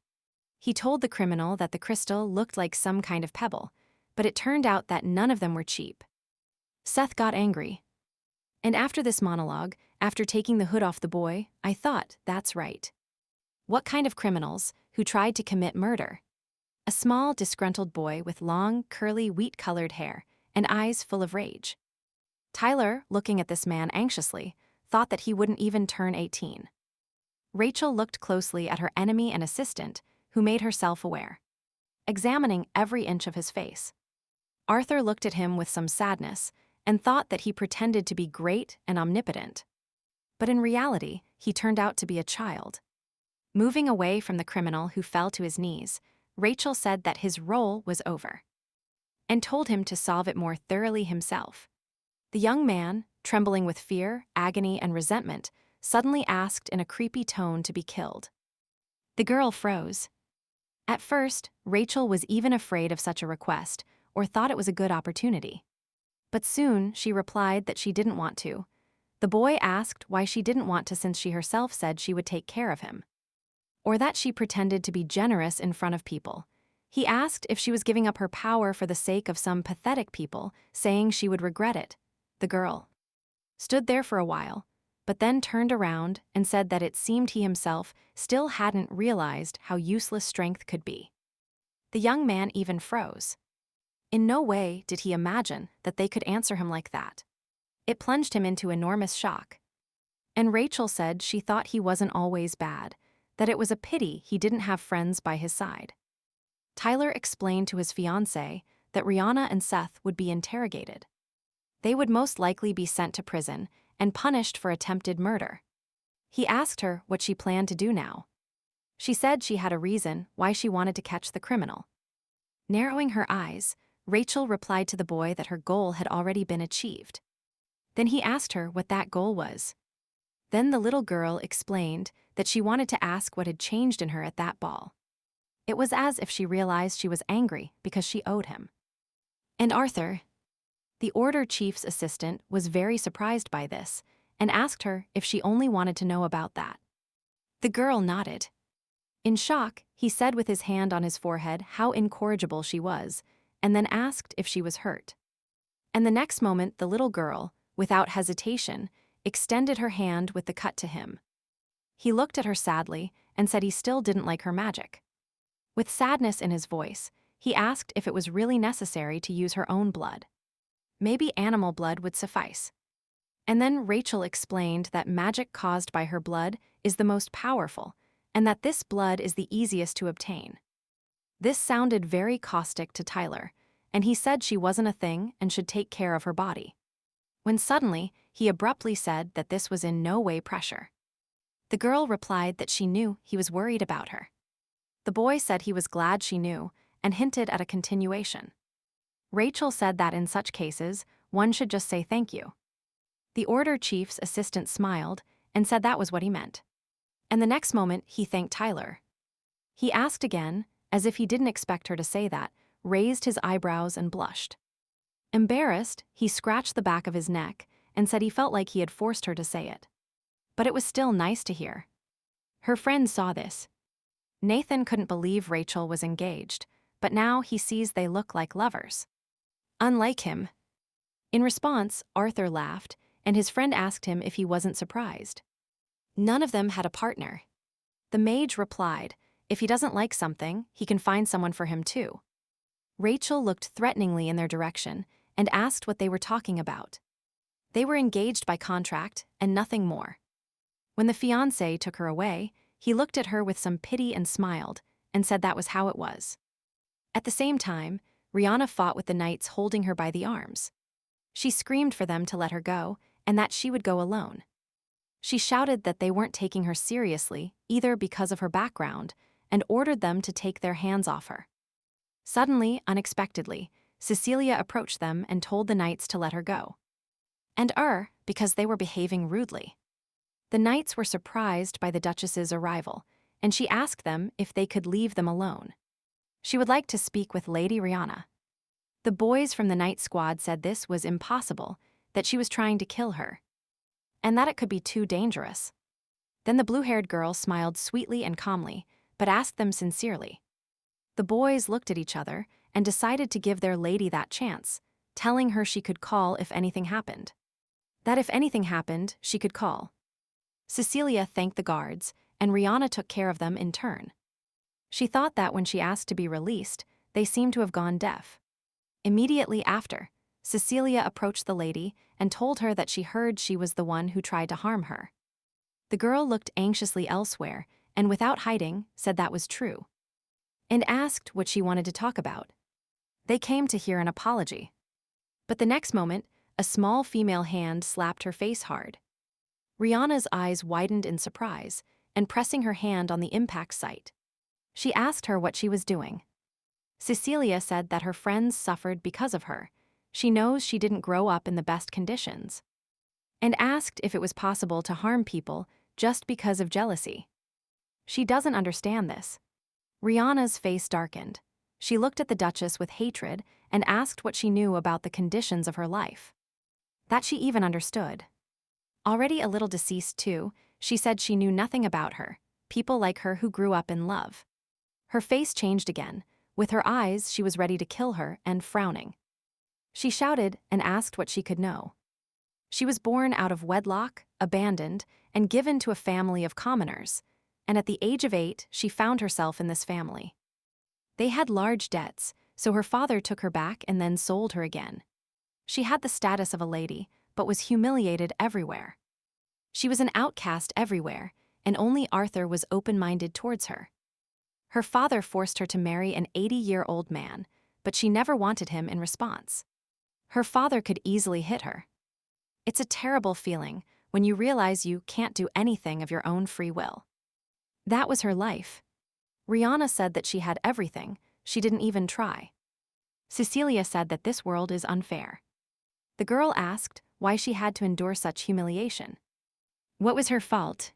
S1: He told the criminal that the crystal looked like some kind of pebble, but it turned out that none of them were cheap. Seth got angry. And after this monologue, after taking the hood off the boy, I thought, that's right. What kind of criminals who tried to commit murder? A small, disgruntled boy with long, curly, wheat-colored hair and eyes full of rage. Tyler, looking at this man anxiously, thought that he wouldn't even turn 18. Rachel looked closely at her enemy and assistant, who made her self-aware, examining every inch of his face. Arthur looked at him with some sadness and thought that he pretended to be great and omnipotent. But in reality, he turned out to be a child. Moving away from the criminal who fell to his knees, Rachel said that his role was over and told him to solve it more thoroughly himself. The young man, trembling with fear, agony, and resentment, suddenly asked in a creepy tone to be killed. The girl froze. At first, Rachel was even afraid of such a request or thought it was a good opportunity. But soon she replied that she didn't want to. The boy asked why she didn't want to since she herself said she would take care of him. Or that she pretended to be generous in front of people. He asked if she was giving up her power for the sake of some pathetic people, saying she would regret it. The girl stood there for a while, but then turned around and said that it seemed he himself still hadn't realized how useless strength could be. The young man even froze. In no way did he imagine that they could answer him like that. It plunged him into enormous shock. And Rachel said she thought he wasn't always bad, that it was a pity he didn't have friends by his side. Tyler explained to his fiancée that Rihanna and Seth would be interrogated. They would most likely be sent to prison, and punished for attempted murder. He asked her what she planned to do now. She said she had a reason why she wanted to catch the criminal. Narrowing her eyes, Rachel replied to the boy that her goal had already been achieved. Then he asked her what that goal was. Then the little girl explained that she wanted to ask what had changed in her at that ball. It was as if she realized she was angry because she owed him. And Arthur, the order chief's assistant, was very surprised by this and asked her if she only wanted to know about that. The girl nodded. In shock, he said with his hand on his forehead how incorrigible she was, and then asked if she was hurt. And the next moment the little girl, without hesitation, extended her hand with the cut to him. He looked at her sadly and said he still didn't like her magic. With sadness in his voice, he asked if it was really necessary to use her own blood. Maybe animal blood would suffice. And then Rachel explained that magic caused by her blood is the most powerful, and that this blood is the easiest to obtain. This sounded very caustic to Tyler, and he said she wasn't a thing and should take care of her body. When suddenly, he abruptly said that this was in no way pressure. The girl replied that she knew he was worried about her. The boy said he was glad she knew and hinted at a continuation. Rachel said that in such cases, one should just say thank you. The order chief's assistant smiled and said that was what he meant. And the next moment, he thanked Tyler. He asked again, as if he didn't expect her to say that, raised his eyebrows and blushed. Embarrassed, he scratched the back of his neck and said he felt like he had forced her to say it. But it was still nice to hear. Her friend saw this. Nathan couldn't believe Rachel was engaged, but now he sees they look like lovers. Unlike him. In response, Arthur laughed, and his friend asked him if he wasn't surprised. None of them had a partner. The mage replied, if he doesn't like something, he can find someone for him too. Rachel looked threateningly in their direction and asked what they were talking about. They were engaged by contract and nothing more. When the fiancé took her away, he looked at her with some pity and smiled, and said that was how it was. At the same time, Rihanna fought with the knights holding her by the arms. She screamed for them to let her go, and that she would go alone. She shouted that they weren't taking her seriously, either because of her background, and ordered them to take their hands off her. Suddenly, unexpectedly, Cecilia approached them and told the knights to let her go. And because they were behaving rudely. The knights were surprised by the Duchess's arrival, and she asked them if they could leave them alone. She would like to speak with Lady Rihanna. The boys from the night squad said this was impossible, that she was trying to kill her, and that it could be too dangerous. Then the blue-haired girl smiled sweetly and calmly, but asked them sincerely. The boys looked at each other and decided to give their lady that chance, telling her she could call if anything happened. That if anything happened, she could call. Cecilia thanked the guards, and Rihanna took care of them in turn. She thought that when she asked to be released, they seemed to have gone deaf. Immediately after, Cecilia approached the lady and told her that she heard she was the one who tried to harm her. The girl looked anxiously elsewhere and without hiding said that was true, and asked what she wanted to talk about. They came to hear an apology. But the next moment, a small female hand slapped her face hard. Rihanna's eyes widened in surprise, and pressing her hand on the impact site. She asked her what she was doing. Cecilia said that her friends suffered because of her. She knows she didn't grow up in the best conditions. And asked if it was possible to harm people just because of jealousy. She doesn't understand this. Rihanna's face darkened. She looked at the Duchess with hatred and asked what she knew about the conditions of her life. That she even understood. Already a little deceased too, she said she knew nothing about her, people like her who grew up in love. Her face changed again. With her eyes, she was ready to kill her and frowning. She shouted and asked what she could know. She was born out of wedlock, abandoned, and given to a family of commoners, and at the age of 8, she found herself in this family. They had large debts, so her father took her back and then sold her again. She had the status of a lady, but was humiliated everywhere. She was an outcast everywhere, and only Arthur was open-minded towards her. Her father forced her to marry an 80-year-old man, but she never wanted him in response. Her father could easily hit her. It's a terrible feeling when you realize you can't do anything of your own free will. That was her life. Rihanna said that she had everything, she didn't even try. Cecilia said that this world is unfair. The girl asked why she had to endure such humiliation. What was her fault?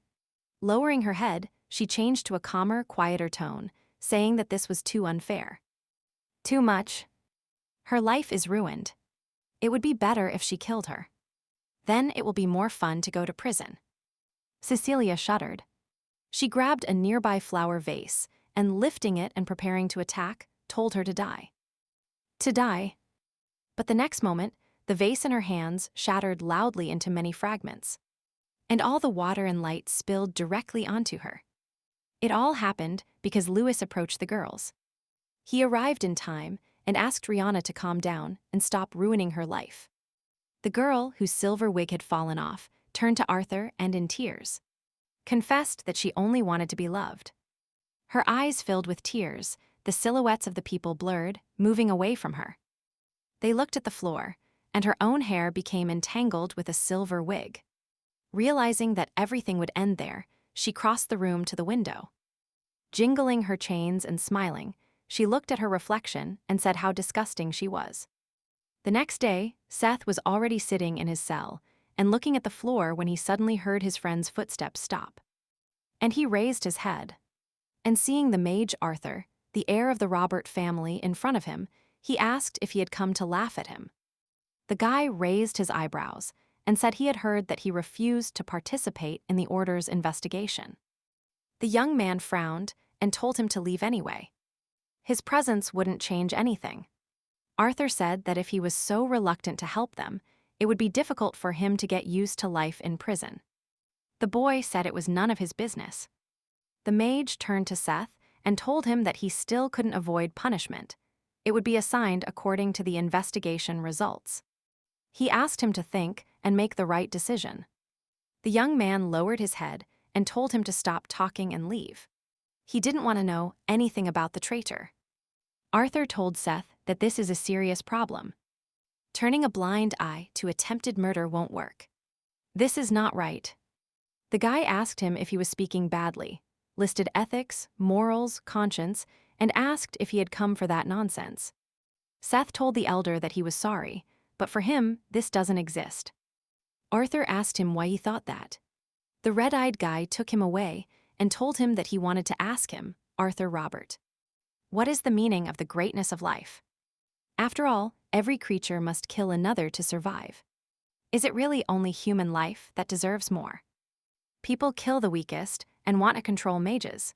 S1: Lowering her head, she changed to a calmer, quieter tone, saying that this was too unfair. Too much. Her life is ruined. It would be better if she killed her. Then it will be more fun to go to prison. Cecilia shuddered. She grabbed a nearby flower vase and, lifting it and preparing to attack, told her to die. To die. But the next moment, the vase in her hands shattered loudly into many fragments. And all the water and light spilled directly onto her. It all happened because Louis approached the girls. He arrived in time and asked Rihanna to calm down and stop ruining her life. The girl, whose silver wig had fallen off, turned to Arthur and, in tears, confessed that she only wanted to be loved. Her eyes filled with tears, the silhouettes of the people blurred, moving away from her. They looked at the floor, and her own hair became entangled with a silver wig. Realizing that everything would end there, she crossed the room to the window. Jingling her chains and smiling, she looked at her reflection and said how disgusting she was. The next day, Seth was already sitting in his cell and looking at the floor when he suddenly heard his friend's footsteps stop. And he raised his head. And seeing the mage Arthur, the heir of the Robert family, in front of him, he asked if he had come to laugh at him. The guy raised his eyebrows and said he had heard that he refused to participate in the Order's investigation. The young man frowned and told him to leave anyway. His presence wouldn't change anything. Arthur said that if he was so reluctant to help them, it would be difficult for him to get used to life in prison. The boy said it was none of his business. The mage turned to Seth and told him that he still couldn't avoid punishment. It would be assigned according to the investigation results. He asked him to think and make the right decision. The young man lowered his head and told him to stop talking and leave. He didn't want to know anything about the traitor. Arthur told Seth that this is a serious problem. Turning a blind eye to attempted murder won't work. This is not right. The guy asked him if he was speaking badly, listed ethics, morals, conscience, and asked if he had come for that nonsense. Seth told the elder that he was sorry, but for him, this doesn't exist. Arthur asked him why he thought that. The red-eyed guy took him away and told him that he wanted to ask him, Arthur Robert, what is the meaning of the greatness of life? After all, every creature must kill another to survive. Is it really only human life that deserves more? People kill the weakest and want to control mages.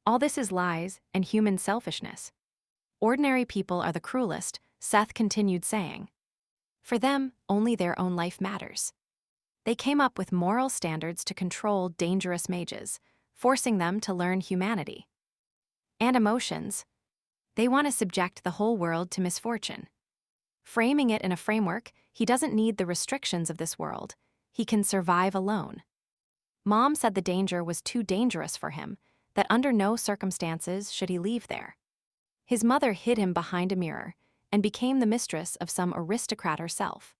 S1: All this is lies and human selfishness. Ordinary people are the cruelest, Seth continued saying. For them, only their own life matters. They came up with moral standards to control dangerous mages, forcing them to learn humanity. And emotions. They want to subject the whole world to misfortune. Framing it in a framework, he doesn't need the restrictions of this world. He can survive alone. Mom said the danger was too dangerous for him, that under no circumstances should he leave there. His mother hid him behind a mirror and became the mistress of some aristocrat herself.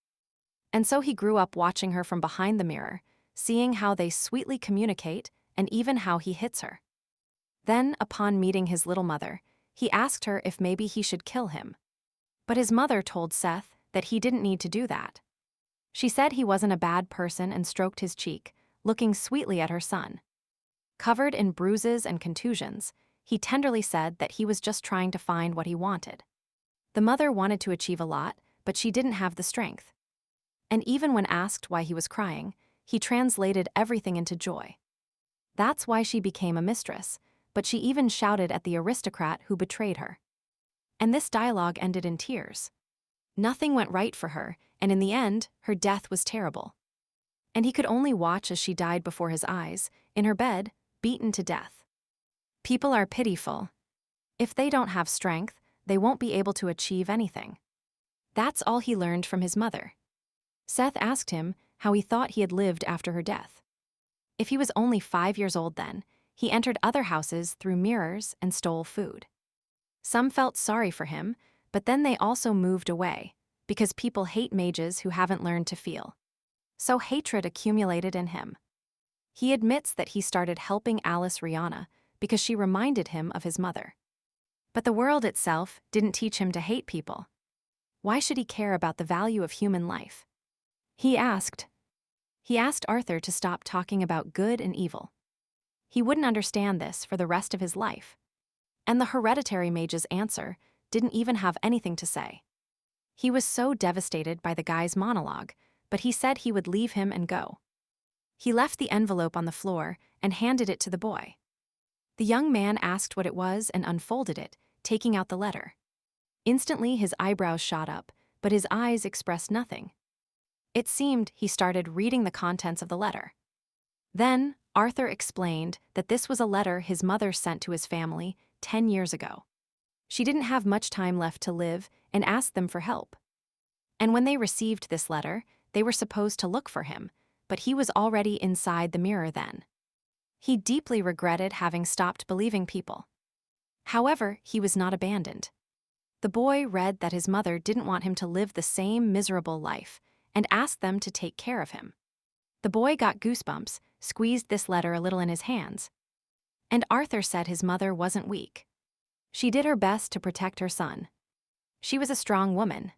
S1: And so he grew up watching her from behind the mirror, seeing how they sweetly communicate and even how he hits her. Then, upon meeting his little mother, he asked her if maybe he should kill him. But his mother told Seth that he didn't need to do that. She said he wasn't a bad person and stroked his cheek, looking sweetly at her son. Covered in bruises and contusions, he tenderly said that he was just trying to find what he wanted. The mother wanted to achieve a lot, but she didn't have the strength. And even when asked why he was crying, he translated everything into joy. That's why she became a mistress, but she even shouted at the aristocrat who betrayed her. And this dialogue ended in tears. Nothing went right for her, and in the end, her death was terrible. And he could only watch as she died before his eyes, in her bed, beaten to death. People are pitiful. If they don't have strength, they won't be able to achieve anything. That's all he learned from his mother. Seth asked him how he thought he had lived after her death. If he was only 5 years old then, he entered other houses through mirrors and stole food. Some felt sorry for him, but then they also moved away, because people hate mages who haven't learned to feel. So hatred accumulated in him. He admits that he started helping Alice Rihanna because she reminded him of his mother. But the world itself didn't teach him to hate people. Why should he care about the value of human life? He asked Arthur to stop talking about good and evil. He wouldn't understand this for the rest of his life. And the hereditary mage's answer didn't even have anything to say. He was so devastated by the guy's monologue, but he said he would leave him and go. He left the envelope on the floor and handed it to the boy. The young man asked what it was and unfolded it, taking out the letter. Instantly, his eyebrows shot up, but his eyes expressed nothing. It seemed he started reading the contents of the letter. Then, Arthur explained that this was a letter his mother sent to his family 10 years ago. She didn't have much time left to live and asked them for help. And when they received this letter, they were supposed to look for him, but he was already inside the mirror then. He deeply regretted having stopped believing people. However, he was not abandoned. The boy read that his mother didn't want him to live the same miserable life and asked them to take care of him. The boy got goosebumps, squeezed this letter a little in his hands. And Arthur said his mother wasn't weak. She did her best to protect her son. She was a strong woman.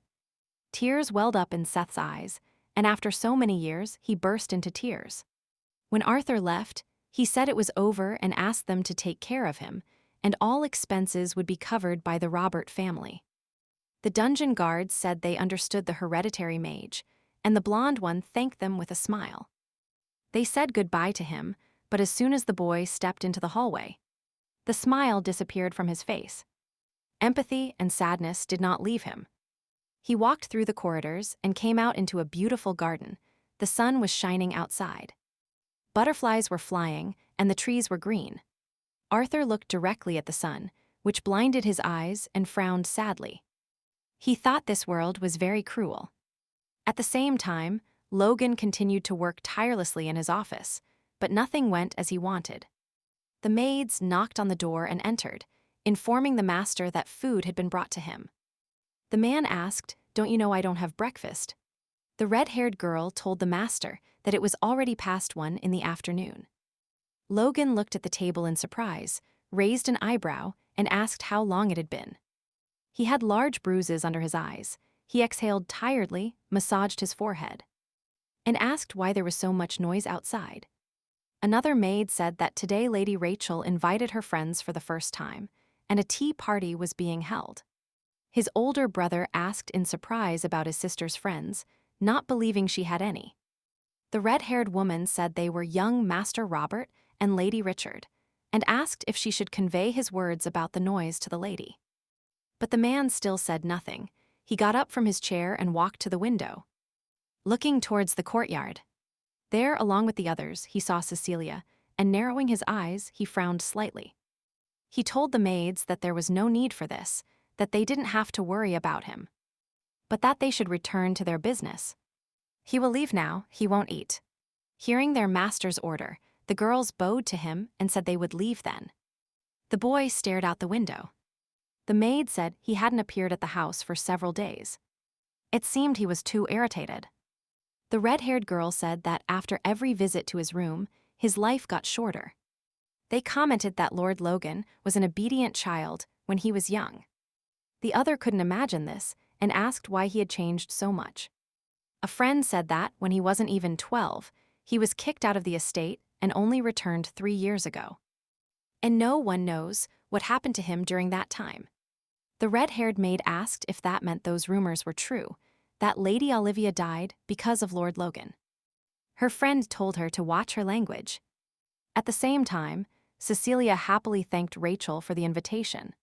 S1: Tears welled up in Seth's eyes, and after so many years, he burst into tears. When Arthur left, he said it was over and asked them to take care of him, and all expenses would be covered by the Robert family. The dungeon guards said they understood the hereditary mage, and the blonde one thanked them with a smile. They said goodbye to him, but as soon as the boy stepped into the hallway, the smile disappeared from his face. Empathy and sadness did not leave him. He walked through the corridors and came out into a beautiful garden. The sun was shining outside. Butterflies were flying, and the trees were green. Arthur looked directly at the sun, which blinded his eyes, and frowned sadly. He thought this world was very cruel. At the same time, Logan continued to work tirelessly in his office, but nothing went as he wanted. The maids knocked on the door and entered, informing the master that food had been brought to him. The man asked, "Don't you know I don't have breakfast?" The red-haired girl told the master that it was already past 1 in the afternoon. Logan looked at the table in surprise, raised an eyebrow, and asked how long it had been. He had large bruises under his eyes. He exhaled tiredly, massaged his forehead, and asked why there was so much noise outside. Another maid said that today Lady Rachel invited her friends for the first time, and a tea party was being held. His older brother asked in surprise about his sister's friends, not believing she had any. The red-haired woman said they were young Master Robert and Lady Richard, and asked if she should convey his words about the noise to the lady. But the man still said nothing. He got up from his chair and walked to the window, looking towards the courtyard. There, along with the others, he saw Cecilia, and narrowing his eyes, he frowned slightly. He told the maids that there was no need for this, that they didn't have to worry about him, but that they should return to their business. "He will leave now, he won't eat." Hearing their master's order, the girls bowed to him and said they would leave then. The boy stared out the window. The maid said he hadn't appeared at the house for several days. It seemed he was too irritated. The red-haired girl said that after every visit to his room, his life got shorter. They commented that Lord Logan was an obedient child when he was young. The other couldn't imagine this and asked why he had changed so much. A friend said that when he wasn't even 12, he was kicked out of the estate and only returned 3 years ago. And no one knows what happened to him during that time. The red-haired maid asked if that meant those rumors were true, that Lady Olivia died because of Lord Logan. Her friend told her to watch her language. At the same time, Cecilia happily thanked Rachel for the invitation.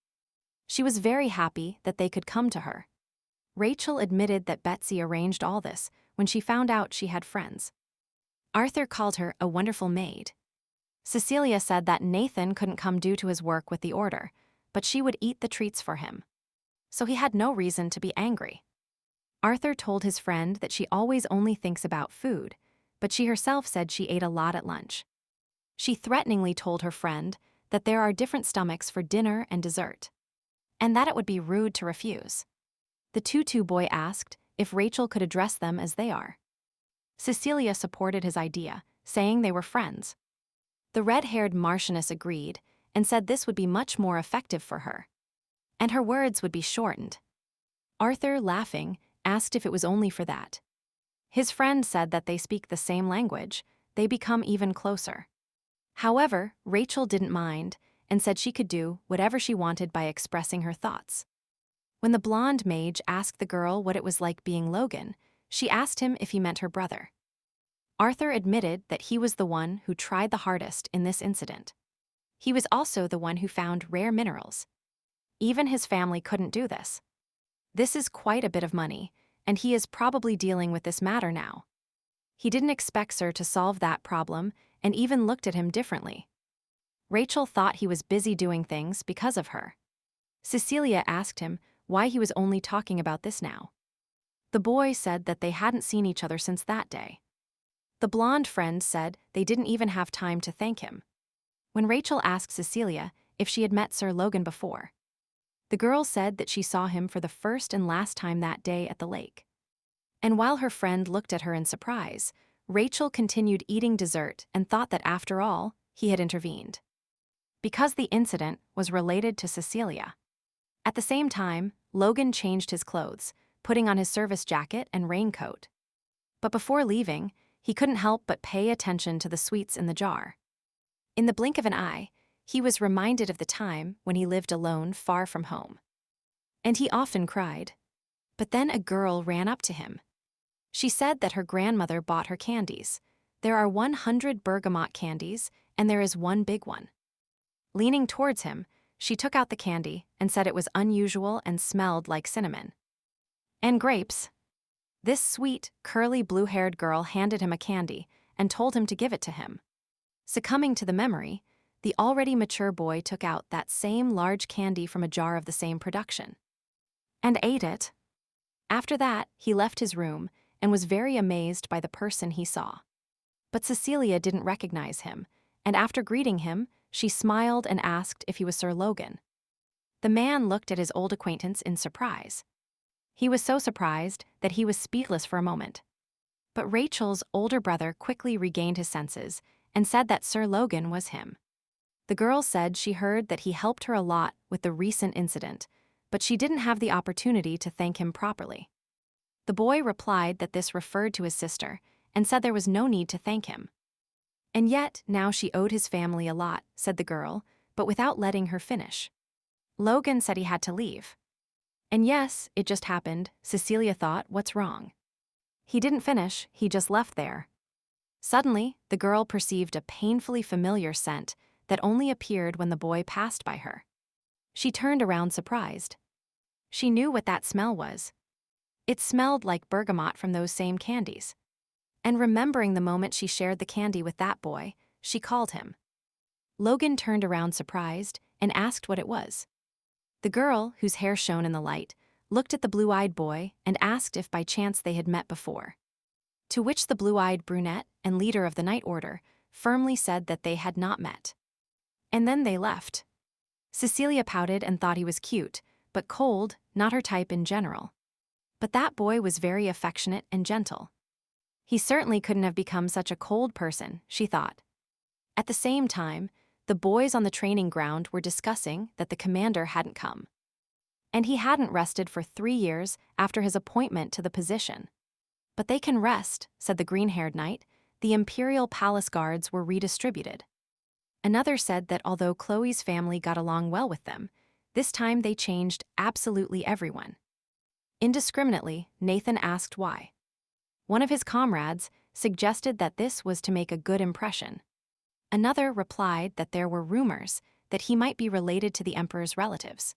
S1: She was very happy that they could come to her. Rachel admitted that Betsy arranged all this when she found out she had friends. Arthur called her a wonderful maid. Cecilia said that Nathan couldn't come due to his work with the order, but she would eat the treats for him. So he had no reason to be angry. Arthur told his friend that she always only thinks about food, but she herself said she ate a lot at lunch. She threateningly told her friend that there are different stomachs for dinner and dessert, and that it would be rude to refuse. The tutu boy asked if Rachel could address them as they are. Cecilia supported his idea, saying they were friends. The red-haired Marchioness agreed and said this would be much more effective for her, and her words would be shortened. Arthur, laughing, asked if it was only for that. His friend said that they speak the same language, they become even closer. However, Rachel didn't mind and said she could do whatever she wanted by expressing her thoughts. When the blonde mage asked the girl what it was like being Logan, she asked him if he meant her brother. Arthur admitted that he was the one who tried the hardest in this incident. He was also the one who found rare minerals. Even his family couldn't do this. This is quite a bit of money, and he is probably dealing with this matter now. He didn't expect Sir to solve that problem and even looked at him differently. Rachel thought he was busy doing things because of her. Cecilia asked him why he was only talking about this now. The boy said that they hadn't seen each other since that day. The blonde friend said they didn't even have time to thank him. When Rachel asked Cecilia if she had met Sir Logan before, the girl said that she saw him for the first and last time that day at the lake. And while her friend looked at her in surprise, Rachel continued eating dessert and thought that after all, he had intervened. Because the incident was related to Cecilia. At the same time, Logan changed his clothes, putting on his service jacket and raincoat. But before leaving, he couldn't help but pay attention to the sweets in the jar. In the blink of an eye, he was reminded of the time when he lived alone far from home. And he often cried. But then a girl ran up to him. She said that her grandmother bought her candies. There are 100 bergamot candies, and there is one big one. Leaning towards him, she took out the candy and said it was unusual and smelled like cinnamon. And grapes. This sweet, curly blue-haired girl handed him a candy and told him to give it to him. Succumbing to the memory, the already mature boy took out that same large candy from a jar of the same production. And ate it. After that, he left his room and was very amazed by the person he saw. But Cecilia didn't recognize him, and after greeting him, she smiled and asked if he was Sir Logan. The man looked at his old acquaintance in surprise. He was so surprised that he was speechless for a moment. But Rachel's older brother quickly regained his senses and said that Sir Logan was him. The girl said she heard that he helped her a lot with the recent incident, but she didn't have the opportunity to thank him properly. The boy replied that this referred to his sister and said there was no need to thank him. And yet, now she owed his family a lot, said the girl, but without letting her finish. Logan said he had to leave. And yes, it just happened, Cecilia thought, what's wrong? He didn't finish, he just left there. Suddenly, the girl perceived a painfully familiar scent that only appeared when the boy passed by her. She turned around surprised. She knew what that smell was. It smelled like bergamot from those same candies. And remembering the moment she shared the candy with that boy, she called him. Logan turned around surprised and asked what it was. The girl, whose hair shone in the light, looked at the blue-eyed boy and asked if by chance they had met before. To which the blue-eyed brunette and leader of the night order firmly said that they had not met. And then they left. Cecilia pouted and thought he was cute, but cold, not her type in general. But that boy was very affectionate and gentle. He certainly couldn't have become such a cold person, she thought. At the same time, the boys on the training ground were discussing that the commander hadn't come. And he hadn't rested for 3 years after his appointment to the position. But they can rest, said the green-haired knight. The Imperial Palace guards were redistributed. Another said that although Chloe's family got along well with them, this time they changed absolutely everyone. Indiscriminately, Nathan asked why. One of his comrades suggested that this was to make a good impression. Another replied that there were rumors that he might be related to the emperor's relatives.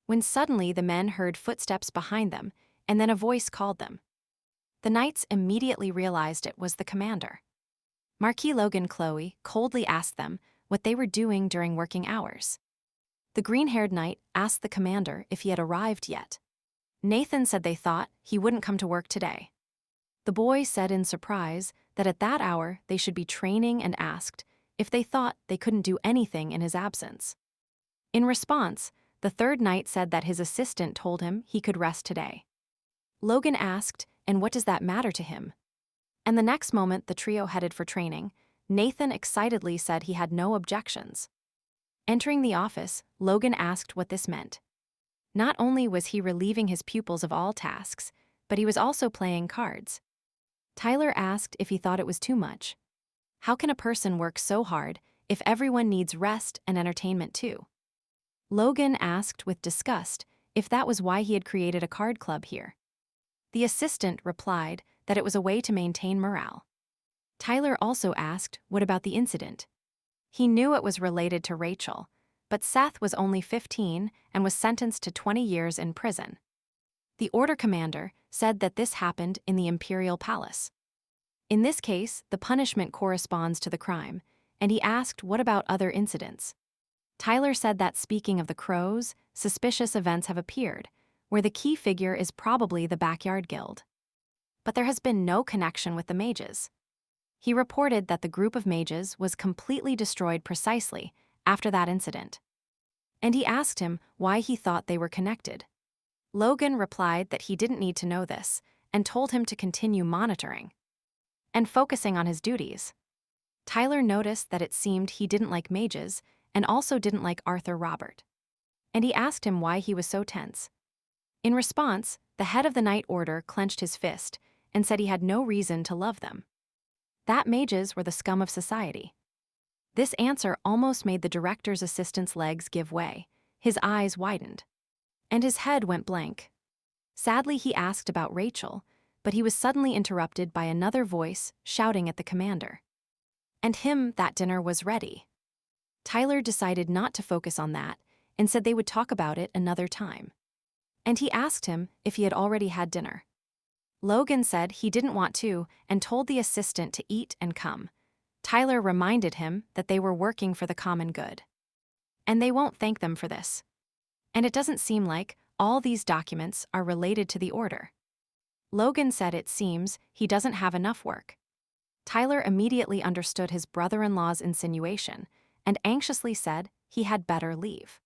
S1: When suddenly the men heard footsteps behind them, and then a voice called them. The knights immediately realized it was the commander. Marquis Logan Chloe coldly asked them what they were doing during working hours. The green-haired knight asked the commander if he had arrived yet. Nathan said they thought he wouldn't come to work today. The boy said in surprise that at that hour they should be training and asked if they thought they couldn't do anything in his absence. In response, the third knight said that his assistant told him he could rest today. Logan asked, and what does that matter to him? And the next moment the trio headed for training, Nathan excitedly said he had no objections. Entering the office, Logan asked what this meant. Not only was he relieving his pupils of all tasks, but he was also playing cards. Tyler asked if he thought it was too much. How can a person work so hard if everyone needs rest and entertainment too? Logan asked with disgust if that was why he had created a card club here. The assistant replied that it was a way to maintain morale. Tyler also asked what about the incident. He knew it was related to Rachel, but Seth was only 15 and was sentenced to 20 years in prison. The order commander said that this happened in the Imperial Palace. In this case, the punishment corresponds to the crime, and he asked what about other incidents. Tyler said that speaking of the crows, suspicious events have appeared, where the key figure is probably the Backyard Guild. But there has been no connection with the mages. He reported that the group of mages was completely destroyed precisely after that incident. And he asked him why he thought they were connected. Logan replied that he didn't need to know this and told him to continue monitoring and focusing on his duties. Tyler noticed that it seemed he didn't like mages and also didn't like Arthur Robert. And he asked him why he was so tense. In response, the head of the Night Order clenched his fist and said he had no reason to love them. That mages were the scum of society. This answer almost made the director's assistant's legs give way. His eyes widened. And his head went blank. Sadly, he asked about Rachel, but he was suddenly interrupted by another voice shouting at the commander. And him that dinner was ready. Tyler decided not to focus on that and said they would talk about it another time. And he asked him if he had already had dinner. Logan said he didn't want to and told the assistant to eat and come. Tyler reminded him that they were working for the common good. And they won't thank them for this. And it doesn't seem like all these documents are related to the order. Logan said it seems he doesn't have enough work. Tyler immediately understood his brother-in-law's insinuation and anxiously said he had better leave.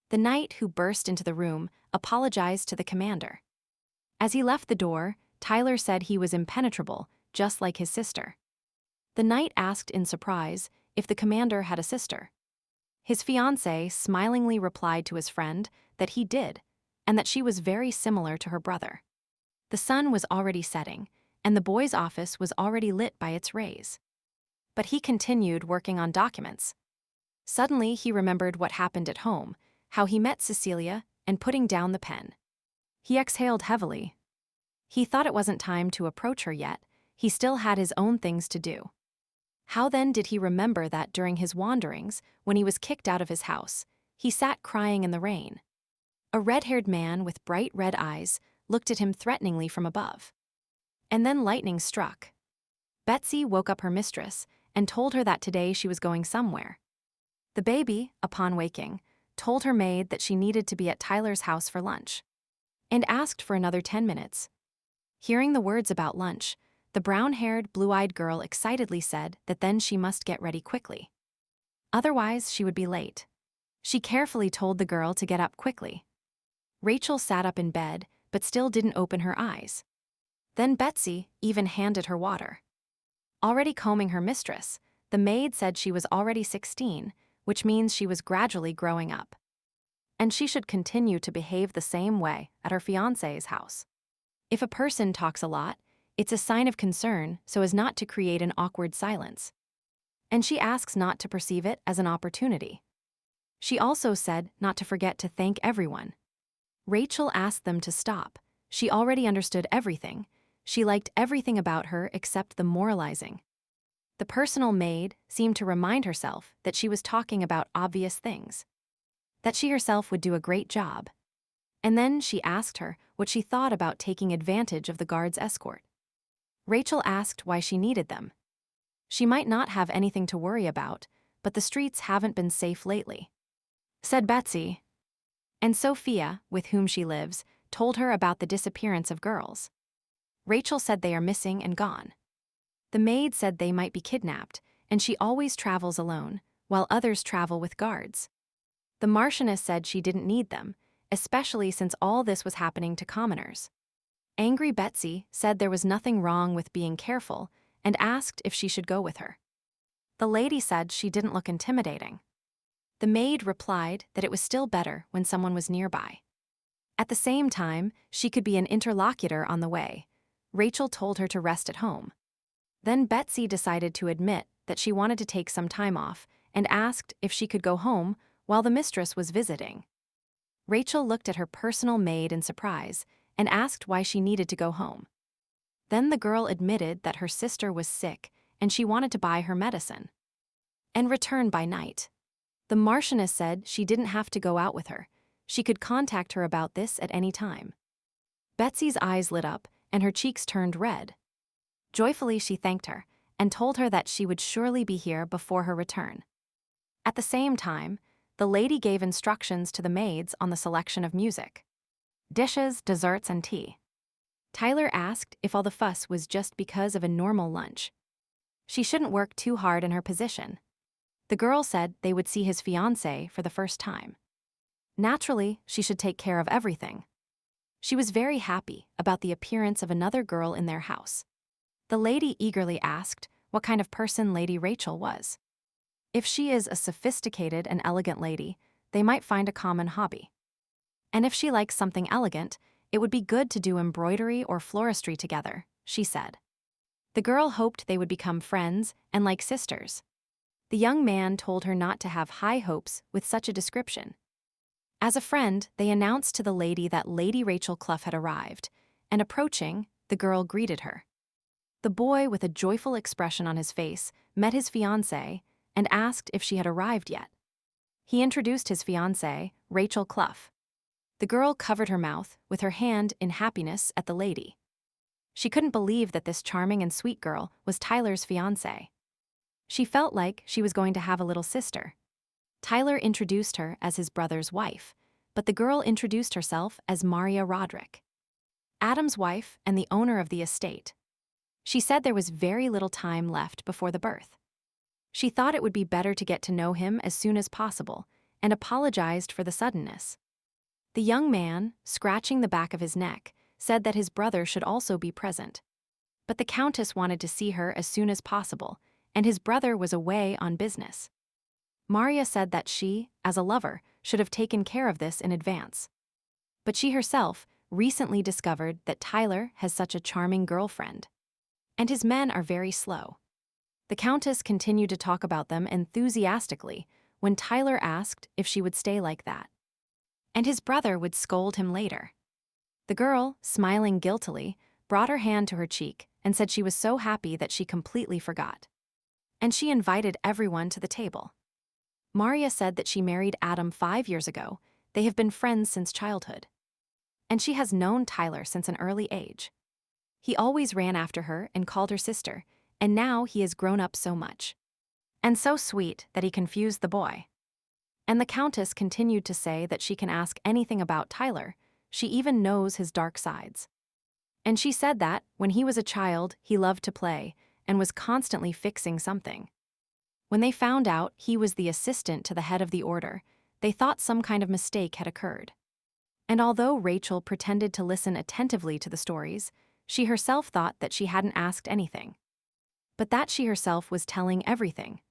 S1: The knight who burst into the room apologized to the commander. As he left the door, Tyler said he was impenetrable, just like his sister. The knight asked in surprise if the commander had a sister. His fiancée smilingly replied to his friend that he did, and that she was very similar to her brother. The sun was already setting, and the boy's office was already lit by its rays. But he continued working on documents. Suddenly he remembered what happened at home, how he met Cecilia and putting down the pen. He exhaled heavily. He thought it wasn't time to approach her yet. He still had his own things to do. How then did he remember that during his wanderings, when he was kicked out of his house, he sat crying in the rain? A red-haired man with bright red eyes looked at him threateningly from above. And then lightning struck. Betsy woke up her mistress and told her that today she was going somewhere. The baby, upon waking, told her maid that she needed to be at Tyler's house for lunch, and asked for another 10 minutes. Hearing the words about lunch, the brown-haired, blue-eyed girl excitedly said that then she must get ready quickly. Otherwise, she would be late. She carefully told the girl to get up quickly. Rachel sat up in bed, but still didn't open her eyes. Then Betsy even handed her water. Already combing her mistress, the maid said she was already 16, which means she was gradually growing up. And she should continue to behave the same way at her fiancé's house. If a person talks a lot, it's a sign of concern so as not to create an awkward silence. And she asks not to perceive it as an opportunity. She also said not to forget to thank everyone. Rachel asked them to stop. She already understood everything. She liked everything about her except the moralizing. The personal maid seemed to remind herself that she was talking about obvious things, that she herself would do a great job. And then she asked her what she thought about taking advantage of the guard's escort. Rachel asked why she needed them. She might not have anything to worry about, but the streets haven't been safe lately, said Betsy. And Sophia, with whom she lives, told her about the disappearance of girls. Rachel said they are missing and gone. The maid said they might be kidnapped, and she always travels alone, while others travel with guards. The Marchioness said she didn't need them, especially since all this was happening to commoners. Angry Betsy said there was nothing wrong with being careful, and asked if she should go with her. The lady said she didn't look intimidating. The maid replied that it was still better when someone was nearby. At the same time, she could be an interlocutor on the way. Rachel told her to rest at home. Then Betsy decided to admit that she wanted to take some time off and asked if she could go home while the mistress was visiting. Rachel looked at her personal maid in surprise and asked why she needed to go home. Then the girl admitted that her sister was sick and she wanted to buy her medicine and return by night. The Marchioness said she didn't have to go out with her. She could contact her about this at any time. Betsy's eyes lit up and her cheeks turned red. Joyfully, she thanked her and told her that she would surely be here before her return. At the same time, the lady gave instructions to the maids on the selection of music, dishes, desserts, and tea. Tyler asked if all the fuss was just because of a normal lunch. She shouldn't work too hard in her position. The girl said they would see his fiancée for the first time. Naturally, she should take care of everything. She was very happy about the appearance of another girl in their house. The lady eagerly asked what kind of person Lady Rachel was. If she is a sophisticated and elegant lady, they might find a common hobby. And if she likes something elegant, it would be good to do embroidery or floristry together, she said. The girl hoped they would become friends and like sisters. The young man told her not to have high hopes with such a description. As a friend, they announced to the lady that Lady Rachel Clough had arrived, and approaching, the girl greeted her. The boy, with a joyful expression on his face, met his fiancée and asked if she had arrived yet. He introduced his fiancée, Rachel Clough. The girl covered her mouth with her hand in happiness at the lady. She couldn't believe that this charming and sweet girl was Tyler's fiancée. She felt like she was going to have a little sister. Tyler introduced her as his brother's wife, but the girl introduced herself as Maria Roderick, Adam's wife and the owner of the estate. She said there was very little time left before the birth. She thought it would be better to get to know him as soon as possible and apologized for the suddenness. The young man, scratching the back of his neck, said that his brother should also be present. But the Countess wanted to see her as soon as possible, and his brother was away on business. Maria said that she, as a lover, should have taken care of this in advance. But she herself recently discovered that Tyler has such a charming girlfriend. And his men are very slow. The Countess continued to talk about them enthusiastically when Tyler asked if she would stay like that. And his brother would scold him later. The girl, smiling guiltily, brought her hand to her cheek and said she was so happy that she completely forgot. And she invited everyone to the table. Maria said that she married Adam 5 years ago. They have been friends since childhood. And she has known Tyler since an early age. He always ran after her and called her sister, and now he has grown up so much. And so sweet that he confused the boy. And the Countess continued to say that she can ask anything about Tyler. She even knows his dark sides. And she said that, when he was a child, he loved to play and was constantly fixing something. When they found out he was the assistant to the head of the order, they thought some kind of mistake had occurred. And although Rachel pretended to listen attentively to the stories, she herself thought that she hadn't asked anything. But that she herself was telling everything.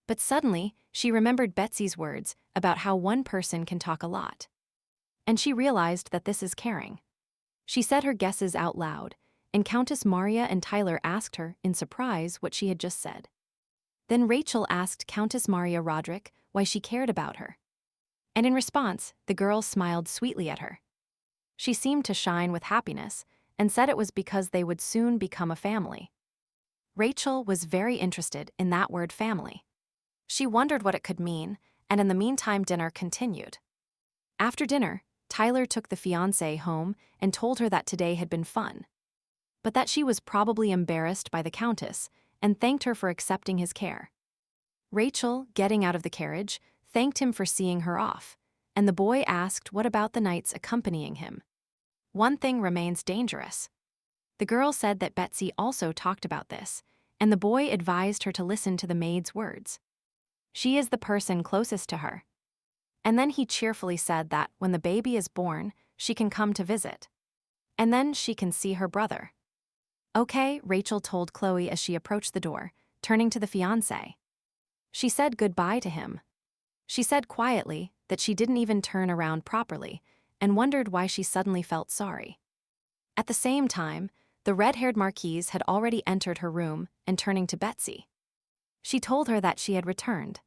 S1: But suddenly, she remembered Betsy's words about how one person can talk a lot. And she realized that this is caring. She said her guesses out loud, and Countess Maria and Tyler asked her, in surprise, what she had just said. Then Rachel asked Countess Maria Roderick why she cared about her. And in response, the girl smiled sweetly at her. She seemed to shine with happiness and said it was because they would soon become a family. Rachel was very interested in that word family. She wondered what it could mean, and in the meantime dinner continued. After dinner, Tyler took the fiancée home and told her that today had been fun, but that she was probably embarrassed by the Countess and thanked her for accepting his care. Rachel, getting out of the carriage, thanked him for seeing her off, and the boy asked what about the knights accompanying him. One thing remains dangerous. The girl said that Betsy also talked about this, and the boy advised her to listen to the maid's words. She is the person closest to her. And then he cheerfully said that when the baby is born, she can come to visit. And then she can see her brother. Okay, Rachel told Chloe as she approached the door, turning to the fiancé. She said goodbye to him. She said quietly that she didn't even turn around properly and wondered why she suddenly felt sorry. At the same time, the red-haired marquise had already entered her room and turning to Betsy. She told her that she had returned.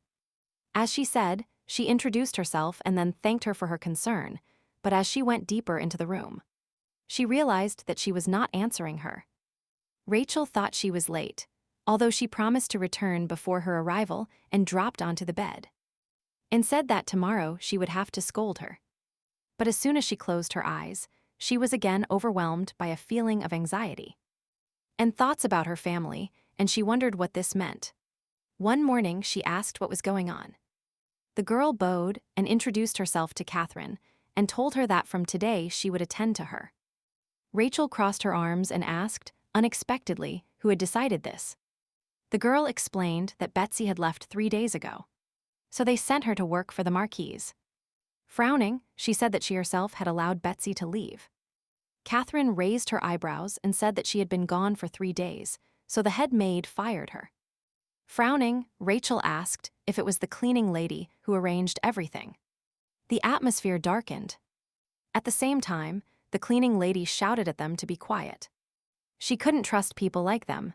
S1: As she said, she introduced herself and then thanked her for her concern, but as she went deeper into the room, she realized that she was not answering her. Rachel thought she was late, although she promised to return before her arrival and dropped onto the bed, and said that tomorrow she would have to scold her. But as soon as she closed her eyes, she was again overwhelmed by a feeling of anxiety and thoughts about her family, and she wondered what this meant. One morning, she asked what was going on. The girl bowed and introduced herself to Catherine and told her that from today she would attend to her. Rachel crossed her arms and asked, unexpectedly, who had decided this. The girl explained that Betsy had left 3 days ago, so they sent her to work for the marquise. Frowning, she said that she herself had allowed Betsy to leave. Catherine raised her eyebrows and said that she had been gone for 3 days, so the head maid fired her. Frowning, Rachel asked if it was the cleaning lady who arranged everything. The atmosphere darkened. At the same time, the cleaning lady shouted at them to be quiet. She couldn't trust people like them.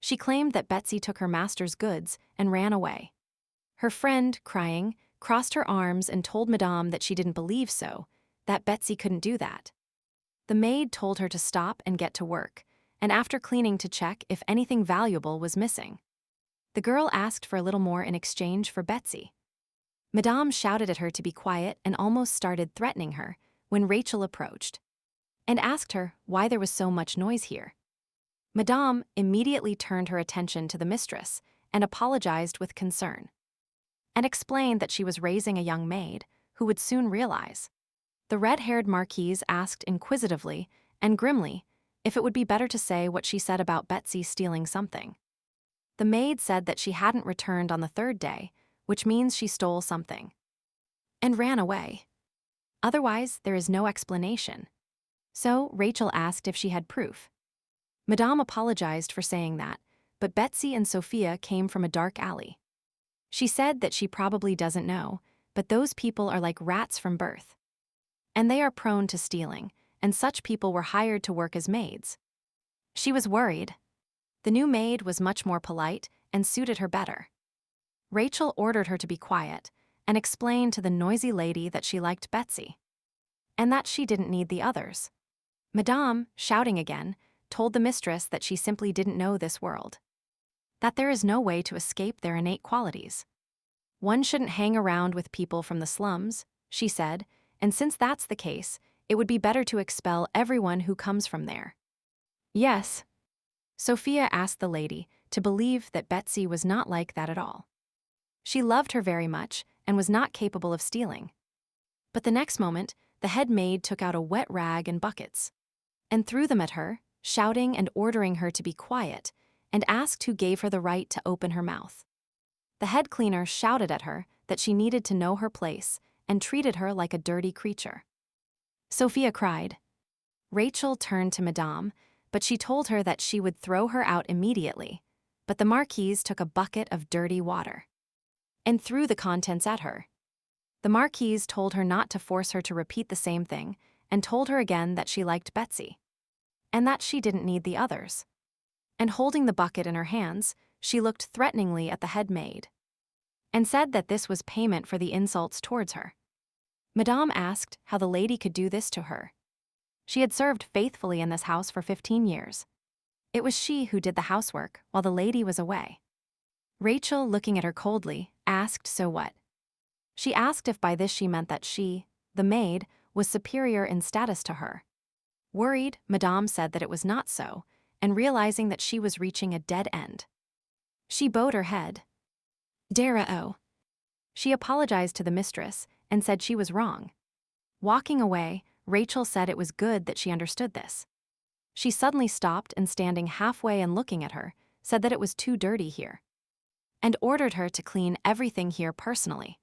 S1: She claimed that Betsy took her master's goods and ran away. Her friend, crying, crossed her arms and told Madame that she didn't believe so, that Betsy couldn't do that. The maid told her to stop and get to work, and after cleaning to check if anything valuable was missing. The girl asked for a little more in exchange for Betsy. Madame shouted at her to be quiet and almost started threatening her when Rachel approached and asked her why there was so much noise here. Madame immediately turned her attention to the mistress and apologized with concern and explained that she was raising a young maid who would soon realize. The red-haired marquise asked inquisitively and grimly if it would be better to say what she said about Betsy stealing something. The maid said that she hadn't returned on the 3rd day, which means she stole something, and ran away. Otherwise, there is no explanation. So Rachel asked if she had proof. Madame apologized for saying that, but Betsy and Sophia came from a dark alley. She said that she probably doesn't know, but those people are like rats from birth. And they are prone to stealing, and such people were hired to work as maids. She was worried. The new maid was much more polite and suited her better. Rachel ordered her to be quiet and explained to the noisy lady that she liked Betsy and that she didn't need the others. Madame, shouting again, told the mistress that she simply didn't know this world, that there is no way to escape their innate qualities. One shouldn't hang around with people from the slums, she said, and since that's the case, it would be better to expel everyone who comes from there. Yes. Sophia asked the lady to believe that Betsy was not like that at all. She loved her very much and was not capable of stealing. But the next moment, the head maid took out a wet rag and buckets and threw them at her, shouting and ordering her to be quiet, and asked who gave her the right to open her mouth. The head cleaner shouted at her that she needed to know her place and treated her like a dirty creature. Sophia cried. Rachel turned to Madame, but she told her that she would throw her out immediately, but the marquise took a bucket of dirty water and threw the contents at her. The marquise told her not to force her to repeat the same thing and told her again that she liked Betsy and that she didn't need the others. And holding the bucket in her hands, she looked threateningly at the head maid and said that this was payment for the insults towards her. Madame asked how the lady could do this to her. She had served faithfully in this house for 15 years. It was she who did the housework while the lady was away. Rachel, looking at her coldly, asked so what. She asked if by this she meant that she, the maid, was superior in status to her. Worried, Madame said that it was not so, and realizing that she was reaching a dead end, she bowed her head. Darrow. She apologized to the mistress and said she was wrong. Walking away, Rachel said it was good that she understood this. She suddenly stopped and standing halfway and looking at her, said that it was too dirty here, and ordered her to clean everything here personally.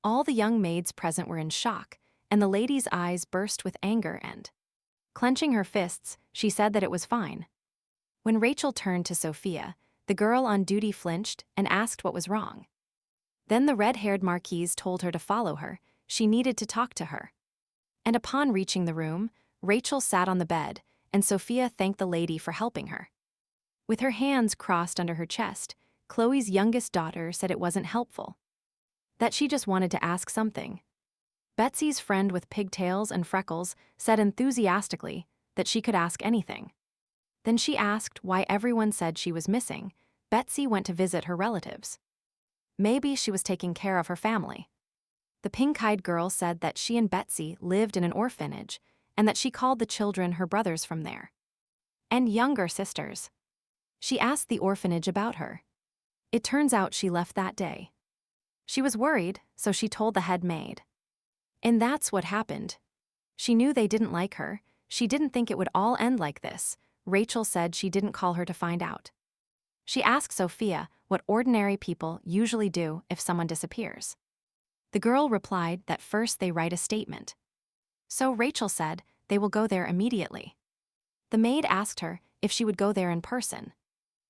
S1: All the young maids present were in shock, and the lady's eyes burst with anger and, clenching her fists, she said that it was fine. When Rachel turned to Sophia, the girl on duty flinched and asked what was wrong. Then the red-haired marquise told her to follow her. She needed to talk to her. And upon reaching the room, Rachel sat on the bed, and Sophia thanked the lady for helping her. With her hands crossed under her chest, Chloe's youngest daughter said it wasn't helpful. That she just wanted to ask something. Betsy's friend with pigtails and freckles said enthusiastically that she could ask anything. Then she asked why everyone said she was missing. Betsy went to visit her relatives. Maybe she was taking care of her family. The pink-eyed girl said that she and Betsy lived in an orphanage and that she called the children her brothers from there. And younger sisters. She asked the orphanage about her. It turns out she left that day. She was worried, so she told the head maid. And that's what happened. She knew they didn't like her. She didn't think it would all end like this. Rachel said she didn't call her to find out. She asked Sophia what ordinary people usually do if someone disappears. The girl replied that first they write a statement. So Rachel said they will go there immediately. The maid asked her if she would go there in person.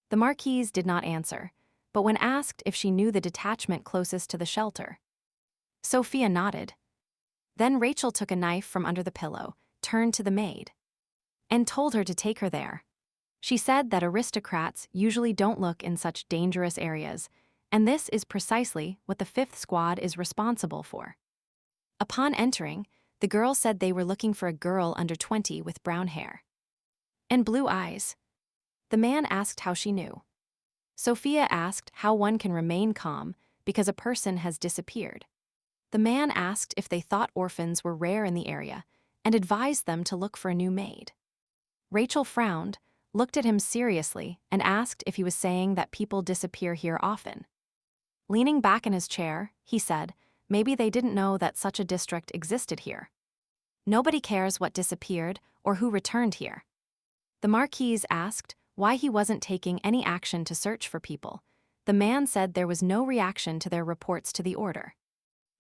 S1: The marquise did not answer, but when asked if she knew the detachment closest to the shelter, Sophia nodded. Then Rachel took a knife from under the pillow, turned to the maid, and told her to take her there. She said that aristocrats usually don't look in such dangerous areas, and this is precisely what the 5th Squad is responsible for. Upon entering, the girl said they were looking for a girl under 20 with brown hair and blue eyes. The man asked how she knew. Sophia asked how one can remain calm because a person has disappeared. The man asked if they thought orphans were rare in the area and advised them to look for a new maid. Rachel frowned, looked at him seriously, and asked if he was saying that people disappear here often. Leaning back in his chair, he said, maybe they didn't know that such a district existed here. Nobody cares what disappeared or who returned here. The marquise asked why he wasn't taking any action to search for people. The man said there was no reaction to their reports to the order.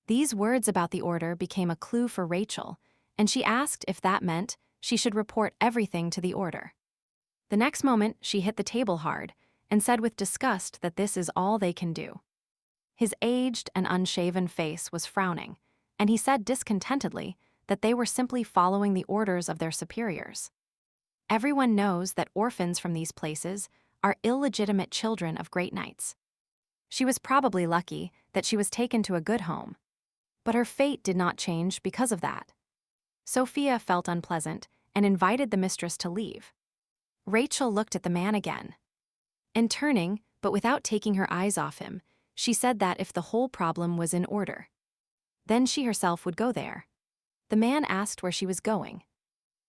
S1: These words about the order became a clue for Rachel, and she asked if that meant she should report everything to the order. The next moment, she hit the table hard and said with disgust that this is all they can do. His aged and unshaven face was frowning, and he said discontentedly that they were simply following the orders of their superiors. Everyone knows that orphans from these places are illegitimate children of great knights. She was probably lucky that she was taken to a good home, but her fate did not change because of that. Sophia felt unpleasant and invited the mistress to leave. Rachel looked at the man again. And turning, but without taking her eyes off him, she said that if the whole problem was in order, then she herself would go there. The man asked where she was going.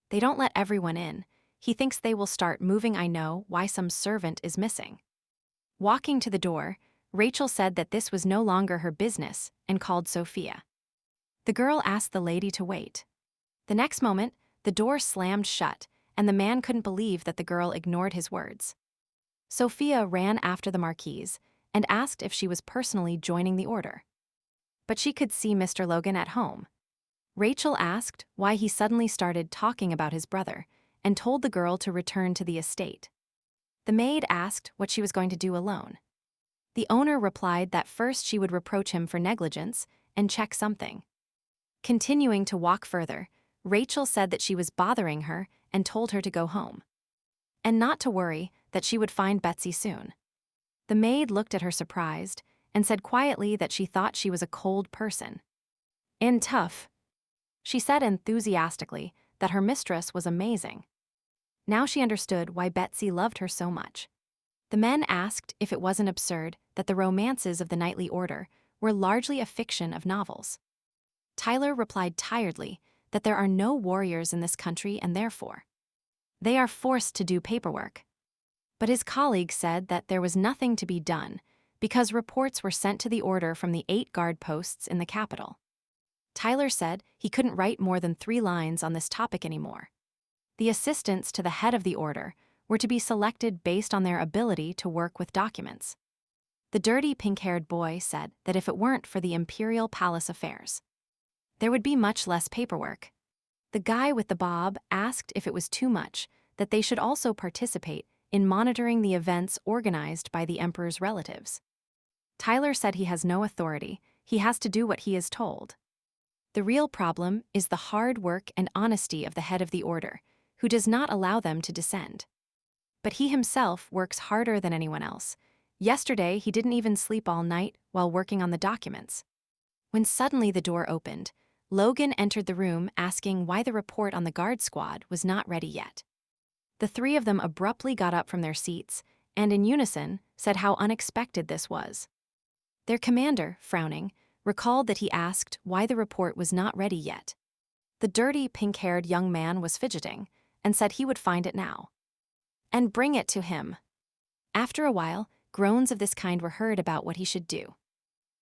S1: They don't let everyone in. He thinks they will start moving. I know why some servant is missing. Walking to the door, Rachel said that this was no longer her business and called Sophia. The girl asked the lady to wait. The next moment, the door slammed shut, and the man couldn't believe that the girl ignored his words. Sophia ran after the marquise and asked if she was personally joining the order. But she could see Mr. Logan at home. Rachel asked why he suddenly started talking about his brother and told the girl to return to the estate. The maid asked what she was going to do alone. The owner replied that first she would reproach him for negligence and check something. Continuing to walk further, Rachel said that she was bothering her and told her to go home. And not to worry, that she would find Betsy soon. The maid looked at her surprised and said quietly that she thought she was a cold person. And tough. She said enthusiastically that her mistress was amazing. Now she understood why Betsy loved her so much. The men asked if it wasn't absurd that the romances of the knightly order were largely a fiction of novels. Tyler replied tiredly that there are no warriors in this country and therefore they are forced to do paperwork. But his colleague said that there was nothing to be done because reports were sent to the order from the 8 guard posts in the capital. Tyler said he couldn't write more than 3 lines on this topic anymore. The assistants to the head of the order were to be selected based on their ability to work with documents. The dirty pink-haired boy said that if it weren't for the imperial palace affairs, there would be much less paperwork. The guy with the bob asked if it was too much that they should also participate in monitoring the events organized by the emperor's relatives. Tyler said he has no authority, he has to do what he is told. The real problem is the hard work and honesty of the head of the order, who does not allow them to descend. But he himself works harder than anyone else. Yesterday, he didn't even sleep all night while working on the documents. When suddenly the door opened, Logan entered the room asking why the report on the guard squad was not ready yet. The three of them abruptly got up from their seats and, in unison, said how unexpected this was. Their commander, frowning, recalled that he asked why the report was not ready yet. The dirty, pink-haired young man was fidgeting and said he would find it now. And bring it to him. After a while, groans of this kind were heard about what he should do.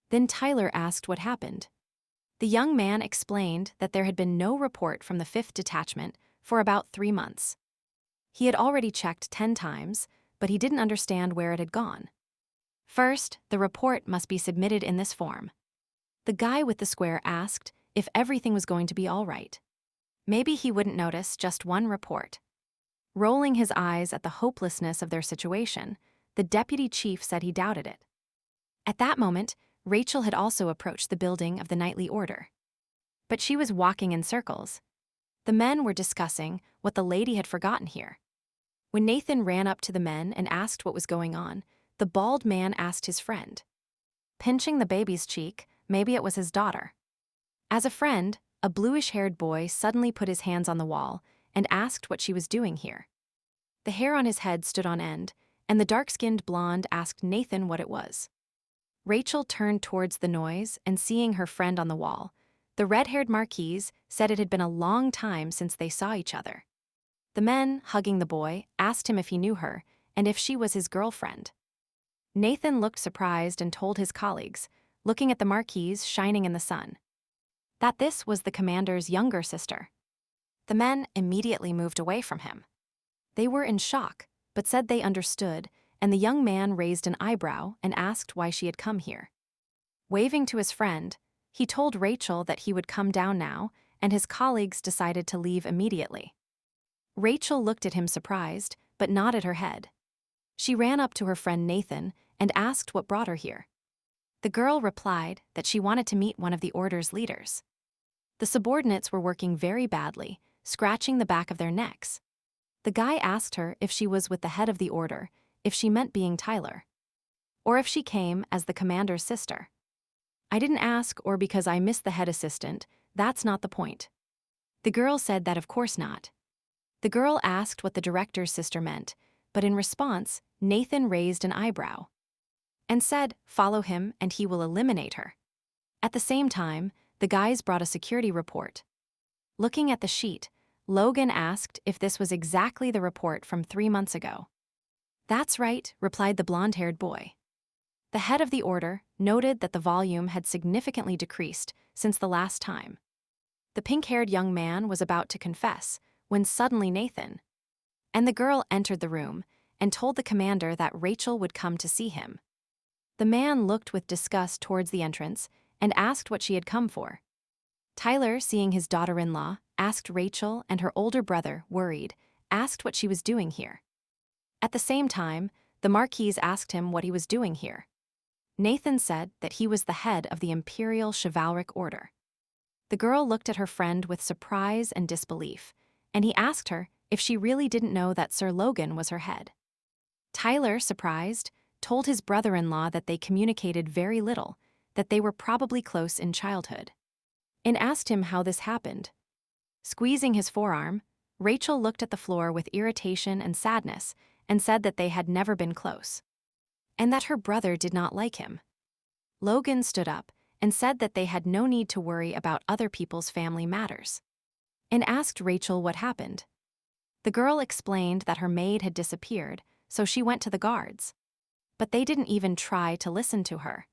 S1: Then Tyler asked what happened. The young man explained that there had been no report from the 5th Detachment for about 3 months. He had already checked 10 times, but he didn't understand where it had gone. First, the report must be submitted in this form. The guy with the square asked if everything was going to be all right. Maybe he wouldn't notice just one report. Rolling his eyes at the hopelessness of their situation, the deputy chief said he doubted it. At that moment, Rachel had also approached the building of the nightly order. But she was walking in circles. The men were discussing what the lady had forgotten here. When Nathan ran up to the men and asked what was going on, the bald man asked his friend. Pinching the baby's cheek, maybe it was his daughter. As a friend, a bluish-haired boy suddenly put his hands on the wall and asked what she was doing here. The hair on his head stood on end, and the dark-skinned blonde asked Nathan what it was. Rachel turned towards the noise and seeing her friend on the wall, the red-haired Marquise said it had been a long time since they saw each other. The men, hugging the boy, asked him if he knew her and if she was his girlfriend. Nathan looked surprised and told his colleagues, looking at the Marquise shining in the sun, that this was the commander's younger sister. The men immediately moved away from him. They were in shock, but said they understood, and the young man raised an eyebrow and asked why she had come here. Waving to his friend, he told Rachel that he would come down now, and his colleagues decided to leave immediately. Rachel looked at him surprised, but nodded her head. She ran up to her friend Nathan and asked what brought her here. The girl replied that she wanted to meet one of the order's leaders. The subordinates were working very badly, scratching the back of their necks. The guy asked her if she was with the head of the order, if she meant being Tyler, or if she came as the commander's sister. I didn't ask or because I missed the head assistant, that's not the point. The girl said that of course not. The girl asked what the director's sister meant, but in response, Nathan raised an eyebrow and said, follow him and he will eliminate her. At the same time, the guys brought a security report. Looking at the sheet, Logan asked if this was exactly the report from 3 months ago. That's right, replied the blonde-haired boy. The head of the order noted that the volume had significantly decreased since the last time. The pink-haired young man was about to confess when suddenly Nathan and the girl entered the room and told the commander that Rachel would come to see him. The man looked with disgust towards the entrance and asked what she had come for. Tyler, seeing his daughter-in-law, asked Rachel, and her older brother, worried, asked what she was doing here. At the same time, the Marquise asked him what he was doing here. Nathan said that he was the head of the Imperial Chivalric Order. The girl looked at her friend with surprise and disbelief, and he asked her if she really didn't know that Sir Logan was her head. Tyler, surprised, told his brother-in-law that they communicated very little, that they were probably close in childhood, and asked him how this happened. Squeezing his forearm, Rachel looked at the floor with irritation and sadness and said that they had never been close, and that her brother did not like him. Logan stood up and said that they had no need to worry about other people's family matters, and asked Rachel what happened. The girl explained that her maid had disappeared, so she went to the guards. But they didn't even try to listen to her.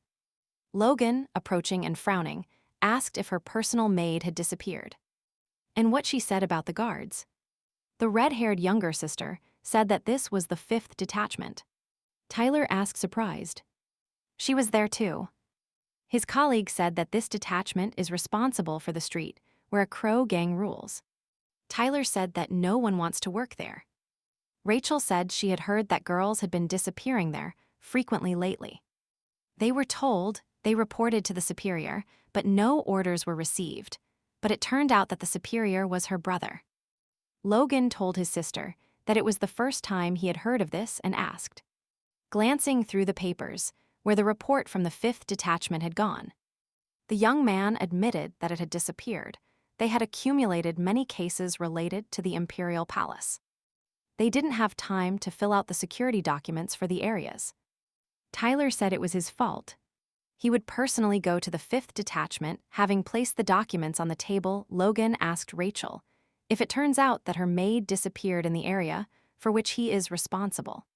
S1: Logan, approaching and frowning, asked if her personal maid had disappeared, and what she said about the guards. The red-haired younger sister said that this was the 5th Detachment. Tyler asked surprised. She was there too. His colleague said that this detachment is responsible for the street, where a Crow gang rules. Tyler said that no one wants to work there. Rachel said she had heard that girls had been disappearing there frequently lately. They were told, they reported to the superior, but no orders were received. But it turned out that the superior was her brother. Logan told his sister that it was the first time he had heard of this and asked. Glancing through the papers, where the report from the 5th Detachment had gone, the young man admitted that it had disappeared. They had accumulated many cases related to the Imperial Palace. They didn't have time to fill out the security documents for the areas. Tyler said it was his fault. He would personally go to the 5th Detachment, having placed the documents on the table. Logan asked Rachel if it turns out that her maid disappeared in the area for which he is responsible.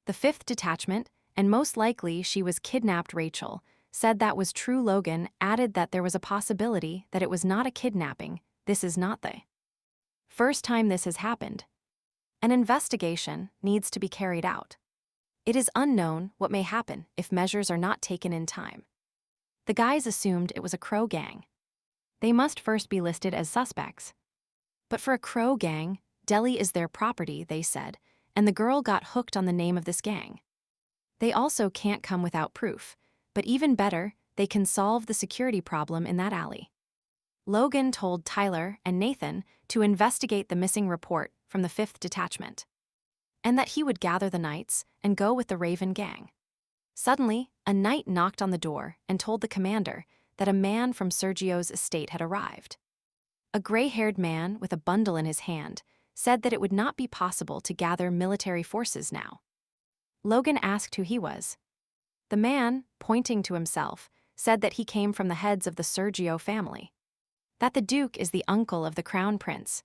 S1: The 5th Detachment, and most likely she was kidnapped. Rachel said that was true. Logan added that there was a possibility that it was not a kidnapping. This is not the first time this has happened. An investigation needs to be carried out. It is unknown what may happen if measures are not taken in time. The guys assumed it was a Crow gang. They must first be listed as suspects. But for a Crow gang, Delhi is their property, they said, and the girl got hooked on the name of this gang. They also can't come without proof, but even better, they can solve the security problem in that alley. Logan told Tyler and Nathan to investigate the missing report from the 5th Detachment, and that he would gather the knights and go with the Raven gang. Suddenly, a knight knocked on the door and told the commander that a man from Sergio's estate had arrived. A gray-haired man with a bundle in his hand said that it would not be possible to gather military forces now. Logan asked who he was. The man, pointing to himself, said that he came from the heads of the Sergio family, that the Duke is the uncle of the Crown Prince.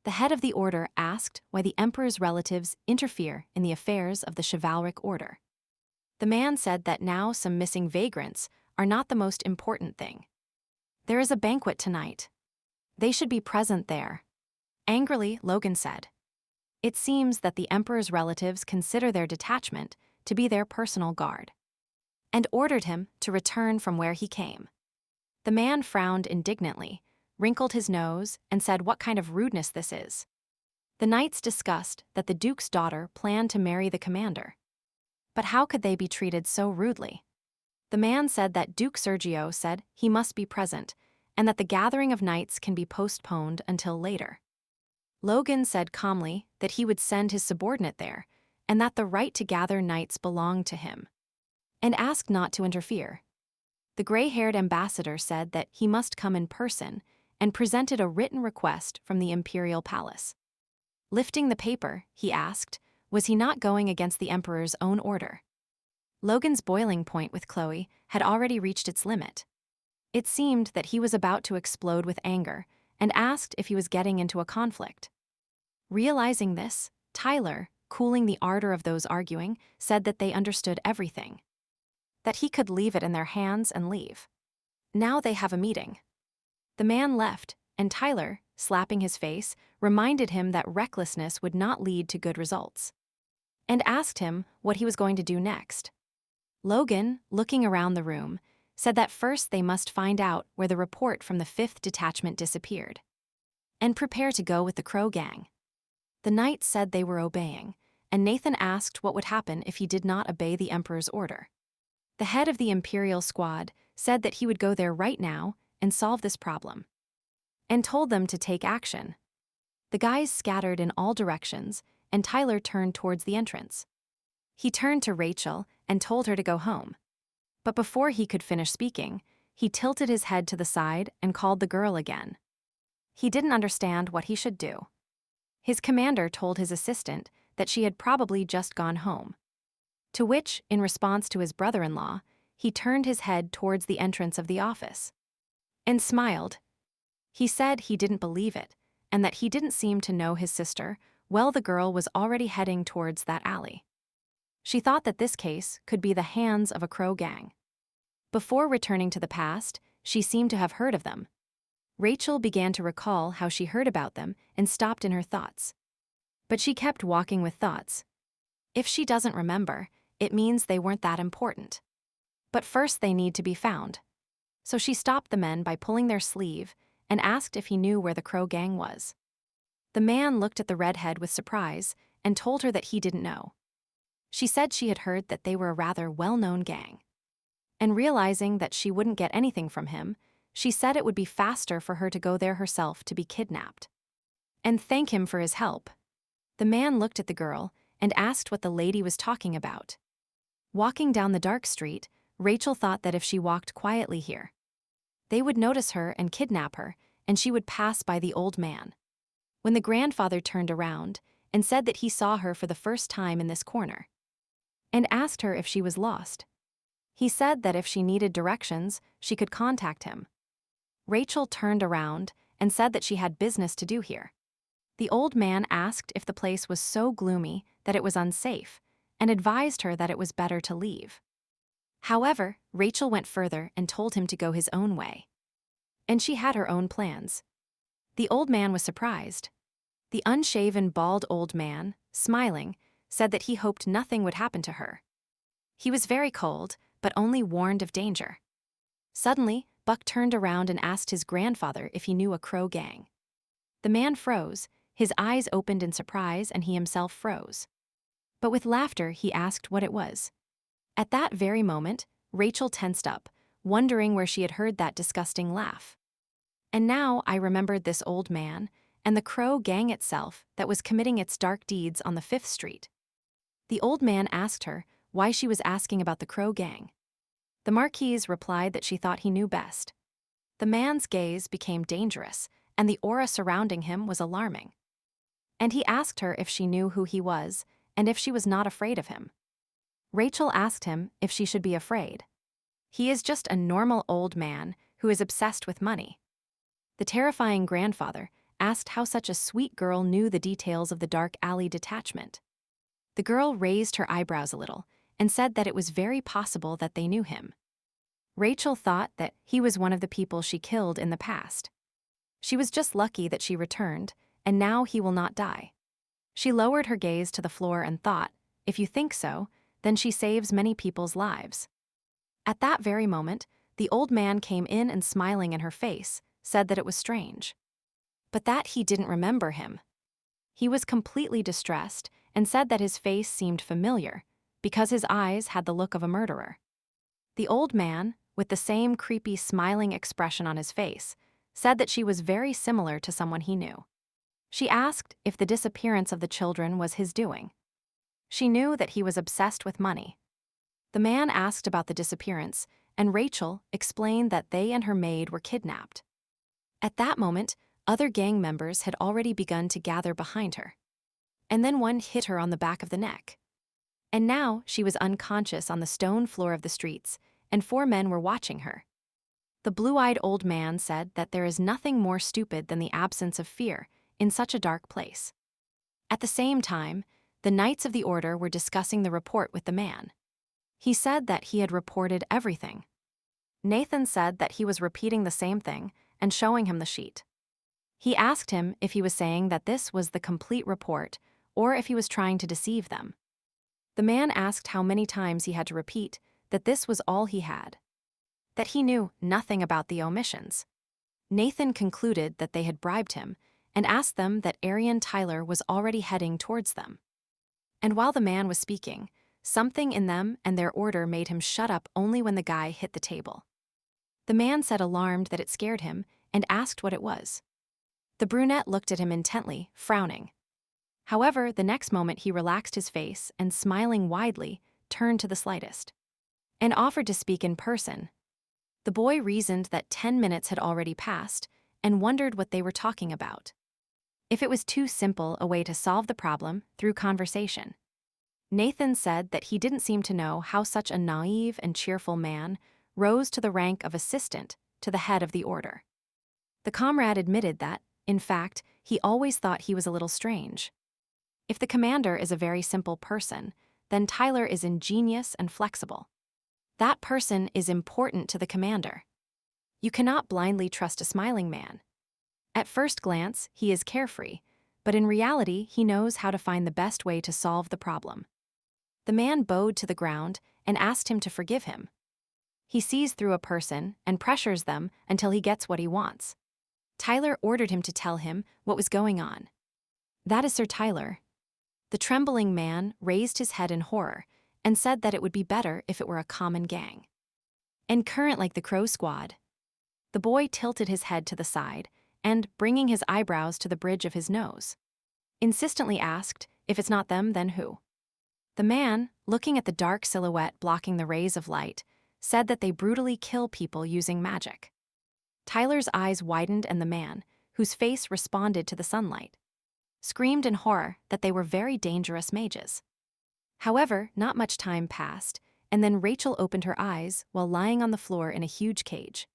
S1: The head of the order asked why the Emperor's relatives interfere in the affairs of the chivalric order. The man said that now some missing vagrants are not the most important thing. There is a banquet tonight. They should be present there. Angrily, Logan said. It seems that the Emperor's relatives consider their detachment to be their personal guard, and ordered him to return from where he came. The man frowned indignantly, wrinkled his nose, and said what kind of rudeness this is. The knights discussed that the Duke's daughter planned to marry the commander. But how could they be treated so rudely? The man said that Duke Sergio said he must be present, and that the gathering of knights can be postponed until later. Logan said calmly that he would send his subordinate there, and that the right to gather knights belonged to him, and asked not to interfere. The gray-haired ambassador said that he must come in person and presented a written request from the Imperial Palace. Lifting the paper, he asked, was he not going against the Emperor's own order? Logan's boiling point with Chloe had already reached its limit. It seemed that he was about to explode with anger and asked if he was getting into a conflict. Realizing this, Tyler, cooling the ardor of those arguing, said that they understood everything, that he could leave it in their hands and leave. Now they have a meeting. The man left, and Tyler, slapping his face, reminded him that recklessness would not lead to good results, and asked him what he was going to do next. Logan, looking around the room, said that first they must find out where the report from the 5th Detachment disappeared, and prepare to go with the Crow gang. The knights said they were obeying, and Nathan asked what would happen if he did not obey the Emperor's order. The head of the Imperial squad said that he would go there right now and solve this problem, and told them to take action. The guys scattered in all directions, and Tyler turned towards the entrance. He turned to Rachel and told her to go home. But before he could finish speaking, he tilted his head to the side and called the girl again. He didn't understand what he should do. His commander told his assistant that she had probably just gone home. To which, in response to his brother-in-law, he turned his head towards the entrance of the office and smiled. He said he didn't believe it, and that he didn't seem to know his sister. Well, the girl was already heading towards that alley. She thought that this case could be the hands of a Crow gang. Before returning to the past, she seemed to have heard of them. Rachel began to recall how she heard about them and stopped in her thoughts. But she kept walking with thoughts. If she doesn't remember, it means they weren't that important. But first they need to be found. So she stopped the men by pulling their sleeve and asked if he knew where the Crow gang was. The man looked at the redhead with surprise and told her that he didn't know. She said she had heard that they were a rather well-known gang. And realizing that she wouldn't get anything from him, she said it would be faster for her to go there herself to be kidnapped. And thank him for his help. The man looked at the girl and asked what the lady was talking about. Walking down the dark street, Rachel thought that if she walked quietly here, they would notice her and kidnap her, and she would pass by the old man. When the grandfather turned around and said that he saw her for the first time in this corner, and asked her if she was lost, he said that if she needed directions, she could contact him. Rachel turned around and said that she had business to do here. The old man asked if the place was so gloomy that it was unsafe, and advised her that it was better to leave. However, Rachel went further and told him to go his own way. And she had her own plans. The old man was surprised. The unshaven, bald old man, smiling, said that he hoped nothing would happen to her. He was very cold, but only warned of danger. Suddenly, Buck turned around and asked his grandfather if he knew a crow gang. The man froze, his eyes opened in surprise, and he himself froze. But with laughter, he asked what it was. At that very moment, Rachel tensed up, wondering where she had heard that disgusting laugh. And now I remembered this old man and the crow gang itself that was committing its dark deeds on the 5th Street. The old man asked her why she was asking about the crow gang. The Marquise replied that she thought he knew best. The man's gaze became dangerous, and the aura surrounding him was alarming. And he asked her if she knew who he was and if she was not afraid of him. Rachel asked him if she should be afraid. He is just a normal old man who is obsessed with money. The terrifying grandfather asked how such a sweet girl knew the details of the dark alley detachment. The girl raised her eyebrows a little and said that it was very possible that they knew him. Rachel thought that he was one of the people she killed in the past. She was just lucky that she returned, and now he will not die. She lowered her gaze to the floor and thought, if you think so, then she saves many people's lives. At that very moment, the old man came in and, smiling in her face, said that it was strange, but that he didn't remember him. He was completely distressed and said that his face seemed familiar because his eyes had the look of a murderer. The old man, with the same creepy smiling expression on his face, said that she was very similar to someone he knew. She asked if the disappearance of the children was his doing. She knew that he was obsessed with money. The man asked about the disappearance, and Rachel explained that they and her maid were kidnapped. At that moment, other gang members had already begun to gather behind her. And then one hit her on the back of the neck. And now she was unconscious on the stone floor of the streets, and 4 men were watching her. The blue-eyed old man said that there is nothing more stupid than the absence of fear in such a dark place. At the same time, the Knights of the Order were discussing the report with the man. He said that he had reported everything. Nathan said that he was repeating the same thing and showing him the sheet. He asked him if he was saying that this was the complete report or if he was trying to deceive them. The man asked how many times he had to repeat that this was all he had, that he knew nothing about the omissions. Nathan concluded that they had bribed him and asked them that Arian Tyler was already heading towards them. And while the man was speaking, something in them and their order made him shut up only when the guy hit the table. The man said, alarmed, that it scared him and asked what it was. The brunette looked at him intently, frowning. However, the next moment he relaxed his face and, smiling widely, turned to the slightest and offered to speak in person. The boy reasoned that 10 minutes had already passed and wondered what they were talking about. If it was too simple a way to solve the problem through conversation. Nathan said that he didn't seem to know how such a naive and cheerful man rose to the rank of assistant to the head of the order. The comrade admitted that, in fact, he always thought he was a little strange. If the commander is a very simple person, then Tyler is ingenious and flexible. That person is important to the commander. You cannot blindly trust a smiling man. At first glance, he is carefree, but in reality, he knows how to find the best way to solve the problem. The man bowed to the ground and asked him to forgive him. He sees through a person and pressures them until he gets what he wants. Tyler ordered him to tell him what was going on. That is Sir Tyler. The trembling man raised his head in horror and said that it would be better if it were a common gang. And current like the Crow Squad. The boy tilted his head to the side and, bringing his eyebrows to the bridge of his nose, insistently asked, if it's not them, then who? The man, looking at the dark silhouette blocking the rays of light, said that they brutally kill people using magic. Tyler's eyes widened and the man, whose face responded to the sunlight, screamed in horror that they were very dangerous mages. However, not much time passed, and then Rachel opened her eyes while lying on the floor in a huge cage.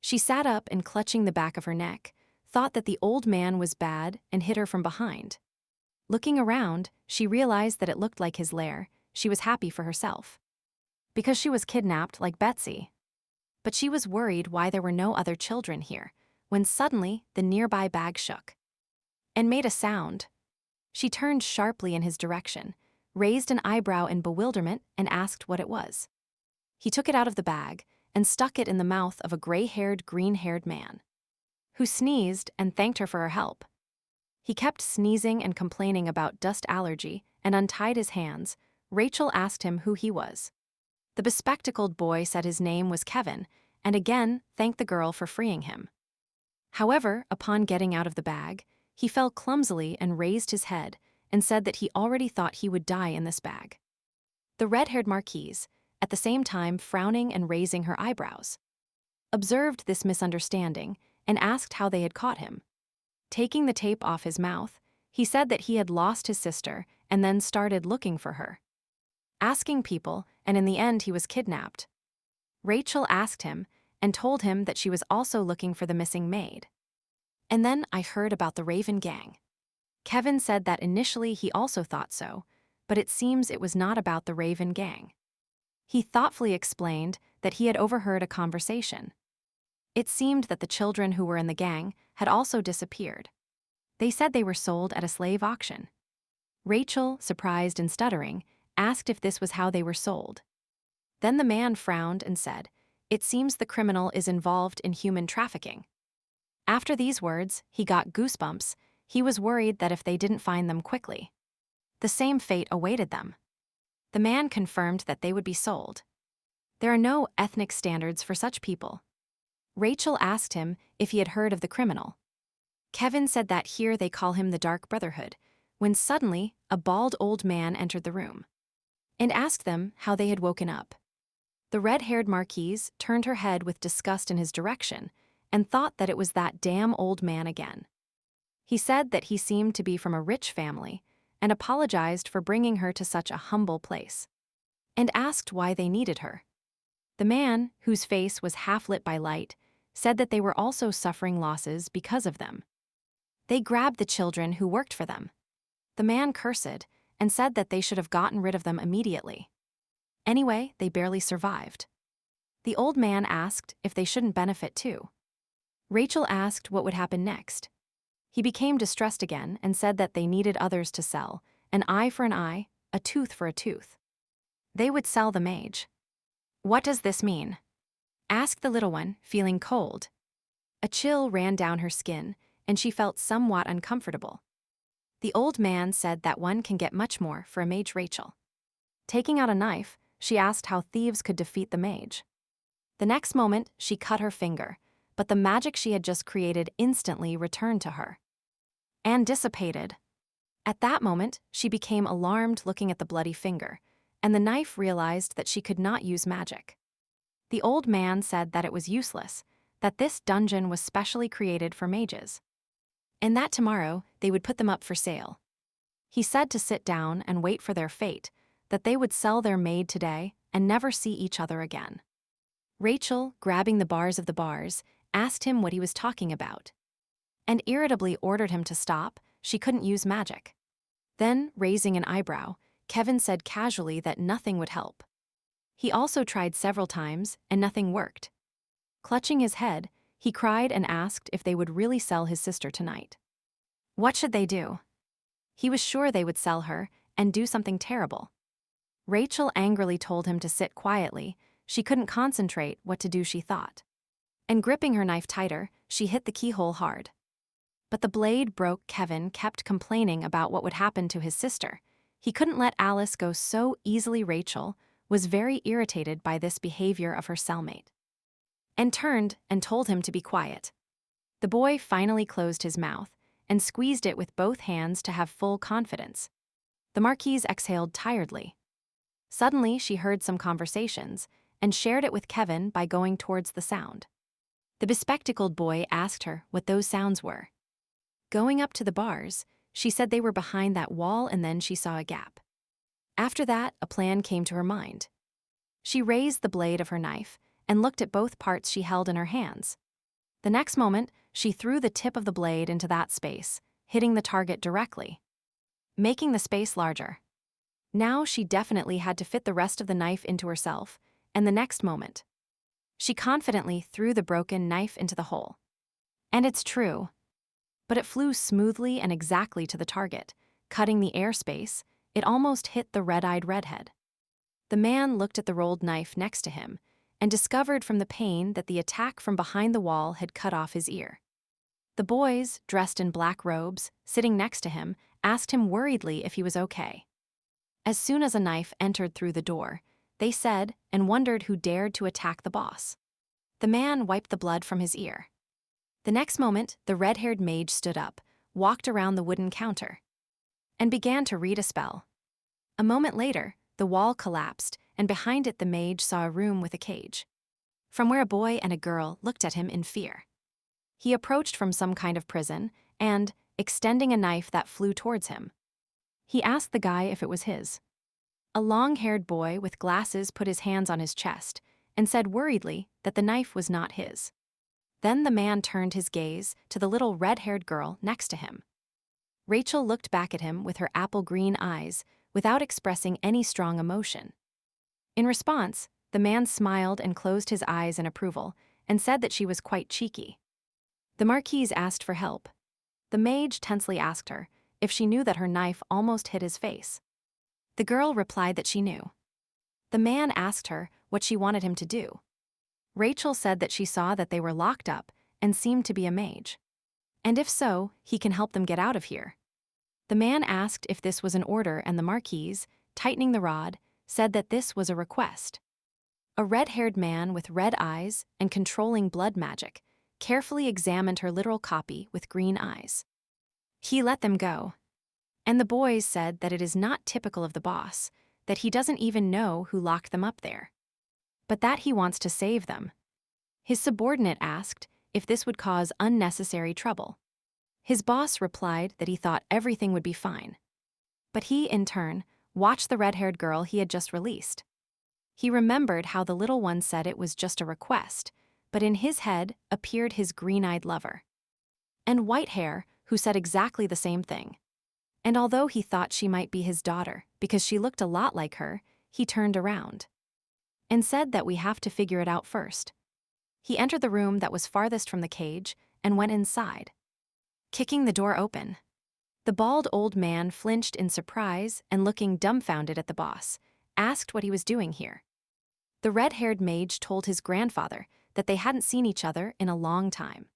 S1: She sat up and, clutching the back of her neck, thought that the old man was bad and hit her from behind. Looking around, she realized that it looked like his lair. She was happy for herself, because she was kidnapped like Betsy. But she was worried why there were no other children here, when suddenly the nearby bag shook and made a sound. She turned sharply in his direction, raised an eyebrow in bewilderment, and asked what it was. He took it out of the bag and stuck it in the mouth of a gray-haired, green-haired man, who sneezed and thanked her for her help. He kept sneezing and complaining about dust allergy and untied his hands. Rachel asked him who he was. The bespectacled boy said his name was Kevin and again thanked the girl for freeing him. However, upon getting out of the bag, he fell clumsily and raised his head and said that he already thought he would die in this bag. The red-haired Marquise, at the same time frowning and raising her eyebrows, observed this misunderstanding and asked how they had caught him. Taking the tape off his mouth, he said that he had lost his sister and then started looking for her, asking people, and in the end he was kidnapped. Rachel asked him and told him that she was also looking for the missing maid. And then I heard about the Raven Gang. Kevin said that initially he also thought so, but it seems it was not about the Raven Gang. He thoughtfully explained that he had overheard a conversation. It seemed that the children who were in the gang had also disappeared. They said they were sold at a slave auction. Rachel, surprised and stuttering, asked if this was how they were sold. Then the man frowned and said, "It seems the criminal is involved in human trafficking." After these words, he got goosebumps. He was worried that if they didn't find them quickly, the same fate awaited them. The man confirmed that they would be sold. There are no ethnic standards for such people. Rachel asked him if he had heard of the criminal. Kevin said that here they call him the Dark Brotherhood, when suddenly a bald old man entered the room and asked them how they had woken up. The red-haired Marquise turned her head with disgust in his direction and thought that it was that damn old man again. He said that he seemed to be from a rich family and apologized for bringing her to such a humble place, and asked why they needed her. The man, whose face was half lit by light, said that they were also suffering losses because of them. They grabbed the children who worked for them. The man cursed and said that they should have gotten rid of them immediately. Anyway, they barely survived. The old man asked if they shouldn't benefit too. Rachel asked what would happen next. He became distressed again and said that they needed others to sell, an eye for an eye, a tooth for a tooth. They would sell the mage. "What does this mean?" asked the little one, feeling cold. A chill ran down her skin, and she felt somewhat uncomfortable. The old man said that one can get much more for a mage. Rachel, taking out a knife, she asked how thieves could defeat the mage. The next moment, she cut her finger, but the magic she had just created instantly returned to her and dissipated. At that moment, she became alarmed looking at the bloody finger, and the knife realized that she could not use magic. The old man said that it was useless, that this dungeon was specially created for mages, and that tomorrow they would put them up for sale. He said to sit down and wait for their fate, that they would sell their maid today and never see each other again. Rachel, grabbing the bars of the bars, asked him what he was talking about, and irritably ordered him to stop. She couldn't use magic. Then, raising an eyebrow, Kevin said casually that nothing would help. He also tried several times, and nothing worked. Clutching his head, he cried and asked if they would really sell his sister tonight. What should they do? He was sure they would sell her and do something terrible. Rachel angrily told him to sit quietly. She couldn't concentrate what to do, she thought. And gripping her knife tighter, she hit the keyhole hard. But the blade broke. Kevin kept complaining about what would happen to his sister. He couldn't let Alice go so easily. Rachel was very irritated by this behavior of her cellmate and turned and told him to be quiet. The boy finally closed his mouth and squeezed it with both hands to have full confidence. The Marquise exhaled tiredly. Suddenly, she heard some conversations and shared it with Kevin by going towards the sound. The bespectacled boy asked her what those sounds were. Going up to the bars, she said they were behind that wall, and then she saw a gap. After that, a plan came to her mind. She raised the blade of her knife and looked at both parts she held in her hands. The next moment, she threw the tip of the blade into that space, hitting the target directly, making the space larger. Now she definitely had to fit the rest of the knife into herself, and the next moment, she confidently threw the broken knife into the hole. And it's true. But it flew smoothly and exactly to the target, cutting the airspace. It almost hit the red-eyed redhead. The man looked at the rolled knife next to him and discovered from the pain that the attack from behind the wall had cut off his ear. The boys, dressed in black robes, sitting next to him, asked him worriedly if he was okay. As soon as a knife entered through the door, they said and wondered who dared to attack the boss. The man wiped the blood from his ear. The next moment, the red-haired mage stood up, walked around the wooden counter, and began to read a spell. A moment later, the wall collapsed, and behind it the mage saw a room with a cage, from where a boy and a girl looked at him in fear. He approached from some kind of prison and, extending a knife that flew towards him, he asked the guy if it was his. A long-haired boy with glasses put his hands on his chest and said worriedly that the knife was not his. Then the man turned his gaze to the little red-haired girl next to him. Rachel looked back at him with her apple-green eyes without expressing any strong emotion. In response, the man smiled and closed his eyes in approval and said that she was quite cheeky. The Marquise asked for help. The mage tensely asked her if she knew that her knife almost hit his face. The girl replied that she knew. The man asked her what she wanted him to do. Rachel said that she saw that they were locked up and seemed to be a mage. And if so, he can help them get out of here. The man asked if this was an order, and the Marquise, tightening the rod, said that this was a request. A red-haired man with red eyes and controlling blood magic carefully examined her literal copy with green eyes. He let them go. And the boys said that it is not typical of the boss, that he doesn't even know who locked them up there, but that he wants to save them. His subordinate asked if this would cause unnecessary trouble. His boss replied that he thought everything would be fine. But he, in turn, watched the red-haired girl he had just released. He remembered how the little one said it was just a request, but in his head appeared his green-eyed lover. And white hair, who said exactly the same thing. And although he thought she might be his daughter because she looked a lot like her, he turned around and said that we have to figure it out first. He entered the room that was farthest from the cage and went inside, kicking the door open. The bald old man flinched in surprise and, looking dumbfounded at the boss, asked what he was doing here. The red-haired mage told his grandfather that they hadn't seen each other in a long time.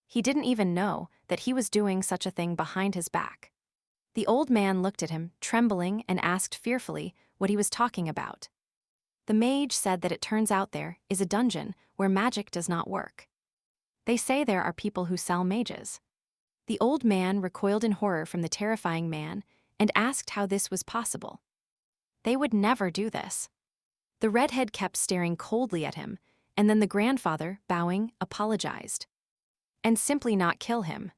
S1: He didn't even know that he was doing such a thing behind his back. The old man looked at him, trembling, and asked fearfully what he was talking about. The mage said that it turns out there is a dungeon where magic does not work. They say there are people who sell mages. The old man recoiled in horror from the terrifying man and asked how this was possible. They would never do this. The redhead kept staring coldly at him, and then the grandfather, bowing, apologized. And simply not kill him.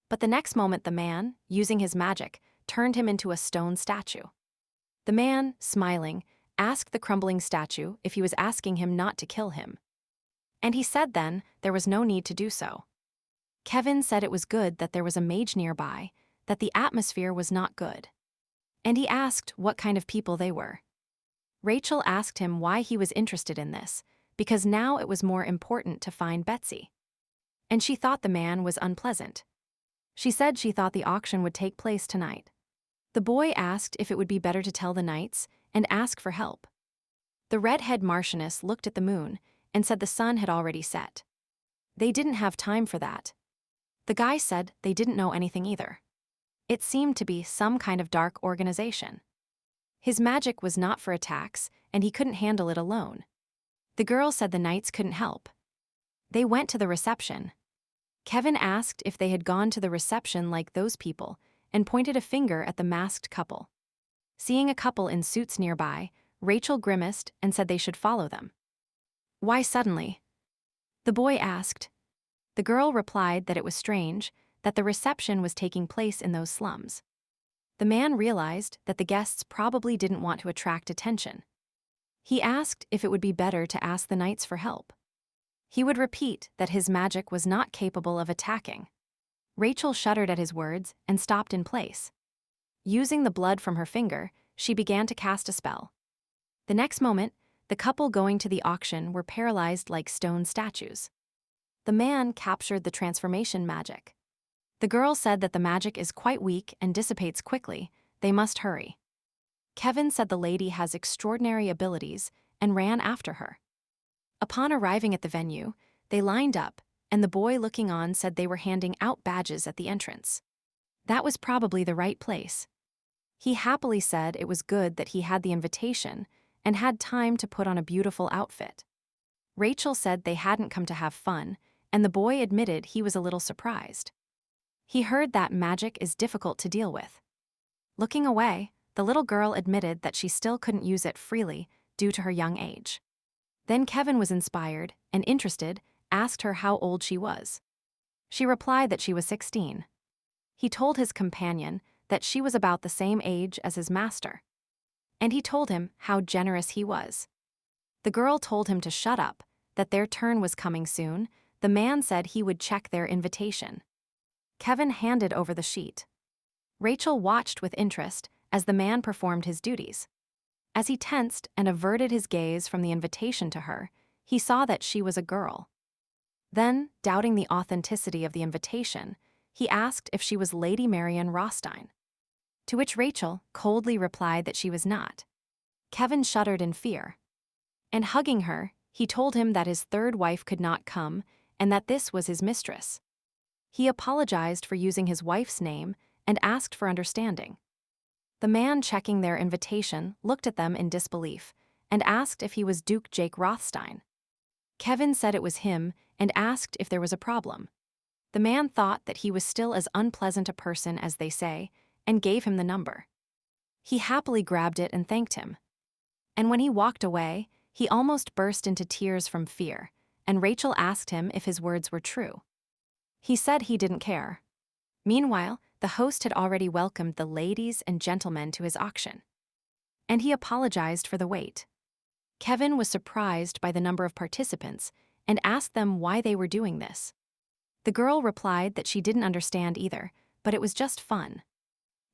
S1: But the next moment the man, using his magic, turned him into a stone statue. The man, smiling, asked the crumbling statue if he was asking him not to kill him. And he said then there was no need to do so. Kevin said it was good that there was a mage nearby, that the atmosphere was not good. And he asked what kind of people they were. Rachel asked him why he was interested in this, because now it was more important to find Betsy. And she thought the man was unpleasant. She said she thought the auction would take place tonight. The boy asked if it would be better to tell the knights and ask for help. The redhead Marchioness looked at the moon and said the sun had already set. They didn't have time for that. The guy said they didn't know anything either. It seemed to be some kind of dark organization. His magic was not for attacks, and he couldn't handle it alone. The girl said the knights couldn't help. They went to the reception. Kevin asked if they had gone to the reception like those people, and pointed a finger at the masked couple. Seeing a couple in suits nearby, Rachel grimaced and said they should follow them. Why suddenly? The boy asked. The girl replied that it was strange, that the reception was taking place in those slums. The man realized that the guests probably didn't want to attract attention. He asked if it would be better to ask the knights for help. He would repeat that his magic was not capable of attacking. Rachel shuddered at his words and stopped in place. Using the blood from her finger, she began to cast a spell. The next moment, the couple going to the auction were paralyzed like stone statues. The man captured the transformation magic. The girl said that the magic is quite weak and dissipates quickly. They must hurry. Kevin said the lady has extraordinary abilities and ran after her. Upon arriving at the venue, they lined up, and the boy looking on said they were handing out badges at the entrance. That was probably the right place. He happily said it was good that he had the invitation and had time to put on a beautiful outfit. Rachel said they hadn't come to have fun, and the boy admitted he was a little surprised. He heard that magic is difficult to deal with. Looking away, the little girl admitted that she still couldn't use it freely due to her young age. Then Kevin was inspired and interested, asked her how old she was. She replied that she was 16. He told his companion that she was about the same age as his master. And he told him how generous he was. The girl told him to shut up, that their turn was coming soon. The man said he would check their invitation. Kevin handed over the sheet. Rachel watched with interest as the man performed his duties. As he tensed and averted his gaze from the invitation to her, he saw that she was a girl. Then, doubting the authenticity of the invitation, he asked if she was Lady Marian Rothstein. To which Rachel coldly replied that she was not. Kevin shuddered in fear. And hugging her, he told him that his third wife could not come and that this was his mistress. He apologized for using his wife's name and asked for understanding. The man checking their invitation looked at them in disbelief and asked if he was Duke Jake Rothstein. Kevin said it was him and asked if there was a problem. The man thought that he was still as unpleasant a person as they say and gave him the number. He happily grabbed it and thanked him. And when he walked away, he almost burst into tears from fear, and Rachel asked him if his words were true. He said he didn't care. Meanwhile, the host had already welcomed the ladies and gentlemen to his auction. And he apologized for the wait. Kevin was surprised by the number of participants and asked them why they were doing this. The girl replied that she didn't understand either, but it was just fun.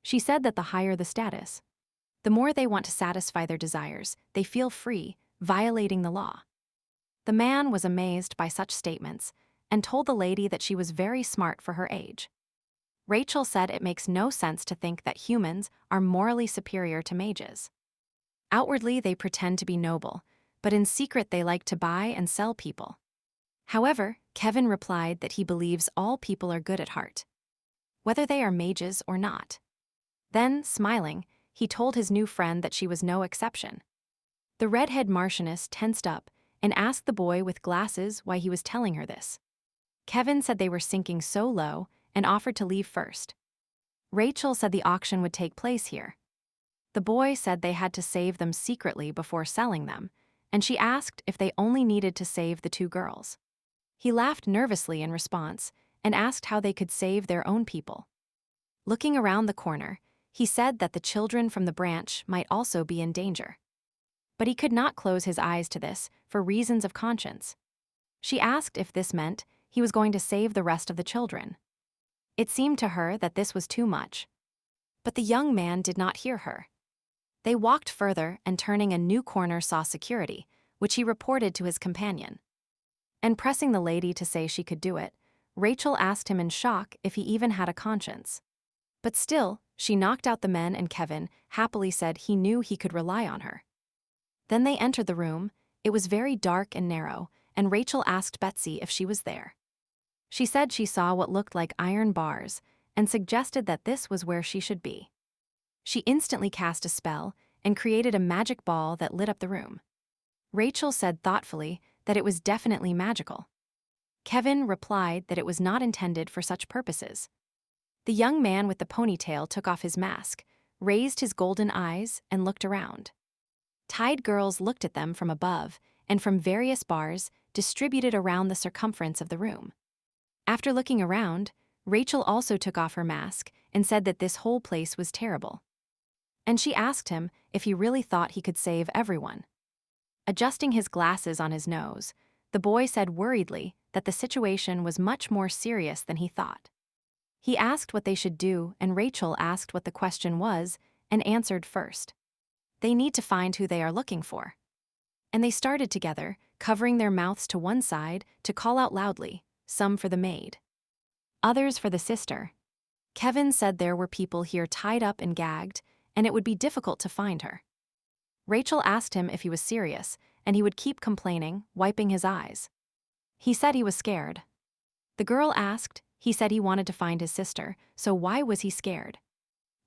S1: She said that the higher the status, the more they want to satisfy their desires, they feel free, violating the law. The man was amazed by such statements and told the lady that she was very smart for her age. Rachel said it makes no sense to think that humans are morally superior to mages. Outwardly, they pretend to be noble, but in secret they like to buy and sell people. However, Kevin replied that he believes all people are good at heart, whether they are mages or not. Then, smiling, he told his new friend that she was no exception. The redhead Marchioness tensed up and asked the boy with glasses why he was telling her this. Kevin said they were sinking so low and offered to leave first. Rachel said the auction would take place here. The boy said they had to save them secretly before selling them, and she asked if they only needed to save the two girls. He laughed nervously in response and asked how they could save their own people. Looking around the corner, he said that the children from the branch might also be in danger. But he could not close his eyes to this for reasons of conscience. She asked if this meant he was going to save the rest of the children. It seemed to her that this was too much. But the young man did not hear her. They walked further and turning a new corner saw security, which he reported to his companion. And pressing the lady to say she could do it, Rachel asked him in shock if he even had a conscience. But still, she knocked out the men and Kevin happily said he knew he could rely on her. Then they entered the room. It was very dark and narrow, and Rachel asked Betsy if she was there. She said she saw what looked like iron bars and suggested that this was where she should be. She instantly cast a spell and created a magic ball that lit up the room. Rachel said thoughtfully that it was definitely magical. Kevin replied that it was not intended for such purposes. The young man with the ponytail took off his mask, raised his golden eyes, and looked around. Tide girls looked at them from above and from various bars distributed around the circumference of the room. After looking around, Rachel also took off her mask and said that this whole place was terrible. And she asked him if he really thought he could save everyone. Adjusting his glasses on his nose, the boy said worriedly that the situation was much more serious than he thought. He asked what they should do, and Rachel asked what the question was and answered first. They need to find who they are looking for. And they started together, covering their mouths to one side to call out loudly, some for the maid, others for the sister. Kevin said there were people here tied up and gagged, and it would be difficult to find her. Rachel asked him if he was serious, and he would keep complaining, wiping his eyes. He said he was scared. The girl asked, he said he wanted to find his sister, so why was he scared?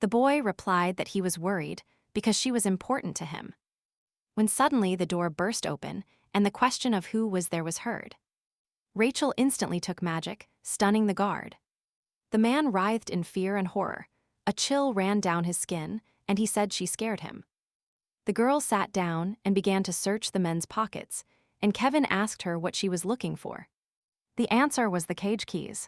S1: The boy replied that he was worried because she was important to him. When suddenly the door burst open, and the question of who was there was heard. Rachel instantly took magic, stunning the guard. The man writhed in fear and horror. A chill ran down his skin, and he said she scared him. The girl sat down and began to search the men's pockets, and Kevin asked her what she was looking for. The answer was the cage keys.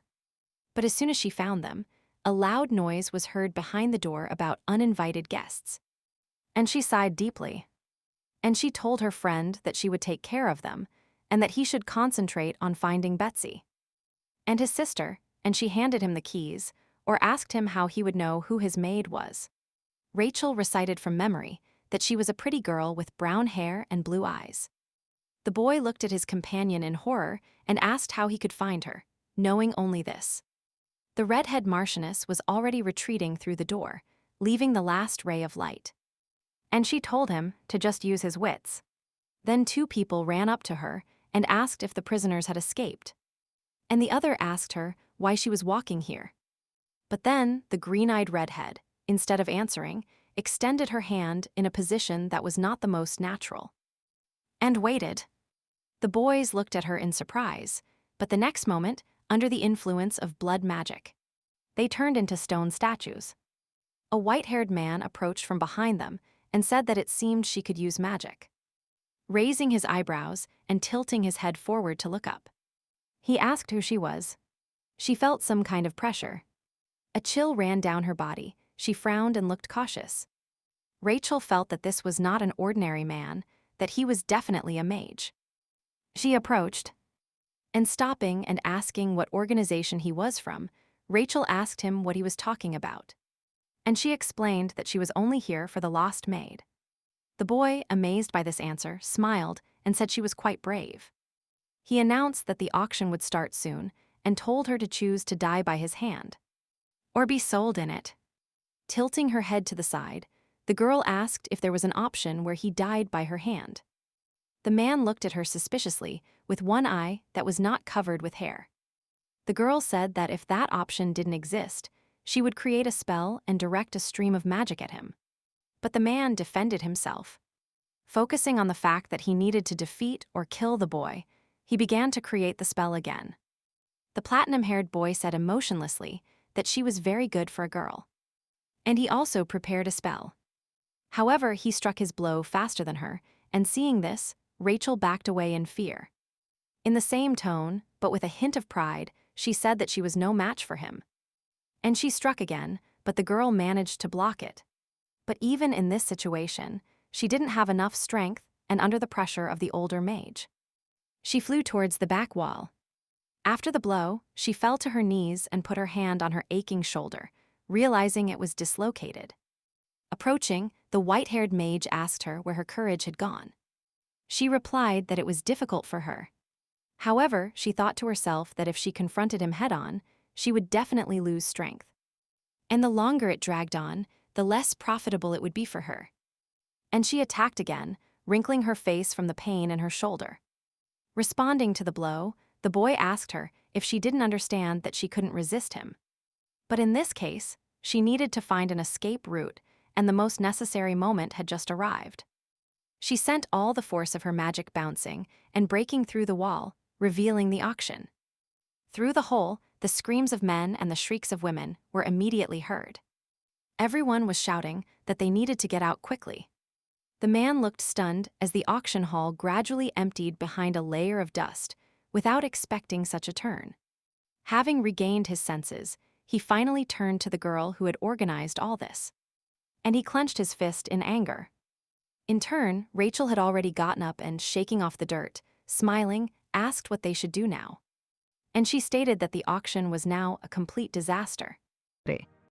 S1: But as soon as she found them, a loud noise was heard behind the door about uninvited guests. And she sighed deeply. And she told her friend that she would take care of them, and that he should concentrate on finding Betsy and his sister, and she handed him the keys, or asked him how he would know who his maid was. Rachel recited from memory that she was a pretty girl with brown hair and blue eyes. The boy looked at his companion in horror and asked how he could find her, knowing only this. The redhead Marchioness was already retreating through the door, leaving the last ray of light. And she told him to just use his wits. Then two people ran up to her and asked if the prisoners had escaped. And the other asked her why she was walking here. But then the green-eyed redhead, instead of answering, extended her hand in a position that was not the most natural. And waited. The boys looked at her in surprise, but the next moment, under the influence of blood magic, they turned into stone statues. A white-haired man approached from behind them and said that it seemed she could use magic. Raising his eyebrows and tilting his head forward to look up, he asked who she was. She felt some kind of pressure. A chill ran down her body. She frowned and looked cautious. Rachel felt that this was not an ordinary man, that he was definitely a mage. She approached, and stopping and asking what organization he was from, Rachel asked him what he was talking about. And she explained that she was only here for the lost maid. The boy, amazed by this answer, smiled and said she was quite brave. He announced that the auction would start soon and told her to choose to die by his hand, or be sold in it. Tilting her head to the side, the girl asked if there was an option where he died by her hand. The man looked at her suspiciously, with one eye that was not covered with hair. The girl said that if that option didn't exist, she would create a spell and direct a stream of magic at him. But the man defended himself. Focusing on the fact that he needed to defeat or kill the boy, he began to create the spell again. The platinum-haired boy said emotionlessly that she was very good for a girl. And he also prepared a spell. However, he struck his blow faster than her, and seeing this, Rachel backed away in fear. In the same tone, but with a hint of pride, she said that she was no match for him. And she struck again, but the girl managed to block it. But even in this situation, she didn't have enough strength and under the pressure of the older mage. She flew towards the back wall. After the blow, she fell to her knees and put her hand on her aching shoulder, realizing it was dislocated. Approaching, the white-haired mage asked her where her courage had gone. She replied that it was difficult for her. However, she thought to herself that if she confronted him head-on, she would definitely lose strength. And the longer it dragged on, the less profitable it would be for her. And she attacked again, wrinkling her face from the pain in her shoulder. Responding to the blow, the boy asked her if she didn't understand that she couldn't resist him. But in this case, she needed to find an escape route, and the most necessary moment had just arrived. She sent all the force of her magic bouncing and breaking through the wall, revealing the auction. Through the hole, the screams of men and the shrieks of women were immediately heard. Everyone was shouting that they needed to get out quickly. The man looked stunned as the auction hall gradually emptied behind a layer of dust, without expecting such a turn. Having regained his senses, he finally turned to the girl who had organized all this. And he clenched his fist in anger. In turn, Rachel had already gotten up and, shaking off the dirt, smiling, asked what they should do now. And she stated that the auction was now a complete disaster.